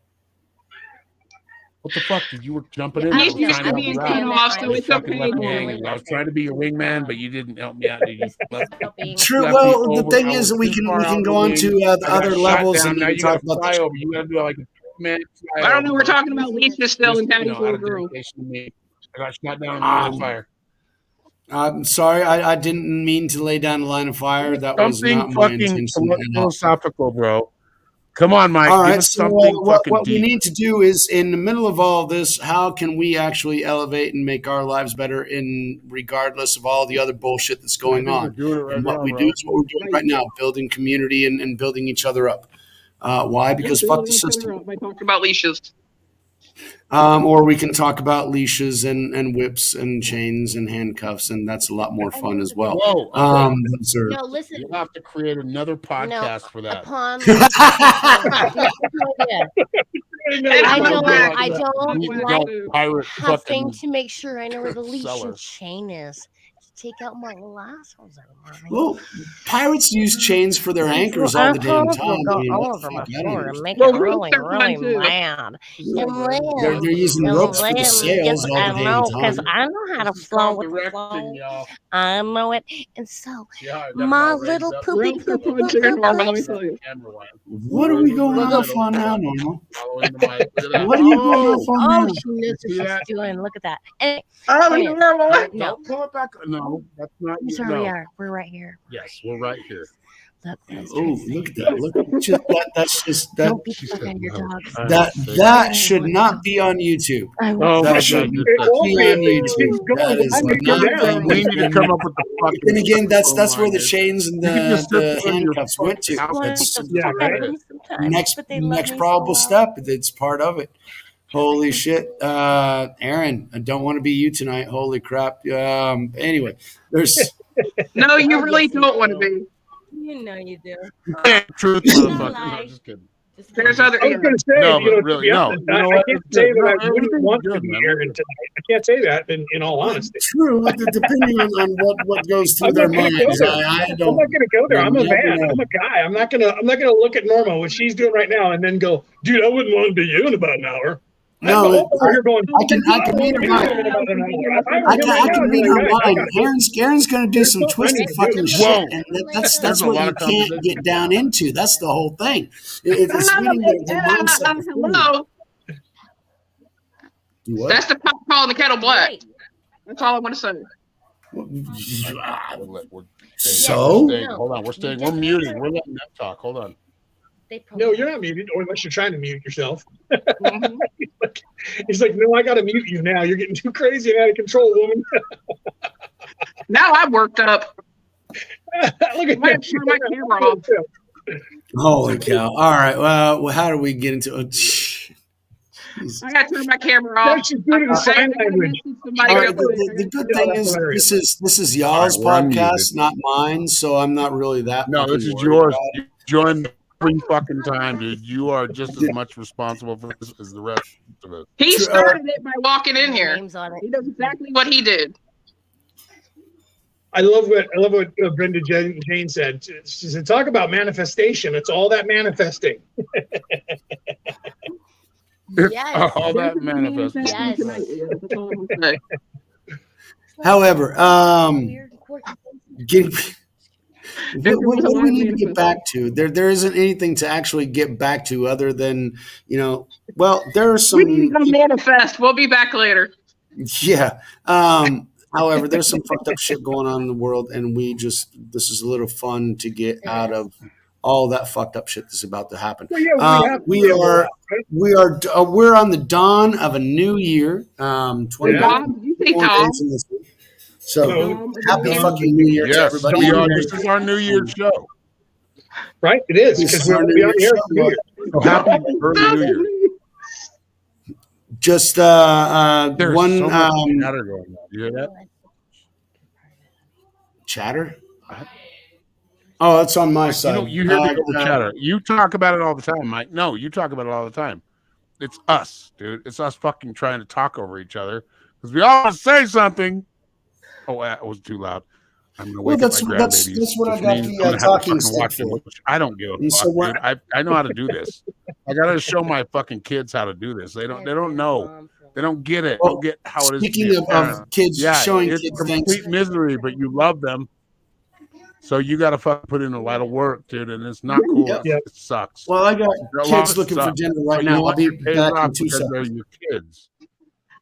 What the fuck? You were jumping in. I I was was trying just to being help you cut out. off, so You it's fucking okay. left me hanging. I was trying to be your wingman, but you didn't help me out. You just left True. left Well, me the over. thing I is, was we too can far out go on the to wing. the I got other shot levels down. and Now we you can got talk to about fly the. over. You got to do like a man. I don't know. We're talking about leashes still and Daddy's little girl. I got shot down in the line of fire. I'm sorry, I didn't mean to lay down the line of fire. That was Something not my fucking intention. philosophical, bro. Come on, Mike. All Give right, us so something what fucking we deep. need to do is, in the middle of all this, how can we actually elevate and make our lives better, in regardless of all the other bullshit that's going on? And what we do is what we're doing right now, building community and building each other up. Why? Because fuck the system. I talked about leashes. Or we can talk about leashes and whips and chains and handcuffs, and that's a lot more fun as well. Whoa, no, listen. You'll have to create another podcast for that. Upon I don't pirate huffing to make sure I know where the leash and chain is. Take out my assholes. Well, pirates use chains for their anchors all the damn time. All over my floor and make it really, really mad. They're using ropes for the sails all the damn time. Because I know how to flow with the flow. I know it. And so, my little poopy What are we going off on now, Normal? What are you going off on now? Oh, she knows what she's doing. Look at that. No, pull it back. No, that's not. That's where we are. We're right here. Yes, we're right here. Look at that! Look at that! That's just that. Don't beat the fuck out of your dogs. That should not be on YouTube. That should be on YouTube. That is not. We need to come up with the fucking. And again, that's where the chains and the handcuffs went to. That's next probable step. It's part of it. Holy shit, Aaron! I don't want to be you tonight. Holy crap! Anyway, there's. No, you really don't want to be. You know you do. Truth, no, just kidding. There's other. I was going to say, no, but really, no. I can't say that I wouldn't want to be Aaron tonight. I can't say that in all honesty. True, depending on what goes through their minds. I'm not going to go there. I'm a man. I'm a guy. I'm not going to look at Norma, what she's doing right now, and then go, dude, I wouldn't want to be you in about an hour. No, I can read her mind. I can read her mind. Aaron's going to do some twisted fucking shit, and that's what you can't get down into. That's the whole thing. It's reading the mindset. Hello. That's the pot calling the kettle black. That's all I want to say. So hold on, we're muting. We're letting them talk. Hold on. No, you're not muted, or unless you're trying to mute yourself. He's like, no, I got to mute you now. You're getting too crazy and out of control, woman. Now I'm worked up. Look at that. Turn my camera off. Holy cow. All right. Well, how do we get into it? I got to turn my camera off. She's good at the sign language. The good thing is this is y'all's podcast, not mine, so I'm not really that. No, this is yours. Join every fucking time, dude. You are just as much responsible for this as the rest of it. He started it by walking in here. He knows exactly what he did. I love what Brenda Jane said. She said, talk about manifestation. It's all that manifesting. Yes. All that manifesting. Yes. However, what do we need to get back to? There isn't anything to actually get back to other than, well, there are some. We need to go manifest. We'll be back later. Yeah. However, there's some fucked up shit going on in the world, and this is a little fun to get out of all that fucked up shit that's about to happen. Well, yeah, we're on the dawn of a new year. 20 So happy fucking New Year to everybody. This is our New Year's show. Right? It is. Because we'll be on the air for New Year. So happy early New Year. Just There's one so much chatter going on. You hear that? Chatter? Oh, that's on my side. You hear the chatter. You talk about it all the time, Mike. No, you talk about it all the time. It's us, dude. It's us fucking trying to talk over each other because we all want to say something. Oh, that was too loud. I'm gonna wake up my grandbabies. That's what I got the talking stick for. I don't give a fuck, dude. I know how to do this. I gotta show my fucking kids how to do this. They don't know. They don't get it. Don't get how it is. Speaking of kids, showing it's kids complete things. misery, but you love them. So you got to fucking put in a lot of work, dude, and it's not cool. Yep. It sucks. Well, I got kids looking for dinner right now. I'll be back in 2 seconds. They're your kids.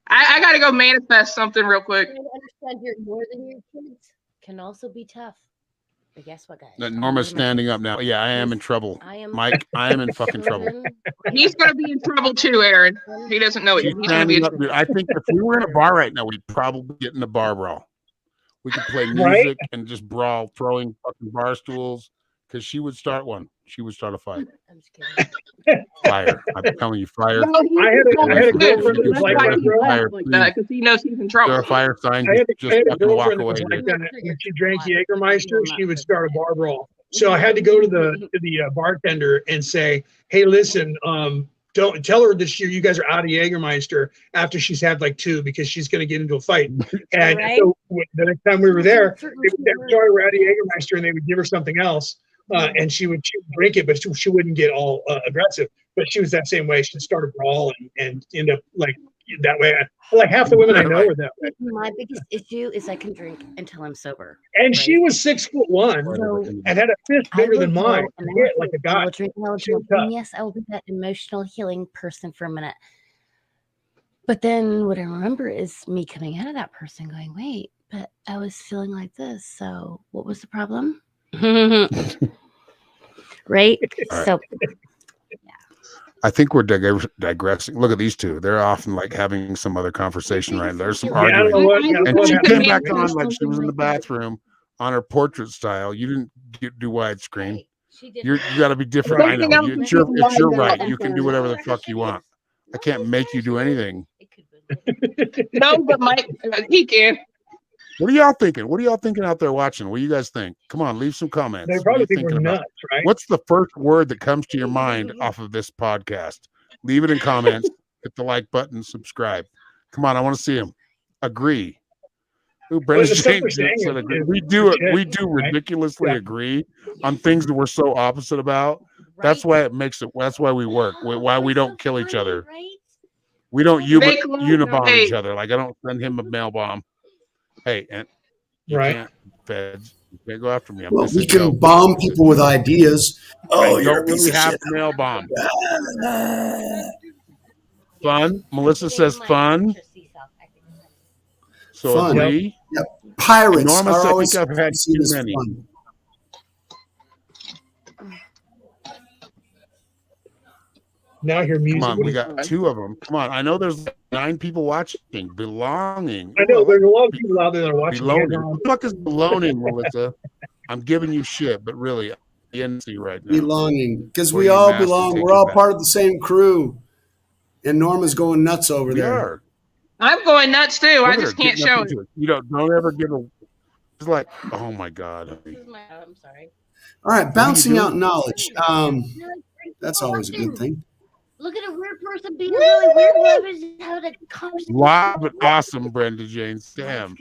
I got to go manifest something real quick. I understand you're more than your kids can also be tough. But guess what, guys? Norma's standing up now. Yeah, I am in trouble. Mike, I am in fucking trouble. He's going to be in trouble too, Aaron. He doesn't know it. He's going to be in trouble. I think if we were in a bar right now, we'd probably get in a bar brawl. We could play music and just brawl, throwing fucking bar stools, because she would start one. She would start a fight. I'm just kidding. Fire. I'm telling you, fire. No, I had a girlfriend that was that's like why that, he bro. laughed like that, because he knows he's in There trouble. are fire signs. I Just had a fucking walk girlfriend that away, was like dude. that when she drank Jägermeister. She would start a bar brawl. So I had to go to the bartender and say, "Hey, listen, don't tell her this year you guys are out of Jägermeister after she's had like 2 because she's going to get into a fight." And Right. so the next time we were there, they would say, "Sorry, we're out of Jägermeister," and they would give her something else, and she would drink it, but she wouldn't get all aggressive. But she was that same way. She'd start a brawl and end up like that way. Like half the women I know are that way. My biggest issue is I can drink until I'm sober. And she was 6'1" So and had a fist I bigger will than mine. go and Hit like a I guy. will drink, and I will She was drink. And tough. yes, I will be that emotional healing person for a minute. But then what I remember is me coming out of that person going, wait, but I was feeling like this. So what was the problem? Right? So I think we're digressing. Look at these two. They're often like having some other conversation, right? There's some Yeah, I don't know arguing. what. And she happened. came back on like she was in the bathroom on her portrait style. You didn't do widescreen. You got to be different. I know. It's your right. You can do whatever the fuck you want. I can't make you do anything. No, but Mike, he can. What are y'all thinking? What are y'all thinking out there watching? What do you guys think? Come on, leave some comments. They What are probably you think we're thinking about? nuts, right? What's the first word that comes to your mind off of this podcast? Leave it in comments. Hit the like button. Subscribe. Come on, I want to see them. Agree. Ooh, Brenda Jane said agree. We do it. We do ridiculously agree on things that we're so opposite about. That's why it makes it. That's why we work. Why we don't kill each other. We don't unibomb each other. Like I don't send him a mail bomb. Hey, and you can't, feds. You can't go after me. Well, we can bomb people with ideas. Oh, you're don't really have to mail bomb. Fun. Melissa says fun. So fun. Agree. Yep. Pirates Enormous, are always I think I've had seen too as many. fun. Now I hear music. Come on, we got 2 of them. Come on, I know there's 9 people watching. Belonging. I know there's a lot of people out there that are watching. Belonging. What the fuck is belonging, Melissa? I'm giving you shit, but really, I'm in right now. Belonging, because we all belong. We're all part of the same crew. And Norma's going nuts over there. I'm going nuts too. I just can't show it. You don't ever get a. It's like, oh my god. I'm sorry. All right, bouncing out knowledge. That's always a good thing. Look at a weird person being really weird. Having a conversation. Lost but awesome, Brenda Jane. Damn.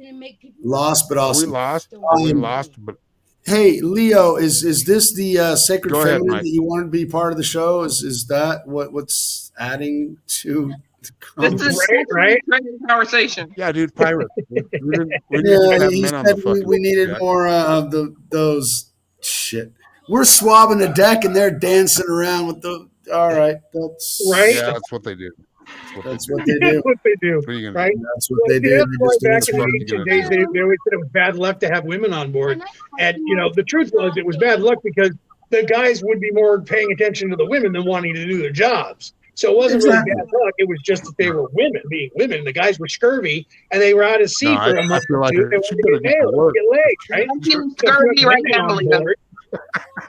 Lost but awesome. We lost. We lost, but. Hey, Leo, is this the sacred feminine Mike. that you wanted to be part of the show? Is that what's adding to the conversation? Right? Conversation. Yeah, dude, pirate. He said we needed more of those shit. We're swabbing the deck and they're dancing around with the. All right, that's right. Yeah, that's what they do. That's what they do. That's what they do. Right? That's what they do. That's why back in the ancient days, they always said it was bad luck to have women on board. And, the truth was it was bad luck because the guys would be more paying attention to the women than wanting to do their jobs. So it wasn't really bad luck. It was just that they were women, being women. The guys were scurvy, and they were out at sea for a month or two. They wanted to get laid, right? I'm feeling scurvy right now, Leo.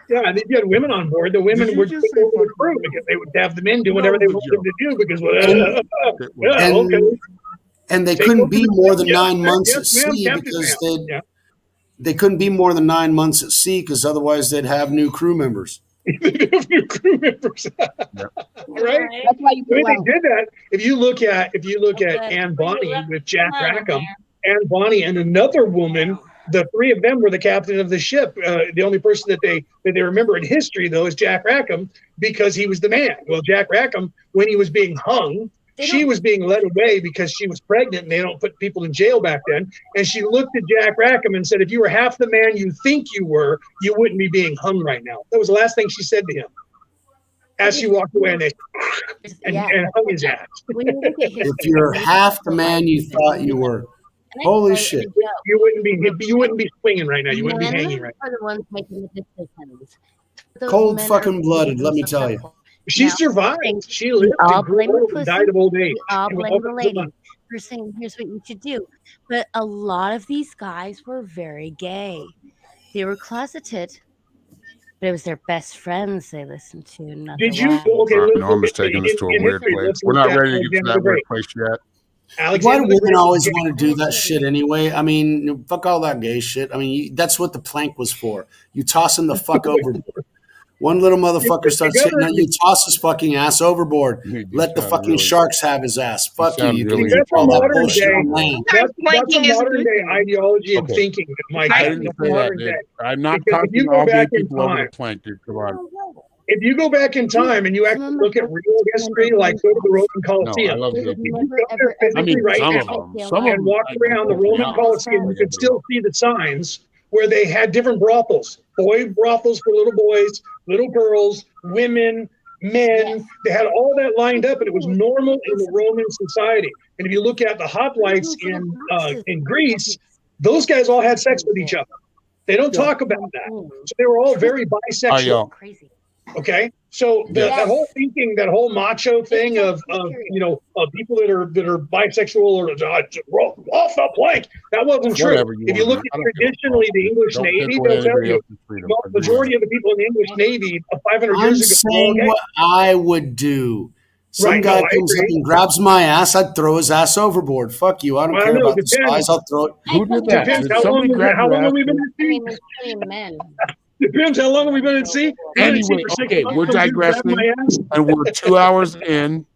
Yeah, and if you had women on board, the women would take over the crew because they would have the men do whatever they wanted them to do because, and they couldn't be more than 9 months at sea because they couldn't be more than 9 months at sea because otherwise they'd have new crew members. Right? That's why they did that. If you look at Anne Bonny with Jack Rackham, Anne Bonny and another woman. The 3 of them were the captain of the ship. The only person that they remember in history, though, is Jack Rackham because he was the man. Well, Jack Rackham, when he was being hung, she was being led away because she was pregnant, and they don't put people in jail back then. And she looked at Jack Rackham and said, "If you were half the man you think you were, you wouldn't be being hung right now." That was the last thing she said to him. As she walked away, and hung his ass. If you're half the man you thought you were. Holy shit! You wouldn't be swinging right now. You wouldn't be hanging right now. Are the ones making the decisions. Cold fucking blooded. Let me tell you. She survived. She lived and died of old age. All blame the lady for saying, "Here's what you should do." But a lot of these guys were very gay. They were closeted, But it was their best friends they listened to. Not Did their you? wives. Okay, let's Norm look is taking us to a weird history. place. Let's We're look not at ready to get to Alexander that the Great. weird place yet. Why do Alexander the women Great. always want to do that shit anyway? I mean, fuck all that gay shit. I mean, that's what the plank was for. You toss him the fuck overboard. One little motherfucker starts hitting that, you toss his fucking ass overboard. Let the fucking sharks have his ass. Fuck you. You can really keep all that modern bullshit day. on land. That's a Planking is modern day good. ideology and thinking, Mike. I That's didn't a say that, modern dude. day. I'm not Because if you talking go all gay back in people over the time, plank, dude. Come on. if you go back in time and you actually look at real history, like go to the Roman No, I Colosseum, love if gay you people. go there physically right some now of them. Some of and them. walk around the Roman Colosseum, you could still see the signs where they had different brothels. Boy brothels for little boys, little girls, women, men. They had all that lined up, and it was normal in the Roman society. And if you look at the hoplites in Greece, those guys all had sex with each other. They don't talk about that. So they were all very bisexual. Crazy. Okay, so that whole thinking, that whole macho thing of people that are bisexual or off the plank, that wasn't true. If you look at traditionally the English Navy, they'll tell you the majority of the people in the English Navy 500 years ago. I'm saying what I would do. Some guy comes up and grabs my ass, I'd throw his ass overboard. Fuck you. I don't care about the size. I'll throw it. Who did that? Depends how long have we been at sea? Men. Depends how long have we been at sea. Anyway, okay, we're digressing, and we're 2 hours in.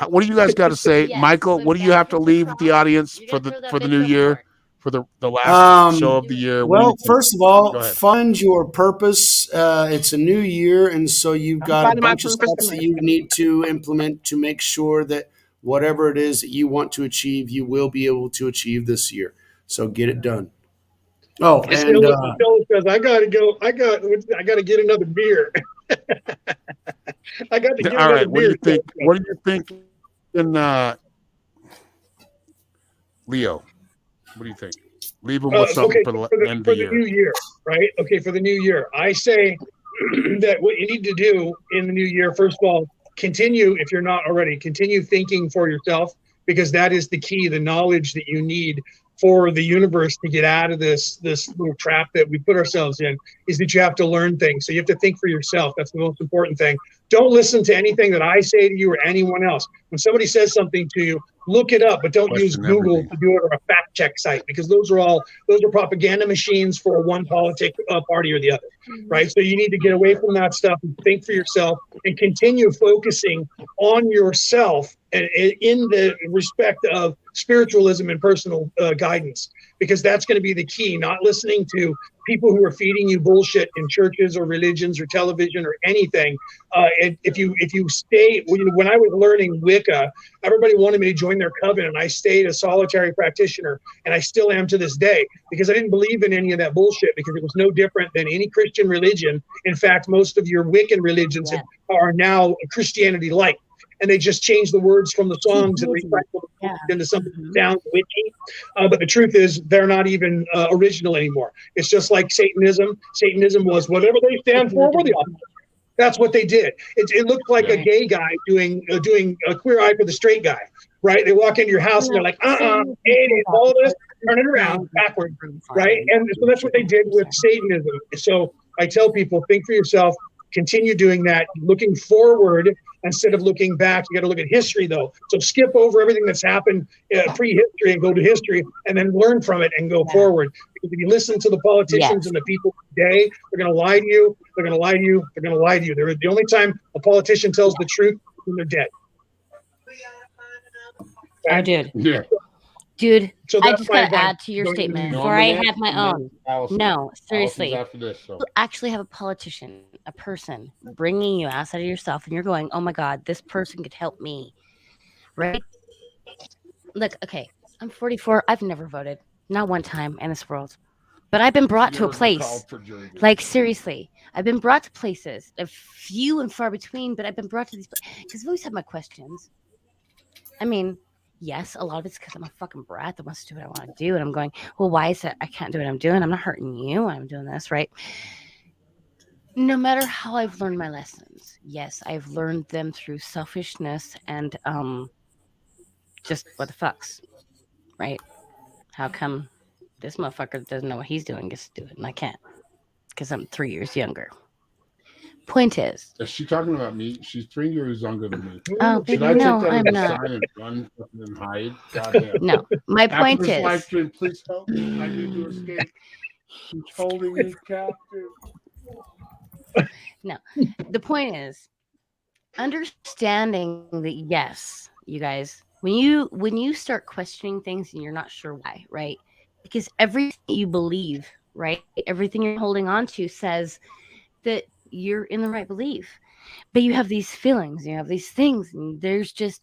What do you guys got to say, Michael? What do you have to leave with the audience for the new year, for the last show of the year? Well, first of all, find your purpose. It's a new year, and so you've got a bunch of steps that you need to implement to make sure that whatever it is that you want to achieve, you will be able to achieve this year. So get it done. Oh, and says, I gotta go. I gotta get another beer. I got to get all right. another What do beer. you think? What do you think? In Leo, what do you think? Leave them with something for the end of the year. New year, right? Okay, for the new year, I say that what you need to do in the new year, first of all, continue, if you're not already, continue thinking for yourself, because that is the key, the knowledge that you need for the universe to get out of this little trap that we put ourselves in, is that you have to learn things. So you have to think for yourself. That's the most important thing. Don't listen to anything that I say to you or anyone else. When somebody says something to you, look it up, but don't use Google to do it, or a fact check site, because those are propaganda machines for one party or the other, right? So you need to get away from that stuff and think for yourself and continue focusing on yourself and in the respect of spiritualism and personal guidance, because that's going to be the key. Not listening to people who are feeding you bullshit in churches or religions or television or anything. If you stay, when I was learning Wicca, everybody wanted me to join their coven, and I stayed a solitary practitioner, and I still am to this day, because I didn't believe in any of that bullshit, because it was no different than any Christian religion. In fact, most of your Wiccan religions are now Christianity-like. And they just change the words from the songs and recycle into something that sounds witchy. But the truth is, they're not even original anymore. It's just like Satanism. Satanism was whatever they stand for, we're the opposite. That's what they did. It looked like a gay guy doing a queer eye for the straight guy, right? They walk into your house and they're like, all this, turn it around backwards, right? And so that's what they did with Satanism. So I tell people, think for yourself. Continue doing that, looking forward instead of looking back. You got to look at history, though. So skip over everything that's happened pre-history and go to history, and then learn from it and go forward. Because if you listen to the politicians and the people today, they're going to lie to you. They're going to lie to you. They're going to lie to you. They're the only time a politician tells the truth when they're dead. Okay? I did. Yeah. Dude, so I just got to add to your statement before I have my own. No, seriously. You actually have a politician, a person bringing you outside of yourself, and you're going, oh my God, this person could help me. Right? Look, okay, I'm 44. I've never voted. Not one time in this world. But I've been brought to a place. Like, seriously. I've been brought to places, a few and far between, but I've been brought to these places because I've always had my questions. I mean, yes, a lot of it's because I'm a fucking brat that wants to do what I want to do. And I'm going, well, why is it I can't do what I'm doing? I'm not hurting you when I'm doing this, right? No matter how I've learned my lessons, yes, I've learned them through selfishness and just what the fucks, right? How come this motherfucker doesn't know what he's doing, gets to do it, and I can't? because I'm 3 years younger. Point is she talking about me? She's 3 years younger than me. Oh, Should baby, I take no, that I'm as a not. sign and run and hide? Goddamn. No, my After point this live is stream, please help me. I need to escape. She's holding me captive. no. The point is understanding that yes, you guys, when you start questioning things and you're not sure why, right? Because everything you believe, right? Everything you're holding on to says that you're in the right belief. But you have these feelings, you have these things, and there's just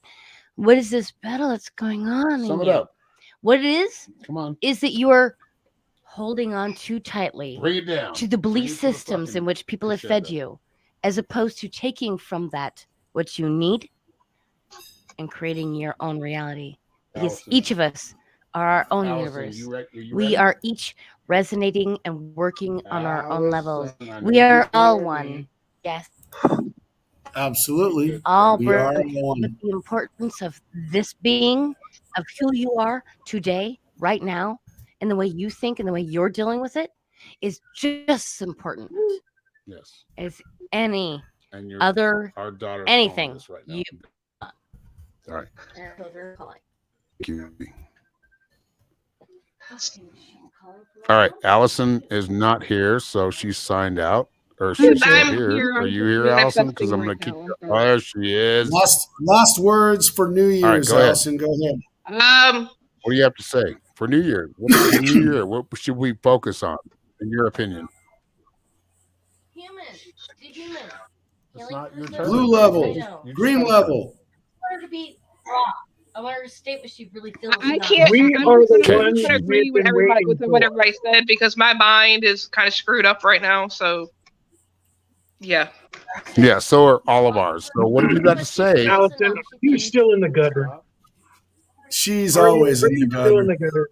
what is this battle that's going on Sum in it you? up. What it is Come on. is that you're holding on too tightly Bring it down. to the belief Bring it to the systems fucking in which people have fed crescendo. you, as opposed to taking from that what you need and creating your own reality. Because Allison. each of us are our own Allison, universe. you We ready? are each resonating and working on our own levels. Allison, I We need are you to all hear one. me. Yes. Absolutely. All We are brilliant. one. But the importance of this being, of who you are today, right now, and the way you think and the way you're dealing with it is just as important Yes. as any And your other our daughter's anything calling us right now. you. All right. Calling. Thank you. All right. Allison is not here, so she's signed out. Or she's still I'm here. here. Are you here, Allison? Because I'm going to keep. Oh, there she is. Last words for New Year's, go ahead. Allison. Go ahead. What do you have to say for New Year? For New Year, what should we focus on, in your opinion? Humans. The humans. It's not your turn. Blue level. You Green just level. I want her to be raw. I want her to state what she really feels. I can't. We I'm are just the gonna, ones agree we've with been everybody waiting with what for. everybody said because my mind is kind of screwed up right now. So, yeah. Yeah. So are all of ours. So what have you got to say? Allison, are you still in the gutter? She's Are always you in the still in gutter. the gutter?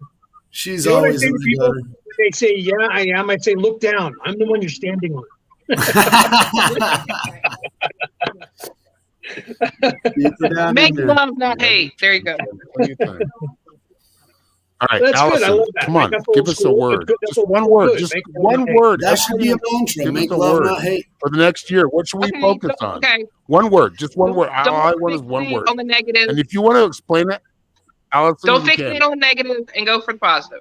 She's You know what I always say in to the people? gutter. They say, "Yeah, I am." I say, "Look down. I'm the one you're standing on." Make love, not hate. There you go. All right, That's Allison, good. I love that. come on, That's give old us a school. word. That's Just old one school. word. Good. Just Make love, one not hate. word. That should be a mantra. Give us Make a love, word not hate. for the next year. What should we Okay, focus on? okay. One word. Just one word. All I want is Don't one fixate word. on the negative. And if you want to explain it, Allison, Don't you fixate can. on the negative and go for the positive.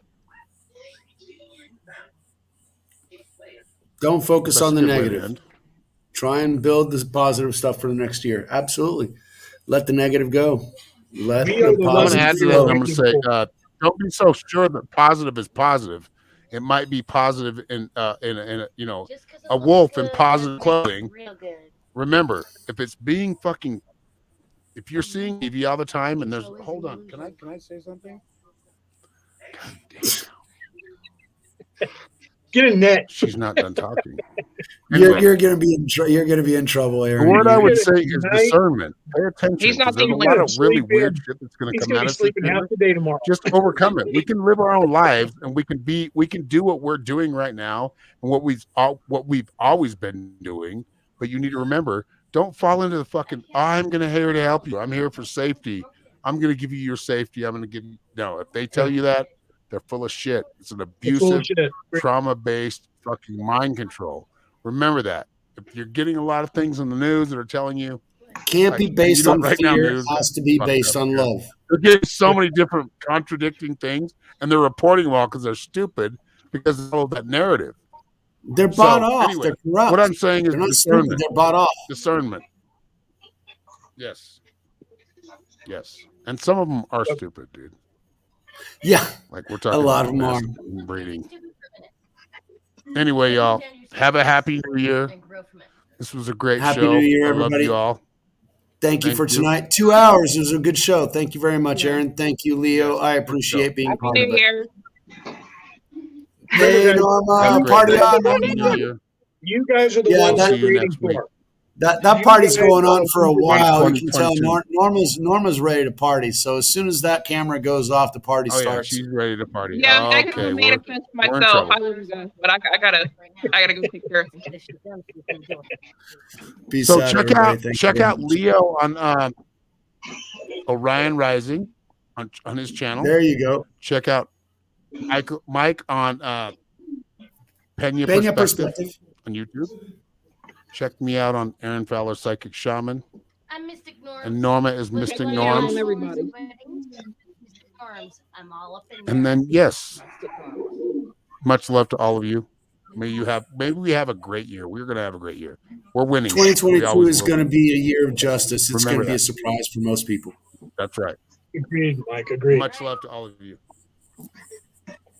Don't focus That's on a the good way to negative. end. Try and build this positive stuff for the next year. Absolutely. Let the negative go. Let We are the the I'm going to positive add to that. flow. I'm going to say, don't be so sure that positive is positive. It might be positive in a a wolf in positive clothing. Remember, if it's being fucking, if you're seeing TV all the time and there's, hold on, can I say something? God damn. Get a net. She's not done talking. You're gonna be in trouble, Aaron. The word I would Good say is night. discernment. Pay attention. He's not Because there's a the lot only of really Sleep weird in. shit that's going to He's come gonna at be us. sleeping half the day tomorrow. Just overcome it. We can live our own lives, and we can do what we're doing right now, and what we've always been doing. But you need to remember, don't fall into the fucking. I'm going to here to help you. I'm here for safety. I'm going to give you your safety. I'm going to give you. No, if they tell you that, they're full of shit. It's an abusive, trauma-based fucking mind control. Remember that. If you're getting a lot of things in the news that are telling you can't be based on right now, fear. news Has to be based on love. they're getting so many different contradicting things, and they're reporting them all because they're stupid because of all that narrative. They're bought off. Anyway, They're corrupt. what I'm saying is they're not discernment. stupid. They're bought off. Discernment. Yes. And some of them are stupid, dude. Yeah. Like we're talking a lot about of them are. breeding. Anyway, y'all, have a happy new year. This was a great Happy show. New Year, I love everybody. you all. Thank you for tonight. 2 hours. It was a good show. Thank you very much, Aaron. Thank you, Leo. I appreciate being part of it. Hey, Norma. Party on, Norma. You guys are the ones we're waiting for. That party's going on for a while. You can tell Norma's ready to party. So as soon as that camera goes off, the party starts. She's ready to party. Yeah, I can manifest myself. But I gotta go take care of things. Peace so out, check out Leo on Orion Rising on his channel. There you go. Check out Mike on Pena Perspective on YouTube. Check me out on Aaron Fowler Psychic Shaman. I'm Mystic Norms. And Norma is Mystic Norms. Everybody. Mystic Norms. I'm all up in And then, yes, much love to all of you. Maybe we have a great year. We're going to have a great year. We're winning. 2022 is going to be a year of justice. It's going to be a surprise for most people. That's right. Agreed, Mike. Agreed. Much love to all of you.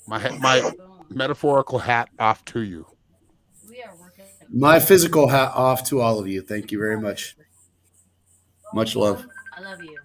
My metaphorical hat off to you. My physical hat off to all of you. Thank you very much. Much love. I love you.